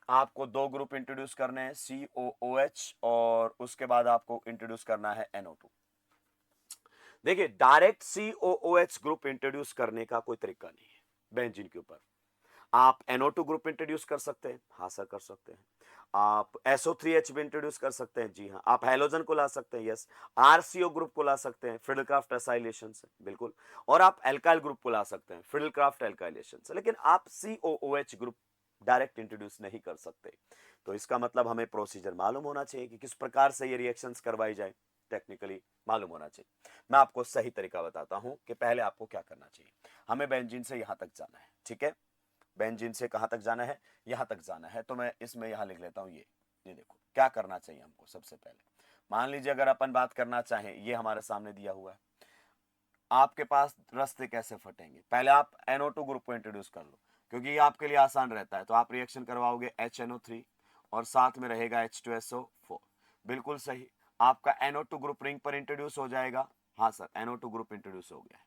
आपको दो ग्रुप इंट्रोड्यूस करने हैं, COOH, और उसके बाद आपको इंट्रोड्यूस करना है NO2। देखिए, डायरेक्ट COOH ग्रुप इंट्रोड्यूस करने का कोई तरीका नहीं है बेंजीन के ऊपर। आप NO2 ग्रुप इंट्रोड्यूस कर सकते हैं, हाँ सर कर सकते हैं। आप SO3H भी इंट्रोड्यूस कर सकते हैं, जी हाँ। आप हैलोजन को ला सकते हैं, यस। RCO ग्रुप को ला सकते हैं फिडेलक्राफ्ट असाइलेशन से, बिल्कुल। और आप एल्काइल ग्रुप को ला सकते हैं फिडेलक्राफ्ट एल्काइलेशन से, लेकिन आप COOH ग्रुप डायरेक्ट इंट्रोड्यूस नहीं कर सकते। तो इसका मतलब हमें प्रोसीजर मालूम होना चाहिए कि किस प्रकार से ये रिएक्शंस करवाई जाए, टेक्निकली मालूम होना चाहिए। मैं आपको सही तरीका बताता हूं कि पहले आपको क्या करना चाहिए। हमें बेंजीन से यहां तक जाना है, ठीक है। बेंजीन से कहां तक जाना है, यहां तक जाना है, तो मैं इसमें यहां लिख लेता हूं ये देखो क्या करना चाहिए हमको। सबसे पहले मान लीजिए अगर अपन बात करना चाहें, ये हमारे सामने दिया हुआ है, आपके पास रास्ते कैसे फटेंगे, पहले आप NO2 ग्रुप को इंट्रोड्यूस कर लो, क्योंकि ये आपके लिए आसान रहता है। तो आप रिएक्शन करवाओगे HNO3 और साथ में रहेगा H2SO4, बिल्कुल सही। आपका NO2 ग्रुप रिंग पर इंट्रोड्यूस हो जाएगा, हाँ सर NO2 ग्रुप इंट्रोड्यूस हो गया है।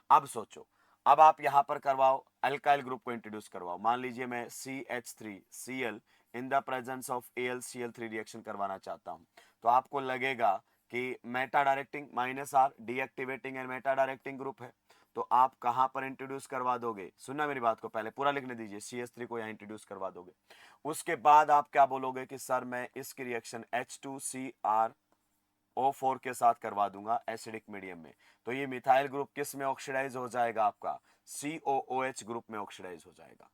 अब सोचो, अब आप यहां पर करवाओ अल्काइल ग्रुप को इंट्रोड्यूस करवाओ। मान लीजिए मैं CH3Cl in the presence of AlCl3 reaction करवाना चाहता हूं, तो आपको लगेगा कि Meta directing -R deactivating and meta directing group है, तो आप कहां पर इंट्रोड्यूस करवा दोगे, सुनना मेरी बात को, पहले पूरा लिखने दीजिए। CH3 को यहां इंट्रोड्यूस करवा दोगे, उसके बाद आप क्या बोलोगे कि सर मैं इसकी रिएक्शन H2CrO4 के साथ करवा दूंगा एसिडिक मीडियम में। तो ये मिथाइल ग्रुप किस में ऑक्सीडाइज हो जाएगा, आपका COOH ग्रुप में ऑक्सीडाइज हो जाएगा,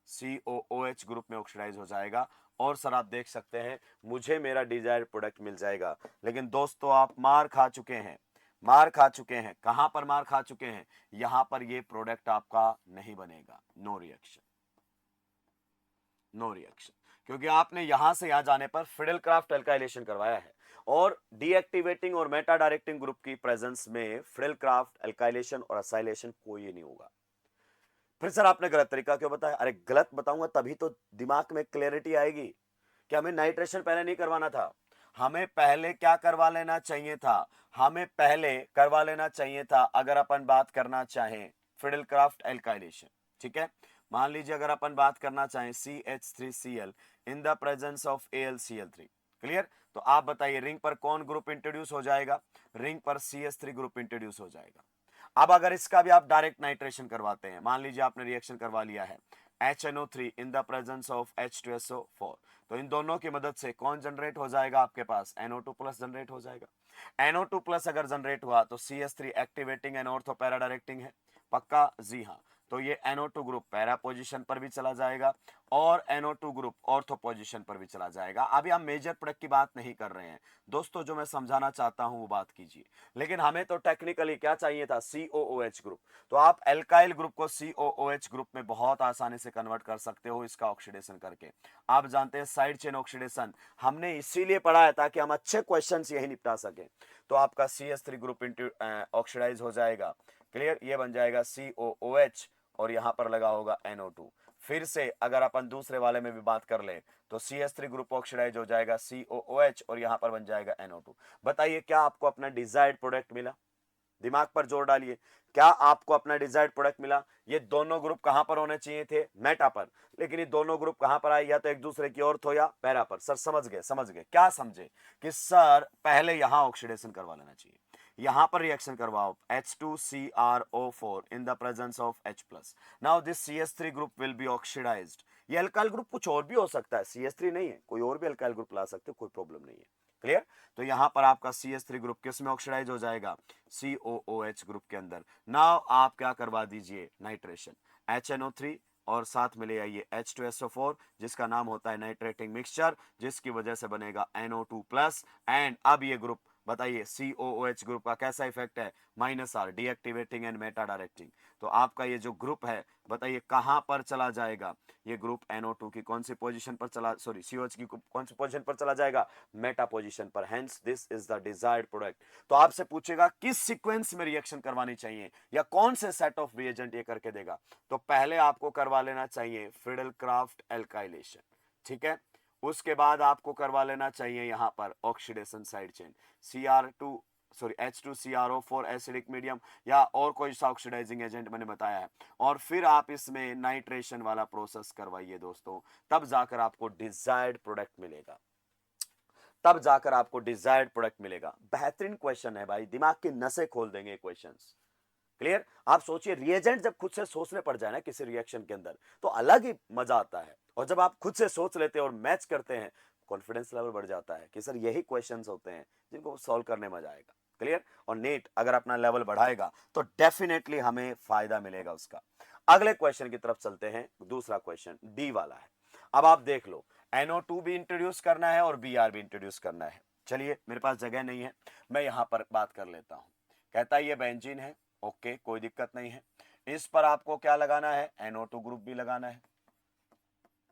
COOH ग्रुप में ऑक्सीडाइज हो जाएगा। और सर आप देख सकते हैं मुझे मेरा डिजायर्ड प्रोडक्ट मिल जाएगा। लेकिन दोस्तों आप मार खा चुके हैं, मार खा चुके हैं। कहां पर मार खा चुके हैं? यहां पर ये प्रोडक्ट आपका नहीं बनेगा, नो रिएक्शन, नो रिएक्शन, क्योंकि आपने यहां से यहां जाने पर फिडेलक्राफ्ट अल्काइलेशन करवाया है, और डीएक्टिवेटिंग और मेटा डायरेक्टिंग ग्रुप की प्रेजेंस में फिडेलक्राफ्ट अल्काइलेशन और असाइलेशन कोई नहीं होगा। फिर सर आपने गलत तरीका क्यों बताया? अरे गलत बताऊंगा तभी तो दिमाग में क्लैरिटी आएगी कि हमें नाइट्रेशन पहले नहीं करवाना था। हमें पहले क्या करवा लेना चाहिए था? हमें पहले करवा लेना चाहिए था, अगर अपन बात करना चाहें फिडेलक्राफ्ट एल्काइलेशन, ठीक है। मान लीजिए अगर अपन बात करना चाहें CH3Cl in the presence of AlCl3, clear. तो आप बताइए रिंग पर कौन ग्रुप इंट्रोड्यूस हो जाएगा, रिंग पर CH3 ग्रुप इंट्रोड्यूस हो जाएगा। अब अगर इसका भी आप डायरेक्ट नाइट्रेशन करवाते हैं, मान लीजिए आपने रिएक्शन करवा लिया है HNO3 in the presence of H2SO4, तो इन दोनों की मदद से कौन जनरेट हो जाएगा आपके पास, NO2 प्लस जनरेट हो जाएगा। NO2 प्लस अगर जनरेट हुआ तो CH3 activating and ortho para directing है, पक्का जी हाँ। तो ये NO2 ग्रुप पैरा पोजीशन पर भी चला जाएगा और NO2 ग्रुप ऑर्थो पोजीशन पर भी चला जाएगा। अभी हम मेजर प्रोडक्ट की बात नहीं कर रहे हैं दोस्तों, जो मैं समझाना चाहता हूं वो बात कीजिए। लेकिन हमें तो टेक्निकली क्या चाहिए था, COOH ग्रुप। तो आप एल्काइल ग्रुप को COOH ग्रुप में बहुत आसानी से कन्वर्ट कर सकते हो इसका ऑक्सीडेशन करके। आप जानते हैं साइड चेन ऑक्सीडेशन हमने इसीलिए पढ़ा है ताकि हम अच्छे क्वेश्चंस यही निपटा सके। तो आपका CH3 ग्रुप ऑक्सीडाइज हो जाएगा, क्लियर, ये बन जाएगा COOH और यहां पर लगा होगा NO2। फिर से अगर अपन दूसरे वाले में भी बात कर ले तो CH3 ग्रुप ऑक्सीडाइज हो जाएगा COOH और यहां पर बन जाएगा NO2। बताइए क्या आपको अपना डिजायर्ड प्रोडक्ट मिला, दिमाग पर जोर डालिए, क्या आपको अपना डिजायर्ड प्रोडक्ट मिला। ये दोनों ग्रुप कहां पर होने चाहिए थे, मेटा पर, लेकिन ये दोनों ग्रुप कहां पर आए, या तो एक दूसरे की ओर या पैरा पर। सर समझ गए, समझ गए, क्या समझे कि सर पहले यहां ऑक्सीडेशन करवा लेना चाहिए, यहां पर रिएक्शन करवाओ H2CrO4 in the presence of H+. Now this CH3 group will be oxidized. ये अल्काइल ग्रुप कुछ और भी हो सकता है, CH3 नहीं है, कोई और भी अल्काइल ग्रुप ला सकते हो, कोई प्रॉब्लम नहीं है, क्लियर। तो यहां पर आपका CH3 ग्रुप किस में ऑक्सीडाइज हो जाएगा, COOH ग्रुप के अंदर। नाउ आप क्या करवा दीजिए, नाइट्रेशन HNO3 और साथ में ले आइए H2SO4 जिसका नाम होता है नाइट्रेटिंग मिक्सचर, जिसकी वजह से बनेगा NO2 प्लस। एंड अब ये ग्रुप बताइए COOH ग्रुप का कैसा इफेक्ट है, -R, deactivating and meta directing. तो आपका ये जो ग्रुप है बताइए कहां पर चला जाएगा, ये ग्रुप NO2 की कौन सी पोजीशन पर चला, सॉरी COH की कौन सी पोजीशन पर चला जाएगा, मेटा पोजीशन पर। Hence this is the desired product. तो आपसे पूछेगा किस सीक्वेंस में रिएक्शन करवानी चाहिए या कौन से सेट ऑफ रिएजेंट ये करके देगा। तो पहले आपको करवा लेना चाहिए फ्रीडल क्राफ्ट एल्काइलेशन, ठीक है। उसके बाद आपको करवा लेना चाहिए यहां पर oxidation side chain H2CrO4 acidic medium या और कोई सा ऑक्सीडाइजिंग एजेंट मैंने बताया है, और फिर आप इसमें नाइट्रेशन वाला प्रोसेस करवाइए दोस्तों, तब जाकर आपको डिजायर्ड प्रोडक्ट मिलेगा, तब जाकर आपको डिजायर्ड प्रोडक्ट मिलेगा। बेहतरीन क्वेश्चन है भाई, दिमाग की नसें खोल देंगे क्वेश्चंस, क्लियर। आप सोचिए रिएजेंट जब खुद से सोचने पड़ जाए ना किसी रिएक्शन के अंदर तो अलग ही मजा आता है, और जब आप खुद से सोच लेते हैं और मैच करते हैं कॉन्फिडेंस लेवल बढ़ जाता है कि सर यही क्वेश्चंस होते हैं जिनको सॉल्व करने में मजा आएगा, क्लियर। और नेट अगर अपना लेवल बढ़ाएगा तो डेफिनेटली हमें फायदा मिलेगा उसका। अगले क्वेश्चन की तरफ चलते हैं, दूसरा क्वेश्चन डी वाला है। अब आप देख लो NO2 भी इंट्रोड्यूस करना है और Br भी इंट्रोड्यूस करना है। चलिए मेरे पास जगह नहीं है, मैं यहां पर बात कर लेता हूं। कहता है ये बेंजीन है, ओके कोई दिक्कत नहीं है। इस पर आपको क्या लगाना है, NO2 ग्रुप भी लगाना है,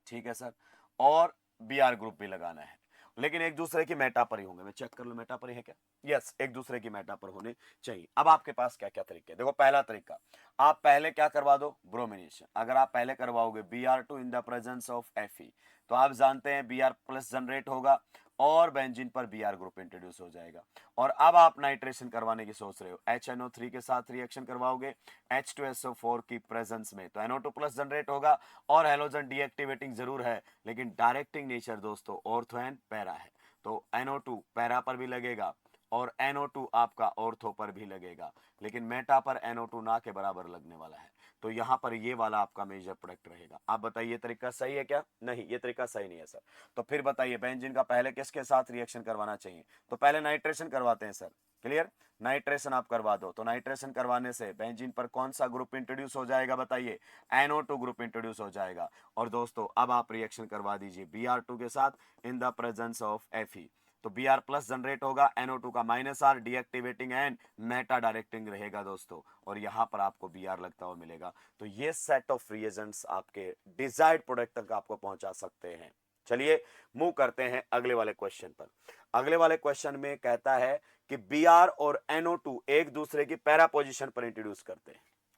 ठीक है सर, और Br ग्रुप भी लगाना है, लेकिन एक दूसरे की मेटा पर ही होंगे। मैं चेक कर लूं मेटा पर ही है क्या, यस एक दूसरे की मेटा पर होने चाहिए। अब आपके पास क्या क्या तरीके, देखो पहला तरीका, आप पहले क्या करवा दो, ब्रोमिनेशन। अगर आप पहले करवाओगे Br2 in the presence of Fe, तो आप जानते हैं Br प्लस जनरेट होगा और बेंजीन पर Br ग्रुप इंट्रोड्यूस हो जाएगा। और अब आप नाइट्रेशन करवाने की सोच रहे हो, HNO3 के साथ रिएक्शन करवाओगे H2SO4 की प्रेजेंस में, तो NO2 प्लस जनरेट होगा और हेलोजन डीएक्टिवेटिंग जरूर है लेकिन डायरेक्टिंग नेचर दोस्तों ऑर्थो एंड पैरा है। तो NO2 पैरा पर भी लगेगा और NO2 आपका ऑर्थो पर भी लगेगा, लेकिन मेटा पर NO2 ना के बराबर लगने वाला है। तो यहां पर ये वाला आपका मेजर प्रोडक्ट रहेगा। आप बताइए तरीका सही है क्या, नहीं ये तरीका सही नहीं है सर। तो फिर बताइए बेंजीन का पहले किसके साथ रिएक्शन करवाना चाहिए, तो पहले नाइट्रेशन करवाते हैं सर, क्लियर। नाइट्रेशन आप करवा दो, तो नाइट्रेशन करवाने से बेंजीन पर कौन सा ग्रुप इंट्रोड्यूस हो जाएगा, बताइए NO2 ग्रुप इंट्रोड्यूस हो जाएगा। और दोस्तों अब आप रिएक्शन करवा दीजिए Br2 के साथ इन द प्रेजेंस ऑफ Fe, तो Br प्लस जनरेट होगा, NO2 का -R deactivating and meta directing रहेगा दोस्तों, और यहां पर आपको Br लगता हुआ मिलेगा। तो ये सेट ऑफ रिएजेंट्स आपके डिजायर्ड प्रोडक्ट तक आपको पहुंचा सकते हैं। चलिए मूव करते हैं अगले वाले क्वेश्चन पर। अगले वाले क्वेश्चन में कहता है कि Br और NO2 एक दूसरे की पैरा पोजीशन पर इंट्रोड्यूस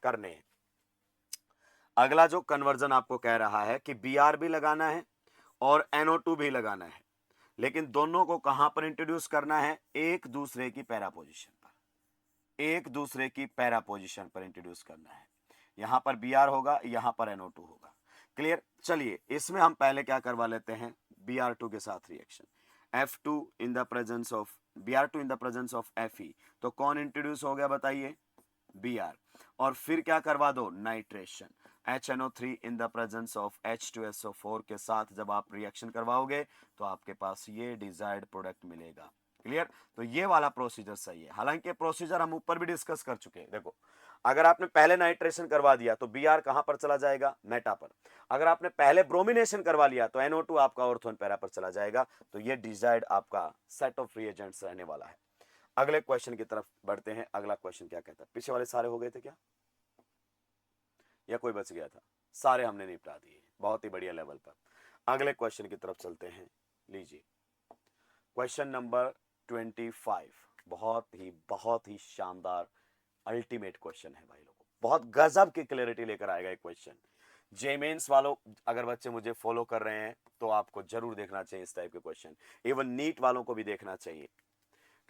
करने हैं। अगला जो कन्वर्जन आपको कह रहा है कि Br भी लगाना है और NO2 भी लगाना है, लेकिन दोनों को कहां पर इंट्रोड्यूस करना है, एक दूसरे की पैरा पोजीशन पर, एक दूसरे की पैरा पोजीशन पर इंट्रोड्यूस करना है। यहां पर Br होगा, यहां पर NO2 होगा, क्लियर। चलिए इसमें हम पहले क्या करवा लेते हैं, Br2 के साथ reaction F2 in the presence of Br2 in the presence of Fe, तो कौन इंट्रोड्यूस हो गया बताइए, Br, और फिर क्या करवा दो, nitration, HNO3 in the presence of H2SO4 के साथ जब आप रिएक्शन करवाओगे तो आपके पास ये डिजायर्ड प्रोडक्ट मिलेगा। क्लियर? तो ये वाला प्रोसीजर सही है। हालांकि प्रोसीजर हम ऊपर भी डिस्कस कर चुके हैं। देखो, अगर आपने पहले नाइट्रेशन करवा दिया तो Br कहां पर चला जाएगा, मेटा पर। अगर आपने पहले ब्रोमिनेशन करवा लिया तो NO2 आपका ऑर्थोन पैरा पर चला जाएगा। तो ये डिजायर्ड आपका सेट ऑफ रिएजेंट्स रहने वाला है। अगले क्वेश्चन की तरफ बढ़ते हैं। अगला क्वेश्चन क्या कहता है, पीछे वाले सारे हो गए थे क्या या कोई बच गया था? सारे हमने निपटा दिए, बहुत ही बढ़िया लेवल पर। अगले क्वेश्चन की तरफ चलते हैं। लीजिए क्वेश्चन नंबर 25, बहुत ही शानदार अल्टीमेट क्वेश्चन है भाई लोगों, बहुत गजब की क्लैरिटी लेकर आएगा ये क्वेश्चन। जेमेन्स वालों, अगर बच्चे मुझे फॉलो कर रहे हैं तो आपको जरूर देखना चाहिए इस टाइप के क्वेश्चन, इवन नीट वालों को भी देखना चाहिए।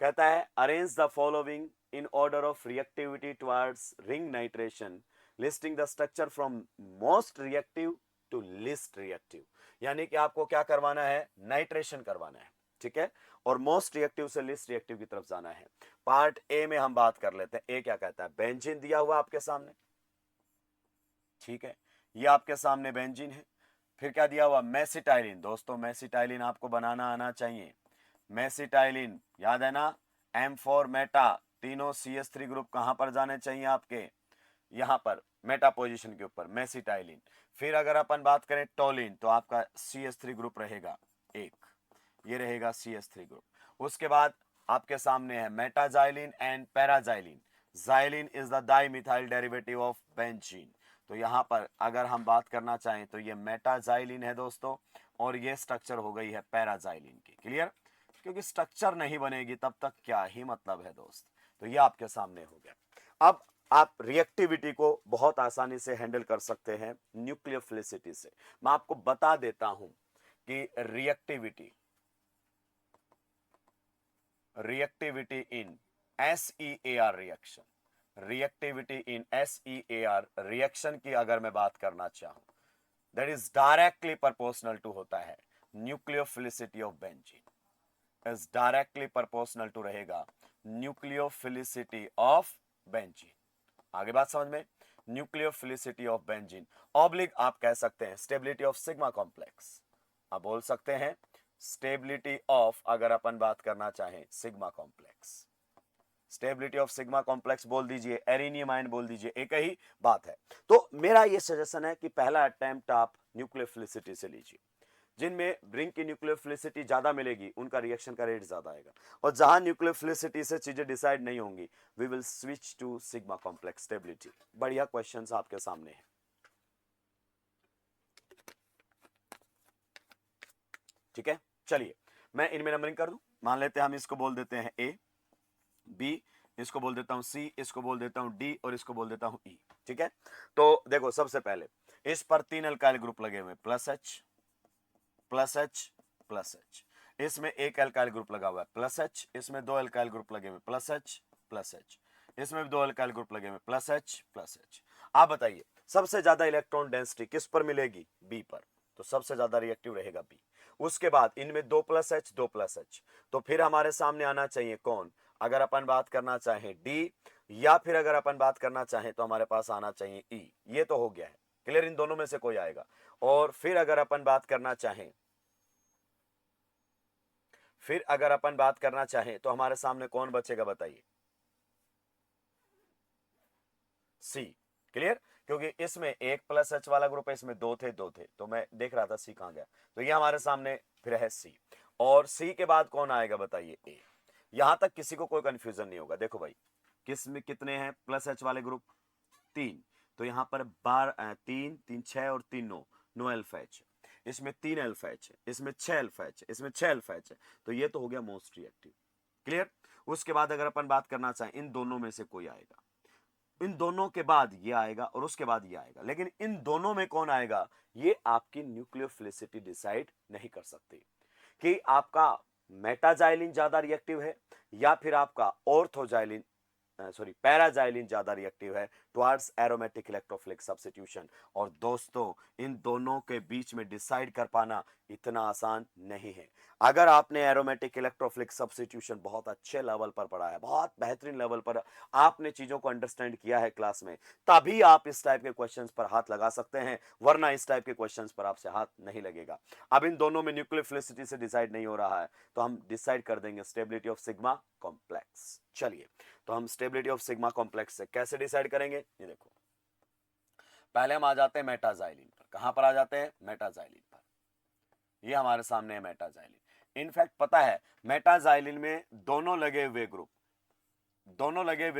कहता है arrange the following in order of reactivity towards ring nitration, listing the structure from most reactive to least reactive. यानी कि आपको क्या करवाना है, नाइट्रेशन करवाना है, ठीक है, और मोस्ट रिएक्टिव से लिस्ट रिएक्टिव की तरफ जाना है। पार्ट ए में हम बात कर लेते हैं। ए क्या कहता है, बेंजीन दिया हुआ आपके सामने, ठीक है, ये आपके सामने बेंजीन है। फिर क्या दिया हुआ, मेसिटाइलिन। दोस्तों मेसिटाइलिन आपको बनाना आना चाहिए। मेसिटाइलिन याद है ना, M4 मेटा, तीनों CH3 ग्रुप कहां पर जाने चाहिए आपके, यहां पर मेटा पोजीशन के ऊपर, मेसिटाइलिन। फिर अगर अपन बात करें टोलिन तो आपका CH3 ग्रुप रहेगा एक, ये रहेगा CH3 ग्रुप। उसके बाद आपके सामने है meta xylene and para xylene. Xylene is the dimethyl derivative of benzene. तो यहां पर अगर हम बात करना चाहें तो ये मेटाजाइलिन है दोस्तों, और ये स्ट्रक्चर हो गई है पैराजाइलिन की। क्लियर? क्योंकि स्ट्रक्चर नहीं बनेगी तब तक क्या ही मतलब है दोस्त। तो ये आपके सामने हो गया। अब आप रिएक्टिविटी को बहुत आसानी से हैंडल कर सकते हैं न्यूक्लियोफिलिसिटी से। मैं आपको बता देता हूं कि reactivity in SEAR reaction, reactivity in SEAR reaction की अगर मैं बात करना चाहूं, that is directly proportional to होता है nucleophilicity of benzene, is directly proportional to रहेगा न्यूक्लियोफिलिसिटी ऑफ बेंजीन। आगे बात समझ में, न्यूक्लियोफिलिसिटी ऑफ बेंजीन ऑब्लिक आप कह सकते हैं स्टेबिलिटी ऑफ सिग्मा कॉम्प्लेक्स, आप बोल सकते हैं स्टेबिलिटी ऑफ, अगर अपन बात करना चाहें sigma complex, stability of sigma complex बोल दीजिए, एरिनियम आयन बोल दीजिए, एक ही बात है। तो मेरा ये सजेशन है कि पहला अटेम्प्ट आप न्यूक्लियोफिलिसिटी से लीजिए। जिनमें रिंग की न्यूक्लियोफिलिसिटी ज्यादा मिलेगी उनका रिएक्शन का रेट ज्यादा आएगा, और जहां न्यूक्लियोफिलिसिटी से चीजें डिसाइड नहीं होंगी we will switch to sigma complex stability. बढ़िया क्वेश्चंस आपके सामने हैं, ठीक है। चलिए मैं इनमें नंबरिंग कर दूं। मान लेते हैं हम इसको बोल देते हैं A, B, इसको बोल देता हूं C, इसको बोल देता हूं D, और इसको बोल देता हूं E, ठीक है। तो देखो सबसे पहले इस पर 3 अल्काइल ग्रुप लगे हुए, plus H plus H plus H। इसमें एक अल्काइल ग्रुप लगा हुआ है प्लस H, इसमें 2 अल्काइल ग्रुप लगे हुए प्लस H प्लस H, इसमें भी 2 अल्काइल ग्रुप लगे हुए प्लस H प्लस H। आप बताइए सबसे ज्यादा इलेक्ट्रॉन डेंसिटी किस पर मिलेगी, B पर, तो सबसे ज्यादा रिएक्टिव रहेगा B। उसके बाद इनमें 2 प्लस H 2 प्लस H, तो फिर हमारे सामने आना चाहिए कौन, अगर अपन बात करना चाहें D, या फिर अगर अपन बात करना चाहें तो हमारे पास आना चाहिए E। ये तो हो गया है क्लियर, इन दोनों में से कोई आएगा। और फिर अगर अपन बात करना चाहें तो हमारे सामने कौन बचेगा बताइए, C। क्लियर? क्योंकि इसमें एक प्लस H वाला ग्रुप है, इसमें दो थे, तो मैं देख रहा था C कहां गया, तो ये हमारे सामने फिर है C। और C के बाद कौन आएगा बताइए, A। यहां तक किसी को कोई कंफ्यूजन नहीं होगा। देखो भाई किस में कितने हैं प्लस H वाले ग्रुप, 3, तो यहां पर 3 3 6 और 3 9, 9 अल्फा H, इसमें 3 अल्फा H है, इसमें 6 अल्फा H है, इसमें 6 अल्फा H है, तो ये तो हो गया मोस्ट रिएक्टिव। क्लियर? उसके बाद अगर अपन बात करना चाहें इन दोनों में से कोई आएगा, इन दोनों के बाद ये आएगा और उसके बाद ये आएगा, लेकिन इन दोनों में कौन आएगा ये आपकी न्यूक्लियोफिलिसिटी डिसाइड नहीं कर सकती कि आपका मेटाजाइलिन ज्यादा रिएक्टिव है या फिर आपका ऑर्थोजाइलिन पैराजाइलिन ज्यादा रिएक्टिव है टुवर्ड्स एरोमेटिक इलेक्ट्रोफिलिक सब्स्टिट्यूशन। और दोस्तों, इन दोनों के बीच में डिसाइड कर पाना इतना आसान नहीं है। अगर आपने एरोमेटिक इलेक्ट्रोफिलिक सब्स्टिट्यूशन बहुत अच्छे लेवल पर पढ़ा है, बहुत बेहतरीन लेवल पर आपने चीजों को अंडरस्टैंड किया है क्लास में, तभी आप इस टाइप के क्वेश्चंस पर हाथ लगा सकते हैं, वरना इस टाइप के क्वेश्चंस पर आपसे हाथ नहीं लगेगा। अब इन दोनों में न्यूक्लियोफिलिसिटी से डिसाइड नहीं हो रहा है, तो हम डिसाइड कर देंगे स्टेबिलिटी ऑफ सिग्मा कॉम्प्लेक्स। चलिए, तो हम स्टेबिलिटी ऑफ सिग्मा कॉम्प्लेक्स से कैसे डिसाइड करेंगे, ये देखो। पहले हम आ जाते हैं मेटाजाइलिन पर। कहां पर आ जाते हैं? मेटाजाइलिन पर। ये हमारे सामने है मेटाजाइलिन। इनफैक्ट पता है, मेटाजाइलिन में दोनों लगे हुए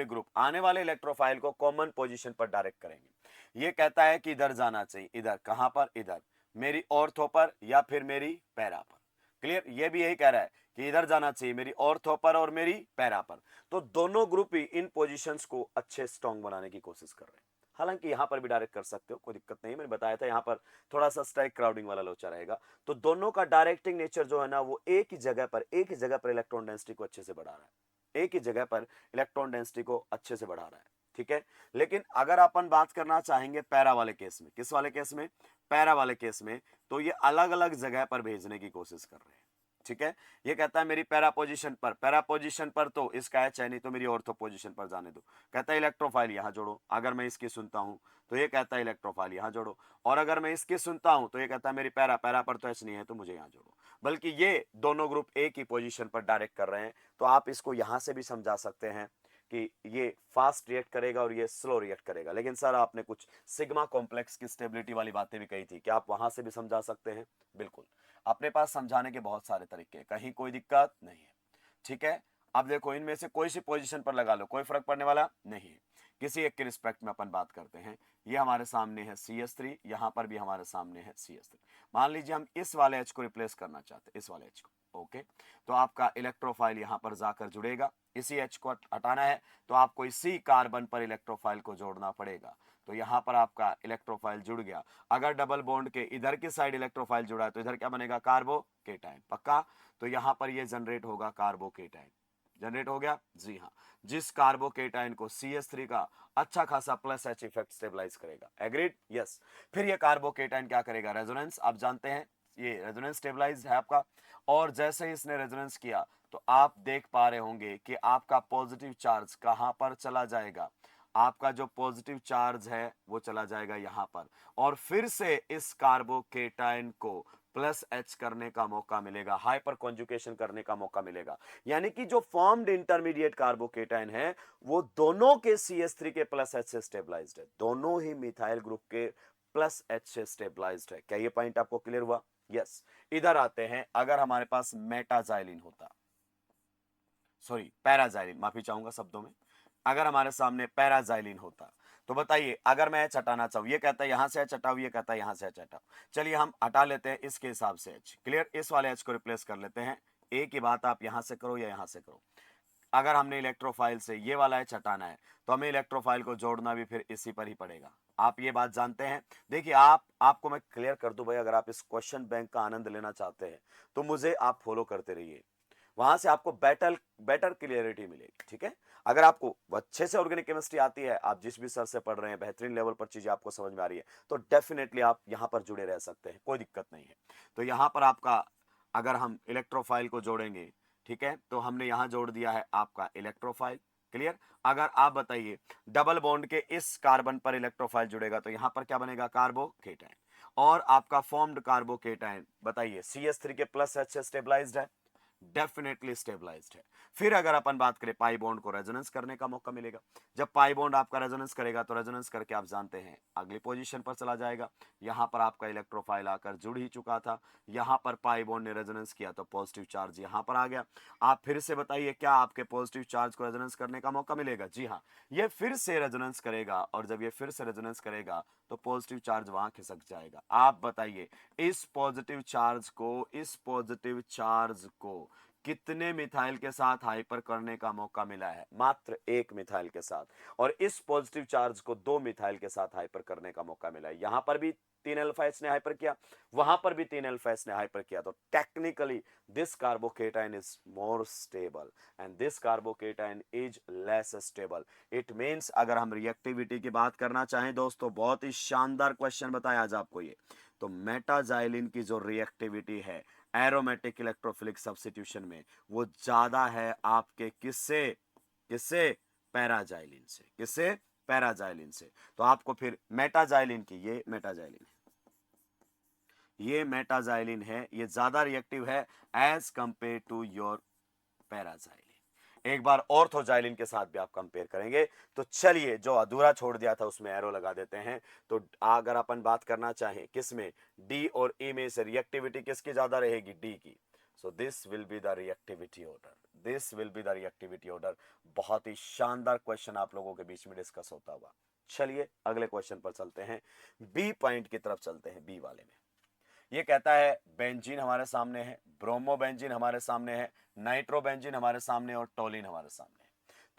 ग्रुप आने वाले इलेक्ट्रोफाइल को कॉमन पोजीशन पर डायरेक्ट करेंगे। ये कहता है कि इधर जाना चाहिए, इधर। कहां पर? इधर, मेरी ऑर्थो पर या फिर मेरी पैरा पर। क्लियर? ये भी यही कह रहा है कि इधर जाना चाहिए, मेरी ऑर्थो पर और मेरी पैरा पर। तो दोनों ग्रुप ही इन पोजीशंस को अच्छे स्ट्रॉन्ग बनाने की कोशिश कर रहे हैं। हालांकि यहां पर भी डायरेक्ट कर सकते हो, कोई दिक्कत नहीं। मैंने बताया था यहां पर थोड़ा सा स्ट्राइक क्राउडिंग वाला लोचा रहेगा। तो दोनों का डायरेक्टिंग नेचर जो है ना, वो एक ही जगह पर इलेक्ट्रॉन डेंसिटी को अच्छे से बढ़ा रहा है। एक ही जगह पर इलेक्ट्रॉन डेंसिटी को अच्छे से बढ़ा रहा है, ठीक है। लेकिन अगर अपन बात करना चाहेंगे पैरा वाले केस में, किस वाले केस में? पैरा वाले केस में, तो ये अलग अलग जगह पर भेजने की कोशिश कर रहे हैं, ठीक है। ये कहता है मेरी पैरा पोजीशन पर तो इसका एच है, नहीं तो मेरी ऑर्थो पोजीशन पर जाने दो। कहता है इलेक्ट्रोफाइल यहां जोड़ो। अगर मैं इसकी सुनता हूं तो ये कहता है इलेक्ट्रोफाइल यहां जोड़ो, और अगर मैं इसकी सुनता हूं तो ये कहता है मेरी पैरा पर तो एच नहीं है, तो मुझे यहां जोड़ो। बल्कि ये दोनों ग्रुप एक ही पोजीशन पर डायरेक्ट कर रहे हैं। तो आप इसको यहां से भी समझा सकते हैं कि ये फास्ट रिएक्ट करेगा और ये स्लो रिएक्ट करेगा। लेकिन सर, आपने कुछ सिग्मा कॉम्प्लेक्स की स्टेबिलिटी वाली बातें भी कही थी, क्या आप वहां से भी समझा सकते हैं? बिल्कुल, अपने पास समझाने के बहुत सारे तरीके, कहीं कोई दिक्कत नहीं है, ठीक है। अब देखो, इनमें से कोई सी पोजीशन पर लगा लो, कोई फर्क पड़ने वाला नहीं है। किसी एक के रिस्पेक्ट में अपन बात करते हैं। ये हमारे सामने है CH3, यहां पर भी हमारे सामने है CH3। मान लीजिए हम इस वाले H को रिप्लेस करना चाहते हैं, इस वाले H को, ओके। तो आपका इलेक्ट्रोफाइल यहां पर जाकर जुड़ेगा। इसी H को हटाना है तो आपको इसी कार्बन पर इलेक्ट्रोफाइल को जोड़ना पड़ेगा। तो यहां पर आपका इलेक्ट्रोफाइल जुड़ गया। अगर डबल बॉन्ड के इधर की साइड इलेक्ट्रोफाइल जुड़ा है तो इधर क्या बनेगा? कार्बोकेटाइन। पक्का? तो यहां पर ये जनरेट होगा कार्बोकेटाइन। जनरेट हो गया? जी हाँ। जिस कार्बोकेटाइन को CH3 का अच्छा खासा प्लस H इफेक्ट स्टेबलाइज करेगा। एग्रीड? यस। फिर ये कार्बोकेटाइन क्या करेगा? रेजोनेंस। आप जानते हैं ये रेजोनेंस स्टेबलाइज है आपका, और जैसे ही इसने रेजोनेंस किया तो आप देख पा रहे होंगे कि आपका पॉजिटिव चार्ज कहां पर चला जाएगा। आपका जो पॉजिटिव चार्ज है वो चला जाएगा यहां पर, और फिर से इस कार्बोकेटाइन को प्लस H करने का मौका मिलेगा, हाइपर कॉन्जुगेशन करने का मौका मिलेगा। यानी कि जो फॉर्म्ड इंटरमीडिएट कार्बोकेटाइन है वो दोनों के CH3 के प्लस H से स्टेबलाइज्ड है, दोनों ही मिथाइल ग्रुप के प्लस H से स्टेबलाइज्ड है। क्या ये पॉइंट आपको क्लियर हुआ? यस। इधर आते हैं, अगर हमारे पास मेटाजाइलिन होता, सॉरी पैराजाइलिन, माफी चाहूंगा शब्दों में, अगर हमारे सामने पैराजाइलिन होता तो बताइए, अगर मैं H हटाना चाहूं, ये कहता है यहां से H हटाओ, ये कहता है यहां से H हटाओ। चलिए हम हटा लेते हैं इसके हिसाब से H। क्लियर? इस वाले H को रिप्लेस कर लेते हैं। एक ही बात आप यहां से करो या यहां से करो। अगर हमने इलेक्ट्रोफाइल से ये वाला H हटाना है तो हमें इलेक्ट्रोफाइल को जोड़ना भी फिर इसी पर ही पड़ेगा। आप ये बात जानते हैं। देखिए, आपको मैं क्लियर कर दूं भाई, अगर आप इस क्वेश्चन बैंक का आनंद लेना चाहते हैं तो मुझे आप फॉलो करते रहिए, वहां से आपको बेटर क्लियरिटी मिलेगी, ठीक है। अगर आपको अच्छे से ऑर्गेनिक केमिस्ट्री आती है, आप जिस भी सर से पढ़ रहे हैं, बेहतरीन लेवल पर चीजें आपको समझ में आ रही है, तो डेफिनेटली आप यहां पर जुड़े रह सकते हैं, कोई दिक्कत नहीं है। तो यहां पर आपका, अगर हम इलेक्ट्रोफाइल को जोड़ेंगे, ठीक है, तो हमने यहां जोड़ दिया है आपका इलेक्ट्रोफाइल। क्लियर? अगर आप बताइए डबल बॉन्ड के इस कार्बन पर इलेक्ट्रोफाइल जुड़ेगा तो यहां पर क्या बनेगा? कार्बोकेटाइन। और आपका फॉर्म्ड कार्बोकेटाइन बताइए CH3 के प्लस H से स्टेबलाइज्ड है? डेफिनेटली स्टेबलाइज्ड है। फिर अगर अपन बात करें, पाई बॉन्ड को रेजोनेंस करने का मौका मिलेगा। जब पाई बॉन्ड आपका रेजोनेंस करेगा तो रेजोनेंस करके आप जानते हैं अगली पोजीशन पर चला जाएगा। यहां पर आपका इलेक्ट्रोफाइल आकर जुड़ ही चुका था, यहां पर पाई बॉन्ड ने रेजोनेंस किया तो पॉजिटिव चार्ज यहां पर आ गया। आप फिर से बताइए, क्या आपके पॉजिटिव चार्ज को रेजोनेंस करने का मौका मिलेगा? जी हाँ, ये फिर से रेजोनेंस करेगा, और जब ये फिर से रेजोनेंस करेगा तो पॉजिटिव चार्ज वहां खिसक जाएगा। आप बताइए, इस पॉजिटिव चार्ज को कितने मिथाइल के साथ हाइपर करने का मौका मिला है? मात्र एक मिथाइल के साथ। और इस पॉजिटिव चार्ज को दो मिथाइल के साथ हाइपर करने का मौका मिला है। यहां पर भी 3 अल्फा एच ने हाइपर किया, वहां पर भी 3 अल्फा एच ने हाइपर किया। तो technically this carbocation is more stable and this carbocation is less stable. It means अगर हम रिएक्टिविटी की बात करना चाहें दोस्तों, बहुत ही शानदार क्वेश्चन बताया आज आपको ये। तो मेटाजाइलिन की जो रिएक्टिविटी है एरोमेटिक इलेक्ट्रोफिलिक सब्स्टिट्यूशन में, वो ज्यादा है आपके किससे? किससे? पैराजाइलिन से। किससे? पैराजाइलिन से। तो आपको फिर मेटाजाइलिन की, ये मेटाजाइलिन है, ये मेटाजाइलिन है, ये ज्यादा रिएक्टिव है as compare to your paraxylene. एक बार ऑर्थोजाइलिन के साथ भी आप कंपेयर करेंगे। तो चलिए, जो अधूरा छोड़ दिया था उसमें एरो लगा देते हैं। तो अगर अपन बात करना चाहें किसमें, डी और ई में से रिएक्टिविटी किसकी ज्यादा रहेगी? डी की। सो this will be the reactivity order, this will be the reactivity order. बहुत ही शानदार क्वेश्चन आप लोगों के बीच में डिस्कस होता हुआ। चलिए अगले क्वेश्चन पर चलते हैं, बी पॉइंट की तरफ चलते हैं। बी वाले में ये कहता है बेंजीन हमारे सामने है, ब्रोमोबेंजीन हमारे सामने है, नाइट्रोबेंजीन हमारे सामने और टोलिन हमारे सामने है।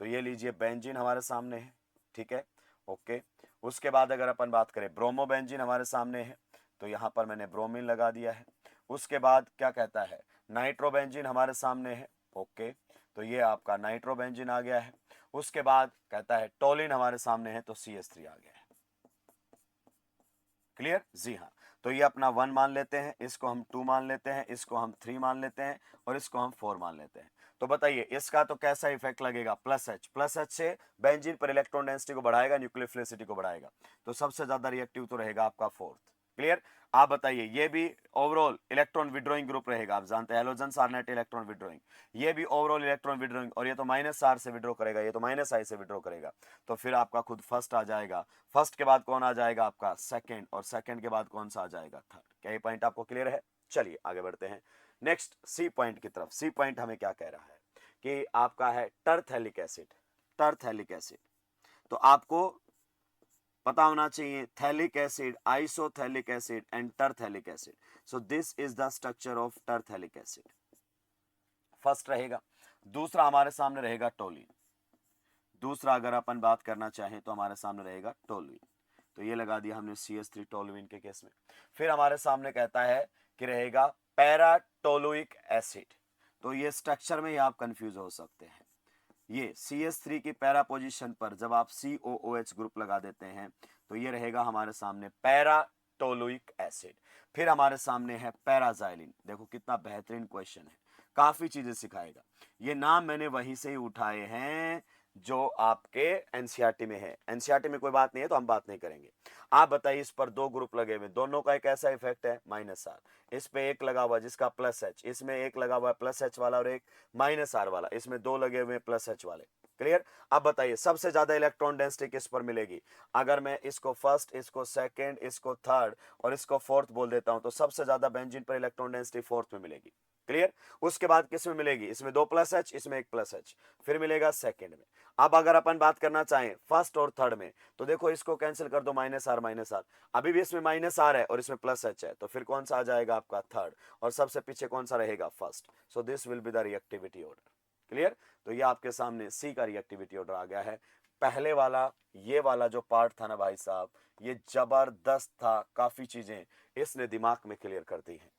तो ये लीजिए बेंजीन हमारे सामने है, ठीक है, ओके। उसके बाद अगर अपन बात करें ब्रोमोबेंजीन हमारे सामने है, तो यहां पर मैंने ब्रोमीन लगा दिया है। उसके बाद क्या कहता है, नाइट्रोबेंजीन हमारे सामने है, ओके, तो ये आपका नाइट्रोबेंजीन आ गया है। उसके बाद कहता है टोलिन हमारे सामने है, तो CH3 आ गया है। क्लियर? जी हाँ। तो ये अपना 1 मान लेते हैं, इसको हम 2 मान लेते हैं, इसको हम 3 मान लेते हैं और इसको हम 4 मान लेते हैं। तो बताइए इसका तो कैसा इफेक्ट लगेगा? प्लस एच से बेंजीन पर इलेक्ट्रॉन डेंसिटी को बढ़ाएगा, न्यूक्लियोफिलिसिटी को बढ़ाएगा। तो सबसे ज्यादा रिएक्टिव तो रहेगा आपका फोर्थ। क्लियर? आप बताइए, ये भी ओवरऑल इलेक्ट्रॉन विड्रॉइंग ग्रुप रहेगा। आप जानते हैं halogens are net electron withdrawing, ये भी ओवरऑल इलेक्ट्रॉन विड्रॉइंग, और ये तो -R से विड्रॉ करेगा, ये तो -I से विड्रॉ करेगा। तो फिर आपका खुद फर्स्ट आ जाएगा, फर्स्ट के बाद कौन आ जाएगा? आपका सेकंड, और सेकंड के बाद कौन सा आ जाएगा? थर्ड। क्या ये पॉइंट आपको क्लियर है? चलिए आगे बढ़ते हैं नेक्स्ट सी पॉइंट की तरफ। सी पॉइंट हमें क्या कह रहा है कि आपका है टरथैलिक एसिड। टरथैलिक एसिड, तो आपको पता होना चाहिए phthalic acid, isophthalic acid and terephthalic acid. So this is the structure of terephthalic acid. First रहेगा। दूसरा हमारे सामने रहेगा टोलिन। दूसरा अगर अपन बात करना चाहें तो हमारे सामने रहेगा टोलुइन। तो ये लगा दिया हमने CH3 टोलुइन के केस में। फिर हमारे सामने कहता है कि रहेगा पैराटोलुइक एसिड। तो ये स्ट्रक्चर में ही आप कंफ्यूज हो सकते हैं। ये CH3 की पैरा पोजीशन पर जब आप COOH ग्रुप लगा देते हैं तो ये रहेगा हमारे सामने पैराटोलुइक एसिड। फिर हमारे सामने है पैराजाइलिन। देखो कितना बेहतरीन क्वेश्चन है, काफी चीजें सिखाएगा। ये नाम मैंने वहीं से ही उठाए हैं जो आपके एनसीईआरटी में है। एनसीईआरटी में कोई बात नहीं है तो हम बात नहीं करेंगे। आप बताइए, इस पर दो ग्रुप लगे हुए, दोनों का एक ऐसा इफेक्ट है -R। इस पे एक लगा हुआ जिसका +H, इसमें एक लगा हुआ है +H वाला और एक -R वाला, इसमें दो लगे हुए +H वाले। क्लियर? अब बताइए सबसे ज्यादा इलेक्ट्रॉन डेंसिटी किस पर मिलेगी? अगर मैं इसको फर्स्ट, इसको सेकंड, इसको थर्ड और इसको फोर्थ बोल देता हूं तो सबसे ज्यादा बेंजीन पर इलेक्ट्रॉन डेंसिटी फोर्थ में मिलेगी। क्लियर? उसके बाद किस में मिलेगी? इसमें 2 +H, इसमें 1 +H, फिर मिलेगा सेकंड में। अब अगर अपन बात करना चाहें फर्स्ट और थर्ड में तो देखो इसको कैंसिल कर दो, -R, अभी भी इसमें -R है और इसमें +H है, तो फिर कौन सा आ जाएगा आपका? थर्ड। और सबसे पीछे कौन सा रहेगा? First. So this will be the reactivity order. Clear? तो ये आपके सामने सी का रिएक्टिविटी ऑर्डर आ गया है। पहले वाला, ये वाला जो पार्ट था ना भाई साहब, ये जबरदस्त था, काफी चीजें इसने दिमाग में क्लियर कर दी है।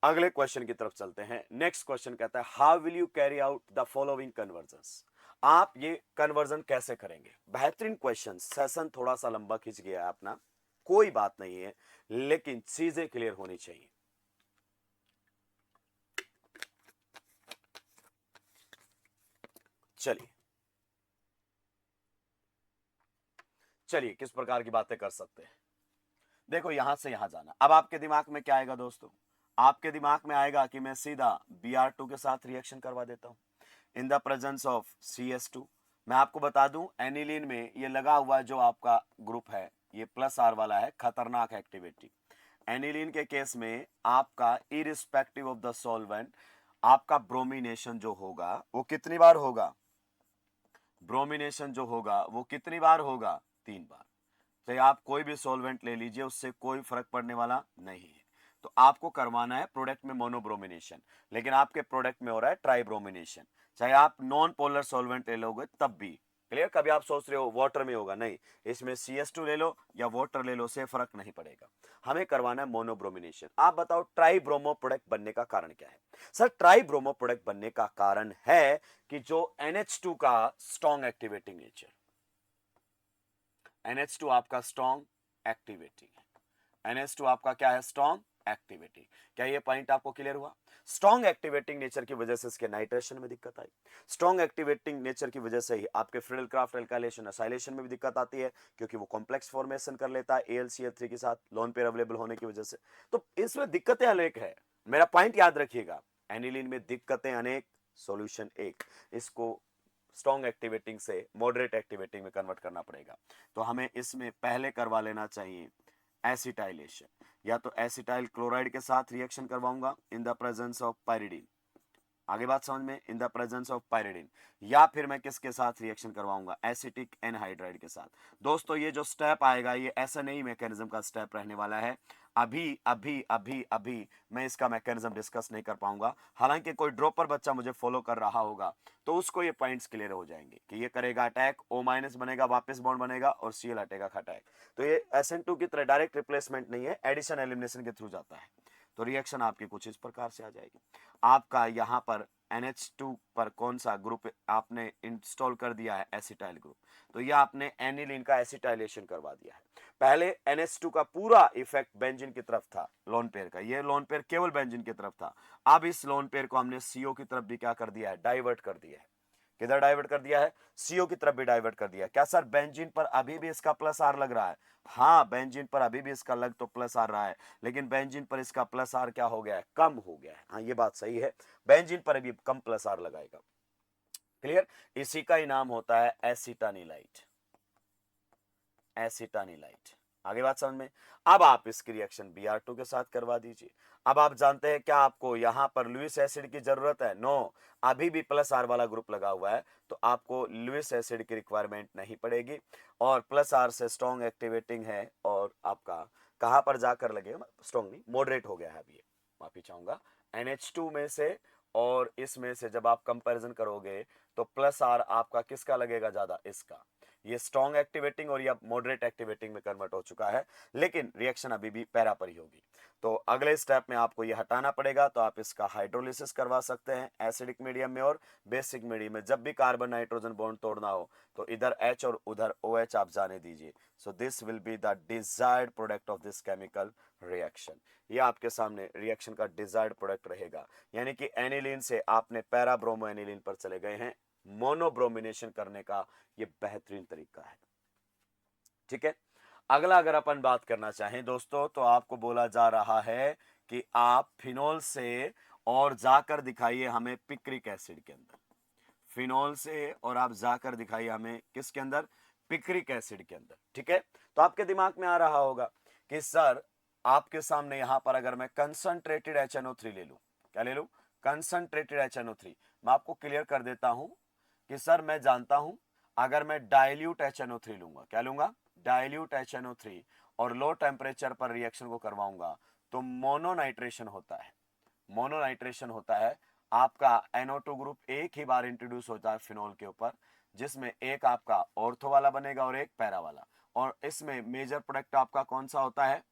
अगले क्वेश्चन की तरफ चलते हैं। नेक्स्ट क्वेश्चन कहता है how will you carry out the following convergence. आप ये कन्वर्जन कैसे करेंगे? बेहतरीन क्वेश्चन। सेशन थोड़ा सा लंबा खिंच गया है अपना, कोई बात नहीं है, लेकिन चीजें क्लियर होनी चाहिए। चलिए चलिए किस प्रकार की बातें कर सकते हैं। देखो यहां से यहां जाना, अब आपके दिमाग में क्या आएगा दोस्तों? आपके दिमाग में आएगा कि मैं सीधा Br2 के साथ रिएक्शन करवा देता हूं इन द प्रेजेंस ऑफ CS2। मैं आपको बता दूं एनिलीन में ये लगा हुआ जो आपका ग्रुप है ये +R वाला है, खतरनाक एक्टिविटी। एनिलीन के केस में आपका इरिस्पेक्टिव ऑफ द सॉल्वेंट आपका ब्रोमिनेशन जो होगा वो कितनी बार होगा? ब्रोमिनेशन जो होगा वो कितनी बार होगा? 3 बार। तो आप कोई भी सॉल्वेंट ले लीजिए, उससे कोई फर्क पड़ने वाला नहीं है। तो आपको करवाना है प्रोडक्ट में मोनोब्रोमिनेशन, लेकिन आपके प्रोडक्ट में हो रहा है ट्राइब्रोमिनेशन। चाहे आप नॉन पोलर सॉल्वेंट ले लोगे तब भी। क्लियर? कभी आप सोच रहे हो वाटर में होगा, नहीं, इसमें CS2 ले लो या वाटर ले लो, से फर्क नहीं पड़ेगा, हमें करवाना है मोनोब्रोमिनेशन। आप बताओ ट्राइब्रोमो प्रोडक्ट बनने का कारण क्या है? सर ट्राइब्रोमो प्रोडक्ट बनने का कारण है कि जो NH2 का स्ट्रॉन्ग एक्टिवेटिंग नेचर, NH2 आपका स्ट्रॉन्ग एक्टिवेटिंग है, NH2 आपका क्या है? Strong activity. क्या ये पॉइंट आपको क्लियर हुआ? स्ट्रॉन्ग एक्टिवेटिंग नेचर की वजह से इसके नाइट्रेशन में दिक्कत आई, स्ट्रॉन्ग एक्टिवेटिंग नेचर की वजह से ही आपके फ्रिडल क्राफ्ट एल्काइलेशन असाइलेशन में भी दिक्कत आती है, क्योंकि वो कॉम्प्लेक्स फॉर्मेशन कर लेता है AlCl3 के साथ लोन पेयर अवेलेबल होने की वजह से। तो इसमें दिक्कतें अनेक है, मेरा पॉइंट याद रखिएगा, एनिलीन में दिक्कतें अनेक, सॉल्यूशन एक। इसको स्ट्रॉन्ग एक्टिवेटिंग से मॉडरेट एक्टिवेटिंग में कन्वर्ट करना पड़ेगा। तो हमें इसमें पहले करवा लेना चाहिए एसिटाइलेशन, या तो एसिटाइल क्लोराइड के साथ रिएक्शन करवाऊंगा इन द प्रेजेंस ऑफ पायरिडीन, आगे बात समझ में, इन द प्रेजेंस ऑफ पायरिडीन, या फिर मैं किसके साथ रिएक्शन करवाऊंगा? एसिटिक एनहाइड्राइड के साथ। दोस्तों ये जो स्टेप आएगा ये ऐसा नहीं मैकेनिज्म का स्टेप रहने वाला है, अभी अभी अभी अभी मैं इसका मैकेनिज्म डिस्कस नहीं कर पाऊंगा। हालांकि कोई ड्रॉपर बच्चा मुझे फॉलो कर रहा होगा तो उसको ये पॉइंट्स क्लियर हो जाएंगे कि ये करेगा अटैक, O- बनेगा, वापस बॉन्ड बनेगा और Cl हटेगा अटैक। तो ये SN2 की तरह डायरेक्ट रिप्लेसमेंट नहीं है, एडिशन एलिमिनेशन के थ्रू जाता है। तो रिएक्शन आपकी कुछ इस प्रकार से आ जाएगी। आपका यहाँ पर NH2 पर कौन सा ग्रुप आपने इंस्टॉल कर दिया है? Acetyl group. तो ये आपने एनिलीन का एसिटाइलेशन करवा दिया है। पहले NH2 का पूरा इफेक्ट बेंजीन की तरफ था, लोन पेयर का, ये लोन पेयर केवल बेंजीन की तरफ था। अब इस लोन पेयर को हमने CO की तरफ भी क्या कर दिया है? डाइवर्ट कर दिया है। किधर डाइवर्ट कर दिया है? CO की तरफ भी डाइवर्ट कर दिया। क्या सर बेंजीन पर अभी भी इसका प्लस R लग रहा है? हाँ, बेंजीन पर अभी भी इसका लग तो प्लस R रहा है, लेकिन बेंजीन पर इसका प्लस R क्या हो गया है? कम हो गया है। हाँ ये बात सही है, बेंजीन पर अभी कम प्लस R लगाएगा। क्लियर? इसी का ही नाम होता है एसिटानिलाइट, एसिटानिलाइट। आगे बात समझ में? अब आप इसकी रिएक्शन Br2 के साथ करवा दीजिए। अब आप जानते हैं क्या आपको यहां पर लुइस एसिड की जरूरत है? नो, अभी भी प्लस R वाला ग्रुप लगा हुआ है, तो आपको लुइस एसिड की रिक्वायरमेंट नहीं पड़ेगी। और प्लस R से स्ट्रॉन्ग एक्टिवेटिंग है, और आपका कहां पर जाकर लगेगा? स्ट्रॉन्ग नहीं, मॉडरेट हो गया है अभी, माफी चाहूंगा। NH2 में से और इसमें से जब आप कंपैरिजन करोगे तो प्लस R आपका किसका लगेगा ज्यादा? इसका। ये स्ट्रॉन्ग एक्टिवेटिंग और या मॉडरेट एक्टिवेटिंग में कन्वर्ट हो चुका है, लेकिन रिएक्शन अभी भी पैरा पर ही होगी। तो अगले स्टेप में आपको ये हटाना पड़ेगा, तो आप इसका हाइड्रोलिसिस करवा सकते हैं एसिडिक मीडियम में और बेसिक मीडियम में। जब भी कार्बन नाइट्रोजन बॉन्ड तोड़ना हो तो इधर H और उधर OH आप जाने दीजिए। सो this will be the desired product of this chemical reaction. ये आपके सामने रिएक्शन का डिजायर्ड प्रोडक्ट रहेगा, यानी कि एनिलीन से आपने पैरा ब्रोमो एनिलीन पर चले गए हैं। मोनोब्रोमिनेशन करने का ये बेहतरीन तरीका है। ठीक है, अगला अगर अपन बात करना चाहें दोस्तों, तो आपको बोला जा रहा है कि आप फिनोल से और जाकर दिखाइए हमें पिक्रिक एसिड के अंदर, फिनोल से और आप जाकर दिखाइए हमें किसके अंदर? पिक्रिक एसिड के अंदर। ठीक है, तो आपके दिमाग में आ रहा होगा कि सर आपके सामने यहां पर अगर मैं कंसंट्रेटेड HNO3 ले लूं, क्या ले लूं? Concentrated HNO3। मैं आपको क्लियर कर देता हूं कि सर मैं जानता हूं अगर मैं डाइल्यूट HNO3 लूंगा, क्या लूंगा? डाइल्यूट HNO3, और लो टेम्परेचर पर रिएक्शन को करवाऊंगा तो मोनोनाइट्रेशन होता है, मोनोनाइट्रेशन होता है। आपका NO2 ग्रुप एक ही बार इंट्रोड्यूस होता है फिनोल के ऊपर, जिसमें एक आपका ऑर्थो वाला बनेगा और एक पैरा वाला। और इसमें मेजर प्रोडक्ट आपका कौन सा होता है?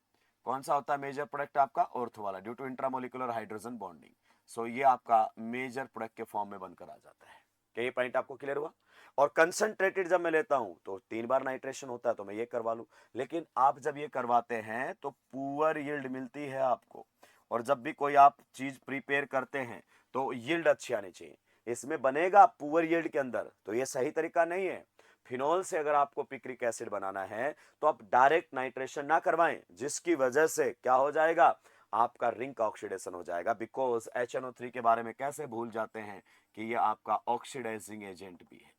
कौन सा होता है मेजर प्रोडक्ट आपका? ऑर्थो वाला, due to intramolecular hydrogen bonding. So ये आपका मेजर प्रोडक्ट के फॉर्म में बनकर आ जाता है। क्या ये पॉइंट आपको क्लियर हुआ? और कंसंट्रेटेड जब मैं लेता हूं तो 3 बार नाइट्रेशन होता है, तो मैं ये करवा लूं। लेकिन आप जब ये करवाते हैं तो पुअर यील्ड मिलती है आपको, और जब भी कोई आप चीज प्रिपेयर करते हैं तो यील्ड अच्छी आनी चाहिए। इसमें बनेगा पुअर यील्ड के अंदर, तो ये सही तरीका नहीं है। फिनोल से अगर आपको पिक्रिक एसिड बनाना है तो आप डायरेक्ट नाइट्रेशन ना करवाएं, जिसकी वजह से क्या हो जाएगा? आपका रिंग का ऑक्सीडेशन हो जाएगा। बिकॉज HNO3 के बारे में कैसे भूल जाते हैं कि ये आपका ऑक्सीडाइजिंग एजेंट भी है,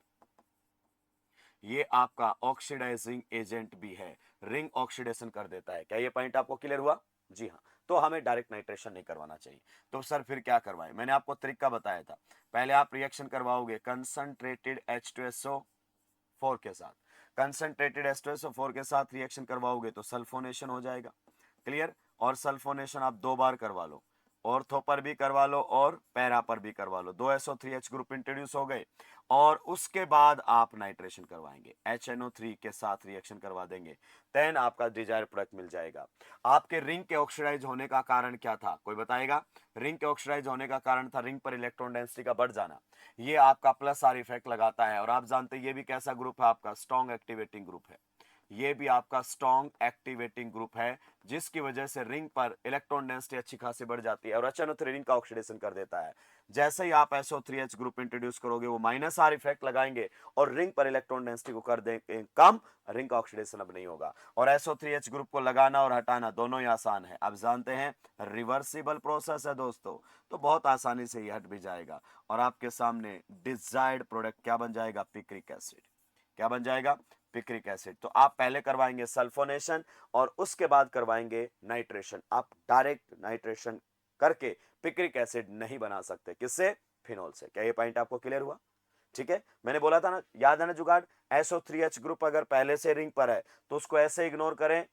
ये आपका ऑक्सीडाइजिंग एजेंट भी है, रिंग ऑक्सीडेशन कर देता है। क्या ये पॉइंट आपको क्लियर हुआ? जी हाँ, तो हमें डायरेक्ट नाइट्रेशन नहीं करवाना चाहिए। तो सर फिर क्या करवाएं? मैंने आपको तरीका बताया था। पहले आप रिएक्शन करवाओगे कंसंट्रेटेड H2SO4 के साथ, कंसंट्रेटेड H2SO4 के साथ रिएक्शन करवाओगे तो सल्फोनेशन हो जाएगा। क्लियर? और सल्फोनेशन आप 2 बार करवा लो, ऑर्थो पर भी करवा लो और पैरा पर भी करवा लो, 2 SO3H ग्रुप इंट्रोड्यूस हो गए और उसके बाद आप नाइट्रेशन करवाएंगे, HNO3 के साथ रिएक्शन करवा देंगे, देन आपका डिजायर प्रोडक्ट मिल जाएगा। आपके रिंग के ऑक्सीडाइज होने का कारण क्या था, कोई बताएगा? रिंग के ऑक्सीडाइज होने का कारण था रिंग पर इलेक्ट्रॉन डेंसिटी का बढ़ जाना। ये आपका प्लस आर इफेक्ट लगाता है और आप जानते हैं ये भी कैसा ग्रुप है आपका, स्ट्रॉन्ग एक्टिवेटिंग ग्रुप है। ये भी आपका स्ट्रॉन्ग एक्टिवेटिंग ग्रुप है जिसकी वजह से रिंग पर इलेक्ट्रॉन डेंसिटी अच्छी खासी बढ़ जाती है और HNO3 रिंग का ऑक्सीडेशन कर देता है। जैसे ही आप SO3H ग्रुप इंट्रोड्यूस करोगे वो माइनस आर इफेक्ट लगाएंगे और रिंग पर इलेक्ट्रॉन डेंसिटी को कर देंगे कम, रिंग का ऑक्सीडेशन अब नहीं होगा। और SO3H ग्रुप को लगाना और हटाना दोनों ही आसान है, आप जानते हैं रिवर्सिबल प्रोसेस है दोस्तों, तो बहुत आसानी से ये हट भी जाएगा और आपके सामने डिजायर्ड प्रोडक्ट क्या बन जाएगा, पिक्रिक एसिड। क्या बन जाएगा, पिक्रिक एसिड। तो आप पहले करवाएंगे सल्फोनेशन और उसके बाद करवाएंगे नाइट्रेशन। आप डायरेक्ट नाइट्रेशन करके पिक्रिक एसिड नहीं बना सकते, किससे, फिनोल से। क्या ये पॉइंट आपको क्लियर हुआ? ठीक है, मैंने बोला था ना, याद है ना जुगाड़, SO3H ग्रुप अगर पहले से रिंग पर है तो उसको ऐसे इग्नोर करें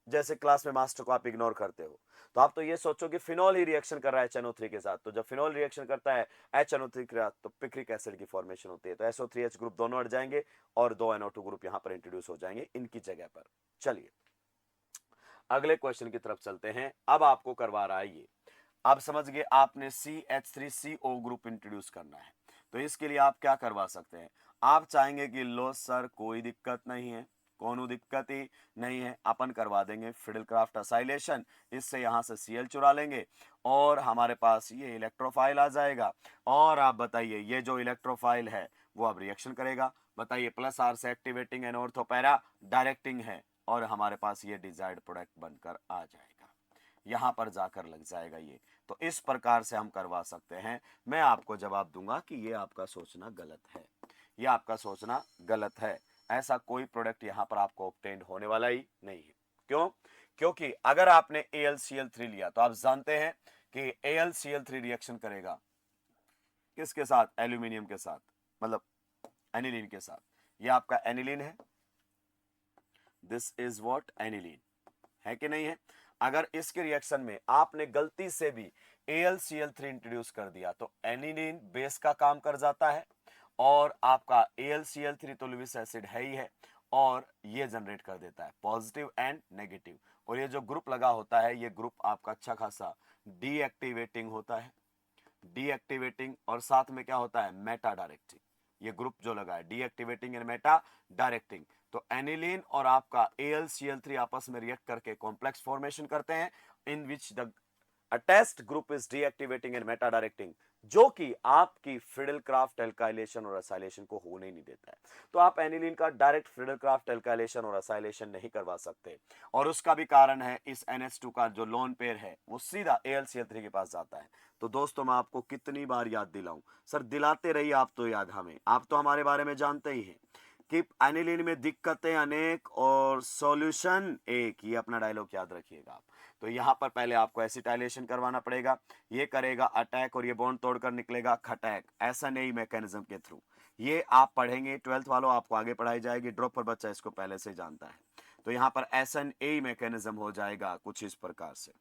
जैसे क्लास में मास्टर को आप इग्नोर करते हो। तो आप तो ये सोचो कि फिनोल ही रिएक्शन कर रहा है HNO3 के साथ, तो जब फिनोल रिएक्शन करता है HNO3 के साथ तो पिक्रिक एसिड की फॉर्मेशन होती है, तो SO3H ग्रुप दोनों हट जाएंगे और 2 NO2 ग्रुप यहां पर इंट्रोड्यूस हो जाएंगे इनकी जगह पर। चलिए अगले क्वेश्चन की तरफ चलते हैं। अब आपको करवा रहा है ये, आप समझ गए, आपने CH3CO ग्रुप इंट्रोड्यूस करना है, तो इसके लिए आप क्या करवा सकते हैं, आप चाहेंगे कि लो सर कोई दिक्कत नहीं है, कोनो दिक्कत ही नहीं है, अपन करवा देंगे फिडलक्राफ्ट असाइलेशन, इससे यहां से Cl चुरा लेंगे और हमारे पास ये इलेक्ट्रोफाइल आ जाएगा। और आप बताइए ये जो इलेक्ट्रोफाइल है वो अब रिएक्शन करेगा, बताइए प्लस आर से activating and ortho para directing है और हमारे पास ये डिजायर्ड प्रोडक्ट बनकर आ जाएगा, यहां पर जाकर लग जाएगा ये। तो इस प्रकार से हम करवा सकते हैं। मैं आपको जवाब दूंगा कि ये आपका सोचना गलत है, ये आपका सोचना गलत है, ऐसा कोई प्रोडक्ट यहां पर आपको ऑब्टेन होने वाला ही नहीं है। क्यों? क्योंकि अगर आपने AlCl3 लिया तो आप जानते हैं कि AlCl3 रिएक्शन करेगा किसके साथ, एल्यूमिनियम के साथ, मतलब एनिलीन के साथ। ये आपका एनिलीन है, दिस इज व्हाट, एनिलीन है कि नहीं है। अगर इसके रिएक्शन में आपने गलती से भी AlCl3 इंट्रोड्यूस कर दिया तो एनिलीन बेस का काम कर जाता है और आपका AlCl3 तो लुइस एसिड है ही है और ये जनरेट कर देता है पॉजिटिव एंड नेगेटिव। और ये जो ग्रुप लगा होता है ये ग्रुप आपका अच्छा खासा डीएक्टिवेटिंग होता है, डीएक्टिवेटिंग और साथ में क्या होता है, मेटा डायरेक्टिंग। ये ग्रुप जो लगा है डीएक्टिवेटिंग एंड मेटा डायरेक्टिंग। तो एनिलीन और आपका AlCl3 आपस में रिएक्ट करके कॉम्प्लेक्स फॉर्मेशन करते हैं in which the attached group is deactivating and meta directing, जो कि आपकी फिडलक्राफ्ट एल्काइलेशन और असाइलेशन को होने ही नहीं देता है। तो आप एनिलीन का डायरेक्ट फिडलक्राफ्ट एल्काइलेशन और असाइलेशन नहीं करवा सकते और उसका भी कारण है इस NH2 का जो लोन पेयर है वो सीधा AlCl3 के पास जाता है। तो दोस्तों मैं आपको कितनी बार याद दिलाऊं, सर दिलाते रहिए आप तो याद हमें, आप तो हमारे बारे में जानते ही हैं कि एनिलीन में दिक्कतें अनेक और सॉल्यूशन एक, ये अपना डायलॉग याद रखिएगा आप। तो यहां पर पहले आपको एसिटाइलेशन करवाना पड़ेगा, ये करेगा अटैक और ये बॉन्ड तोड़कर निकलेगा खटैक, ऐसा नहीं मैकेनिज्म के थ्रू। ये आप पढ़ेंगे 12th वालों, आपको आगे पढ़ाई जाएगी, ड्रॉप पर बच्चा इसको पहले से जानता है। तो यहाँ पर SNA मैकेनिज्म हो जाएगा कुछ इस प्रकार से,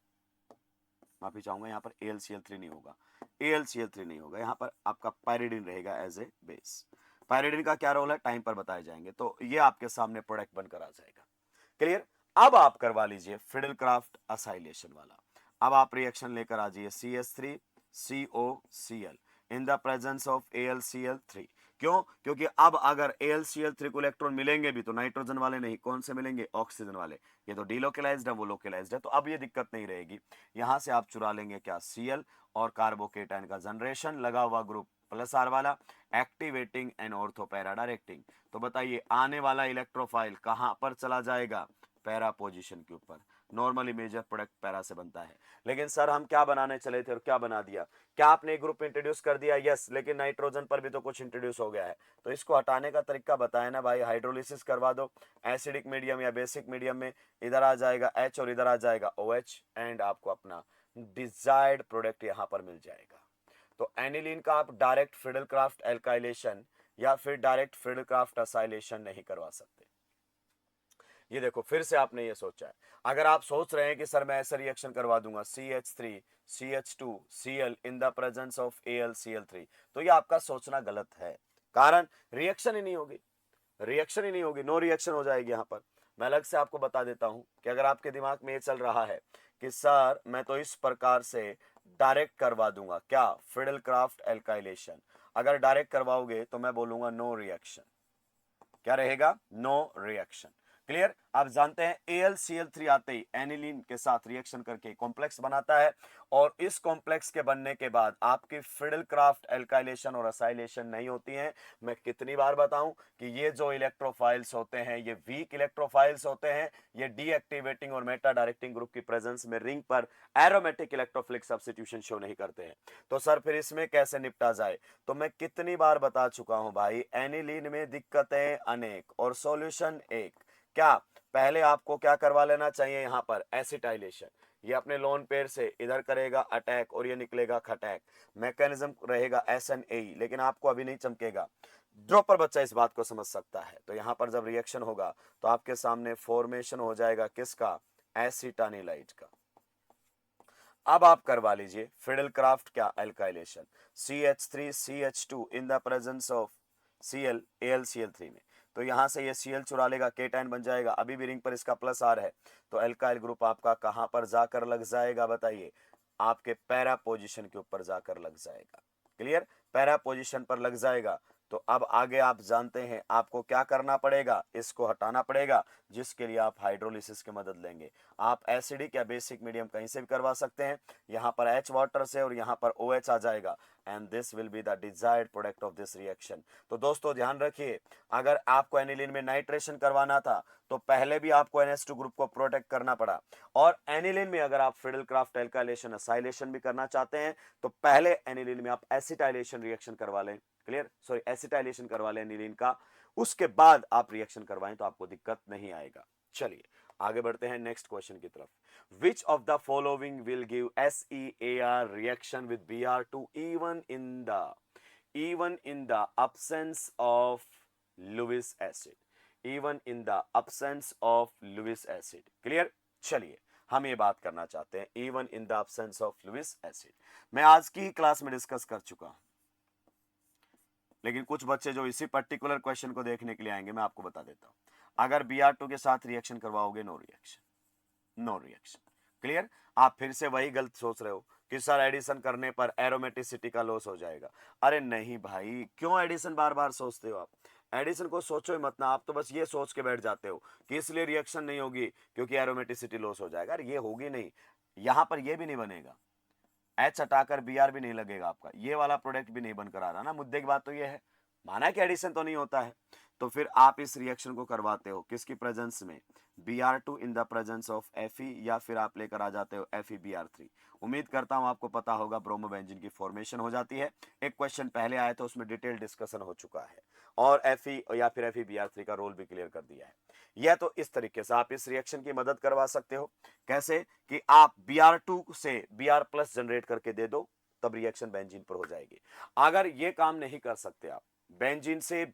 माफी चाहूंगा यहाँ पर AlCl3 नहीं होगा, AlCl3 नहीं होगा, यहाँ पर आपका पायरिडिन रहेगा एज ए बेस। पायरिडिन का क्या रोल है टाइम पर बताए जाएंगे। तो ये आपके सामने प्रोडक्ट बनकर आ जाएगा, क्लियर। अब आप करवा लीजिए फिडलक्राफ्ट असाइलेशन वाला। अब आप रिएक्शन लेकर आ जाइए CH3COCl in the presence of AlCl3। क्यों? क्योंकि अब अगर AlCl3 को इलेक्ट्रॉन मिलेंगे भी तो नाइट्रोजन वाले नहीं, कौन से मिलेंगे, ऑक्सीजन वाले। ये तो डीलोकलाइज्ड है, वो लोकलाइज्ड है, तो अब ये दिक्कत नहीं रहेगी। यहां से आप चुरा लेंगे क्या, Cl और कार्बोकेटाइन का जनरेशन, लगा हुआ ग्रुप प्लस आर वाला, activating and ortho para directing. तो बताइए आने वाला इलेक्ट्रोफाइल कहां पर चला जाएगा, पैरा पोजीशन के ऊपर। नॉर्मली मेजर प्रोडक्ट पैरा से बनता है। लेकिन सर हम क्या बनाने चले थे और क्या बना दिया, क्या आपने ग्रुप इंट्रोड्यूस कर दिया, यस, लेकिन नाइट्रोजन पर भी तो कुछ इंट्रोड्यूस हो गया है। तो इसको हटाने का तरीका बताया ना भाई, हाइड्रोलिसिस करवा दो, एसिडिक मीडियम या बेसिक मीडियम में इधर आ जाएगा H और इधर आ जाएगा OH एंड आपको अपना डिजायर्ड प्रोडक्ट यहां पर मिल जाएगा। तो एनिलीन का आप डायरेक्ट फिडलक्राफ्ट एल्काइलेशन या फिर डायरेक्ट फिडलक्राफ्ट असाइलेशन नहीं करवा सकते। ये देखो फिर से आपने ये सोचा है। अगर आप सोच रहे हैं कि सर मैं ऐसा रिएक्शन करवा दूंगा CH3 CH2 Cl in the presence of AlCl3, तो ये आपका सोचना गलत है। कारण रिएक्शन ही नहीं होगी, रिएक्शन ही नहीं होगी, नो रिएक्शन हो जाएगी। यहां पर मैं अलग से आपको बता देता हूं कि अगर आपके दिमाग में ये चल रहा है कि सर मैं तो इस प्रकार से डायरेक्ट करवा दूंगा, क्या फिडेल क्राफ्ट एल्काइलेशन, अगर डायरेक्ट करवाओगे तो मैं बोलूंगा नो रिएक्शन। क्या रहेगा? No reaction. क्लियर? आप जानते हैं AlCl3 आते ही एनिलीन के साथ रिएक्शन करके कॉम्प्लेक्स बनाता है, और इस कॉम्प्लेक्स के बनने के बाद आपकी फिडेल क्राफ्ट एल्काइलेशन और असाइलेशन नहीं होती है। मैं कितनी बार बताऊं कि ये जो इलेक्ट्रोफाइल्स होते हैं ये वीक इलेक्ट्रोफाइल्स होते हैं, ये डीएक्टिवेटिंग और मेटा डायरेक्टिंग ग्रुप की प्रेजेंस में रिंग पर एरोमेटिक इलेक्ट्रोफिलिक सब्स्टिट्यूशन शो नहीं करते हैं। तो सर फिर इसमें कैसे निपटा जाए? तो मैं कितनी बार बता चुका हूं भाई, एनिलीन में दिक्कतें अनेक और सॉल्यूशन एक। क्या पहले आपको क्या करवा लेना चाहिए? यहां पर एसिटाइलेशन, ये अपने लोन पेयर से इधर करेगा अटैक और ये निकलेगा खटैक, मैकेनिज्म रहेगा SNAE, लेकिन आपको अभी नहीं चमकेगा। ड्रॉपर बच्चा इस बात को समझ सकता है। तो यहां पर जब रिएक्शन होगा तो आपके सामने फॉर्मेशन हो जाएगा किसका? एसिटानिलाइट का। अब आप करवा लीजिए फिडेल क्राफ्ट क्या alkylation, CH3 CH2 in the presence of Cl AlCl3 में। तो यहां से ये Cl चुरा लेगा, केटाइन बन जाएगा, अभी भी रिंग पर इसका प्लस R है, तो एल्काइल ग्रुप आपका कहां पर जाकर लग जाएगा? बताइए, आपके पैरा पोजीशन के ऊपर जाकर लग जाएगा। क्लियर? पैरा पोजीशन पर लग जाएगा। तो अब आगे आप जानते हैं आपको क्या करना पड़ेगा, इसको हटाना पड़ेगा, जिसके लिए आप हाइड्रोलिसिस की मदद लेंगे। आप एसिडिक या बेसिक मीडियम कहीं से भी करवा सकते हैं, यहां पर H वाटर से और यहां पर OH आ जाएगा, and this will be the desired product of this reaction. तो दोस्तों ध्यान रखिए, अगर आपको एनिलीन में नाइट्रेशन करवाना था तो पहले भी आपको NH2 ग्रुप को प्रोटेक्ट करना पड़ा, और एनिलीन में अगर आप फिडेल क्राफ्ट एल्काइलेशन असाइलेशन भी करना चाहते हैं तो पहले एनिलीन में आप एसिटाइलेशन रिएक्शन करवा लें, क्लियर, सॉरी एसिटाइलेशन करवा लें एनिलीन का, उसके बाद आप रिएक्शन करवाएं तो आपको दिक्कत नहीं आएगा। चलिए आगे बढ़ते हैं नेक्स्ट क्वेश्चन की तरफ। Which of the following will give SEAR reaction with Br2 even in the absence of Lewis acid, even in the absence of Lewis acid? Clear? चलिए हम ये बात करना चाहते हैं even in the absence of Lewis acid। मैं आज की क्लास में डिस्कस कर चुका हूं, लेकिन कुछ बच्चे जो इसी पर्टिकुलर क्वेश्चन को देखने के लिए आएंगे, मैं आपको बता देता हूं। अगर Br2 के साथ रिएक्शन करवाओगे no reaction, no reaction. Clear? आप फिर से वही गलत सोच रहे हो कि सर एडिशन करने पर एरोमेटिसिटी का लॉस हो जाएगा। अरे नहीं भाई, क्यों एडिशन बार बार सोचते हो आप? एडिशन को सोचो ही मत ना, आप तो बस ये सोच के बैठ जाते हो कि इसलिए रिएक्शन नहीं होगी क्योंकि एरोमेटिसिटी लॉस हो जाएगा। अरे ये होगी नहीं, यहां पर ये भी नहीं बनेगा, H हटाकर Br भी नहीं लगेगा आपका, ये वाला प्रोडक्ट भी नहीं बनकर आ रहा ना। मुद्दे की बात तो ये है, माना कि एडिशन तो नहीं होता है, तो फिर आप इस रिएक्शन को करवाते हो किसकी प्रेजेंस में? Br2 in the presence of Fe, या फिर आप लेकर आ जाते हो FeBr3। उम्मीद करता हूं आपको पता होगा ब्रोमोबेंजीन की फॉर्मेशन हो जाती है। एक क्वेश्चन पहले आया था उसमें डिटेल डिस्कशन हो चुका है, और Fe या फिर FeBr3 का रोल भी क्लियर कर दिया है। यह तो इस तरीके से आप इस रिएक्शन की मदद करवा सकते हो। कैसे? कि आप Br2 से Br प्लस जनरेट करके दे दो, तब रिएक्शन बेंजीन पर हो जाएगी। अगर ये काम नहीं कर सकते आप, बेंजीन से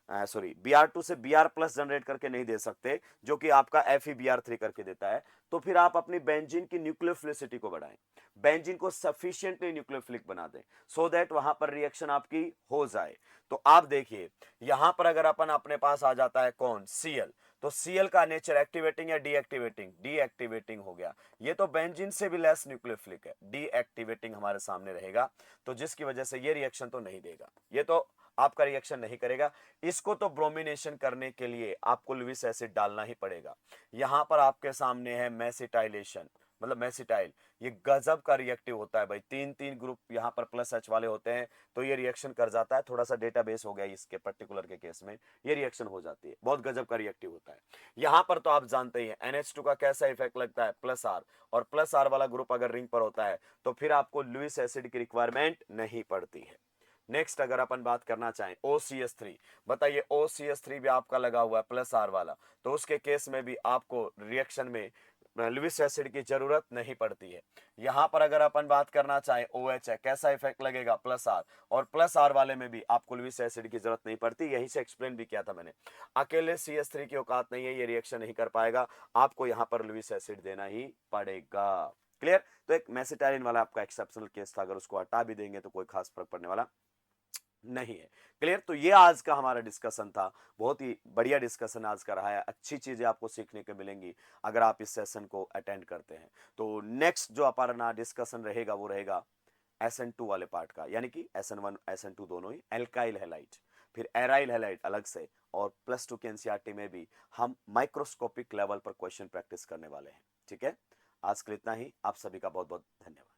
सॉरी Br2 से Br प्लस जनरेट करके नहीं दे सकते, जो कि आपका FeBr3 करके देता है, तो फिर आप अपनी बेंजीन की न्यूक्लियोफिलिसिटी को बढ़ाएं, बेंजीन को सफिशिएंटली न्यूक्लियोफिलिक बना दें, सो दैट वहां पर रिएक्शन आपकी हो जाए। तो आप देखिए यहां पर अगर अपन अपने पास आ जाता है कौन? Cl, तो Cl का नेचर एक्टिवेटिंग या डीएक्टिवेटिंग? डीएक्टिवेटिंग हो गया। ये तो बेंजीन से भी लेस न्यूक्लियोफिलिक है, डीएक्टिवेटिंग हमारे सामने रहेगा, तो जिसकी वजह से ये रिएक्शन तो नहीं देगा, ये तो आपका रिएक्शन नहीं करेगा। इसको तो ब्रोमिनेशन करने के लिए आपको लुइस एसिड डालना ही पड़ेगा। यहां पर आपके सामने है मेसिटाइलेशन, मतलब मेसिटाइल, ये गजब का रिएक्टिव होता है भाई, तीन तीन ग्रुप यहाँ पर प्लस H वाले होते हैं, तो ये रिएक्शन कर जाता है। थोड़ा सा डेटाबेस हो गया इसके पर्टिकुलर के केस में, ये रिएक्शन हो जाती है, बहुत गजब का रिएक्टिव होता है। यहाँ पर तो आप जानते ही हैं NH2 का कैसा इफेक्ट लगता है, प्लस R, और प्लस R वाला ग्रुप अगर रिंग पर होता है तो फिर आपको लुइस एसिड की रिक्वायरमेंट नहीं पड़ती है। नेक्स्ट अगर अपन बात करना चाहें OCS3, बताइए OCS3 भी आपका लगा हुआ है प्लस R वाला, तो उसके केस में भी आपको रिएक्शन में लुइस एसिड की जरूरत नहीं पड़ती है। यहाँ पर अगर अपन बात करना चाहें OH है, कैसा इफेक्ट लगेगा, प्लस आर, और प्लस आर वाले में भी आपको लुइस एसिड की जरूरत नहीं पड़ती, यहीं से एक्सप्लेन भी किया था मैंने। अकेले CH3 की औकात नहीं है, ये रिएक्शन नहीं कर पाएगा, आपको यहाँ पर लुइस एसिड देना ही पड़ेगा। क्लियर? तो एक मेसिटाइलिन वाला आपका एक्सेप्शनल केस था, अगर उसको हटा भी देंगे तो कोई खास फर्क पड़ने वाला नहीं है। क्लियर? तो ये आज का हमारा डिस्कशन था, बहुत ही बढ़िया डिस्कशन आज का रहा है, अच्छी चीजें आपको सीखने को मिलेंगी अगर आप इस सेशन को अटेंड करते हैं। तो नेक्स्ट जो अपना डिस्कशन रहेगा वो रहेगा SN2 वाले पार्ट का, यानी कि SN1 SN2 दोनों ही एल्काइल हैलाइड, फिर एराइल हैलाइड अलग से, और +2 के एनसीईआरटी में भी हम माइक्रोस्कोपिक लेवल पर क्वेश्चन प्रैक्टिस करने वाले हैं। ठीक है, आज के लिए इतना ही। आप सभी का बहुत बहुत धन्यवाद।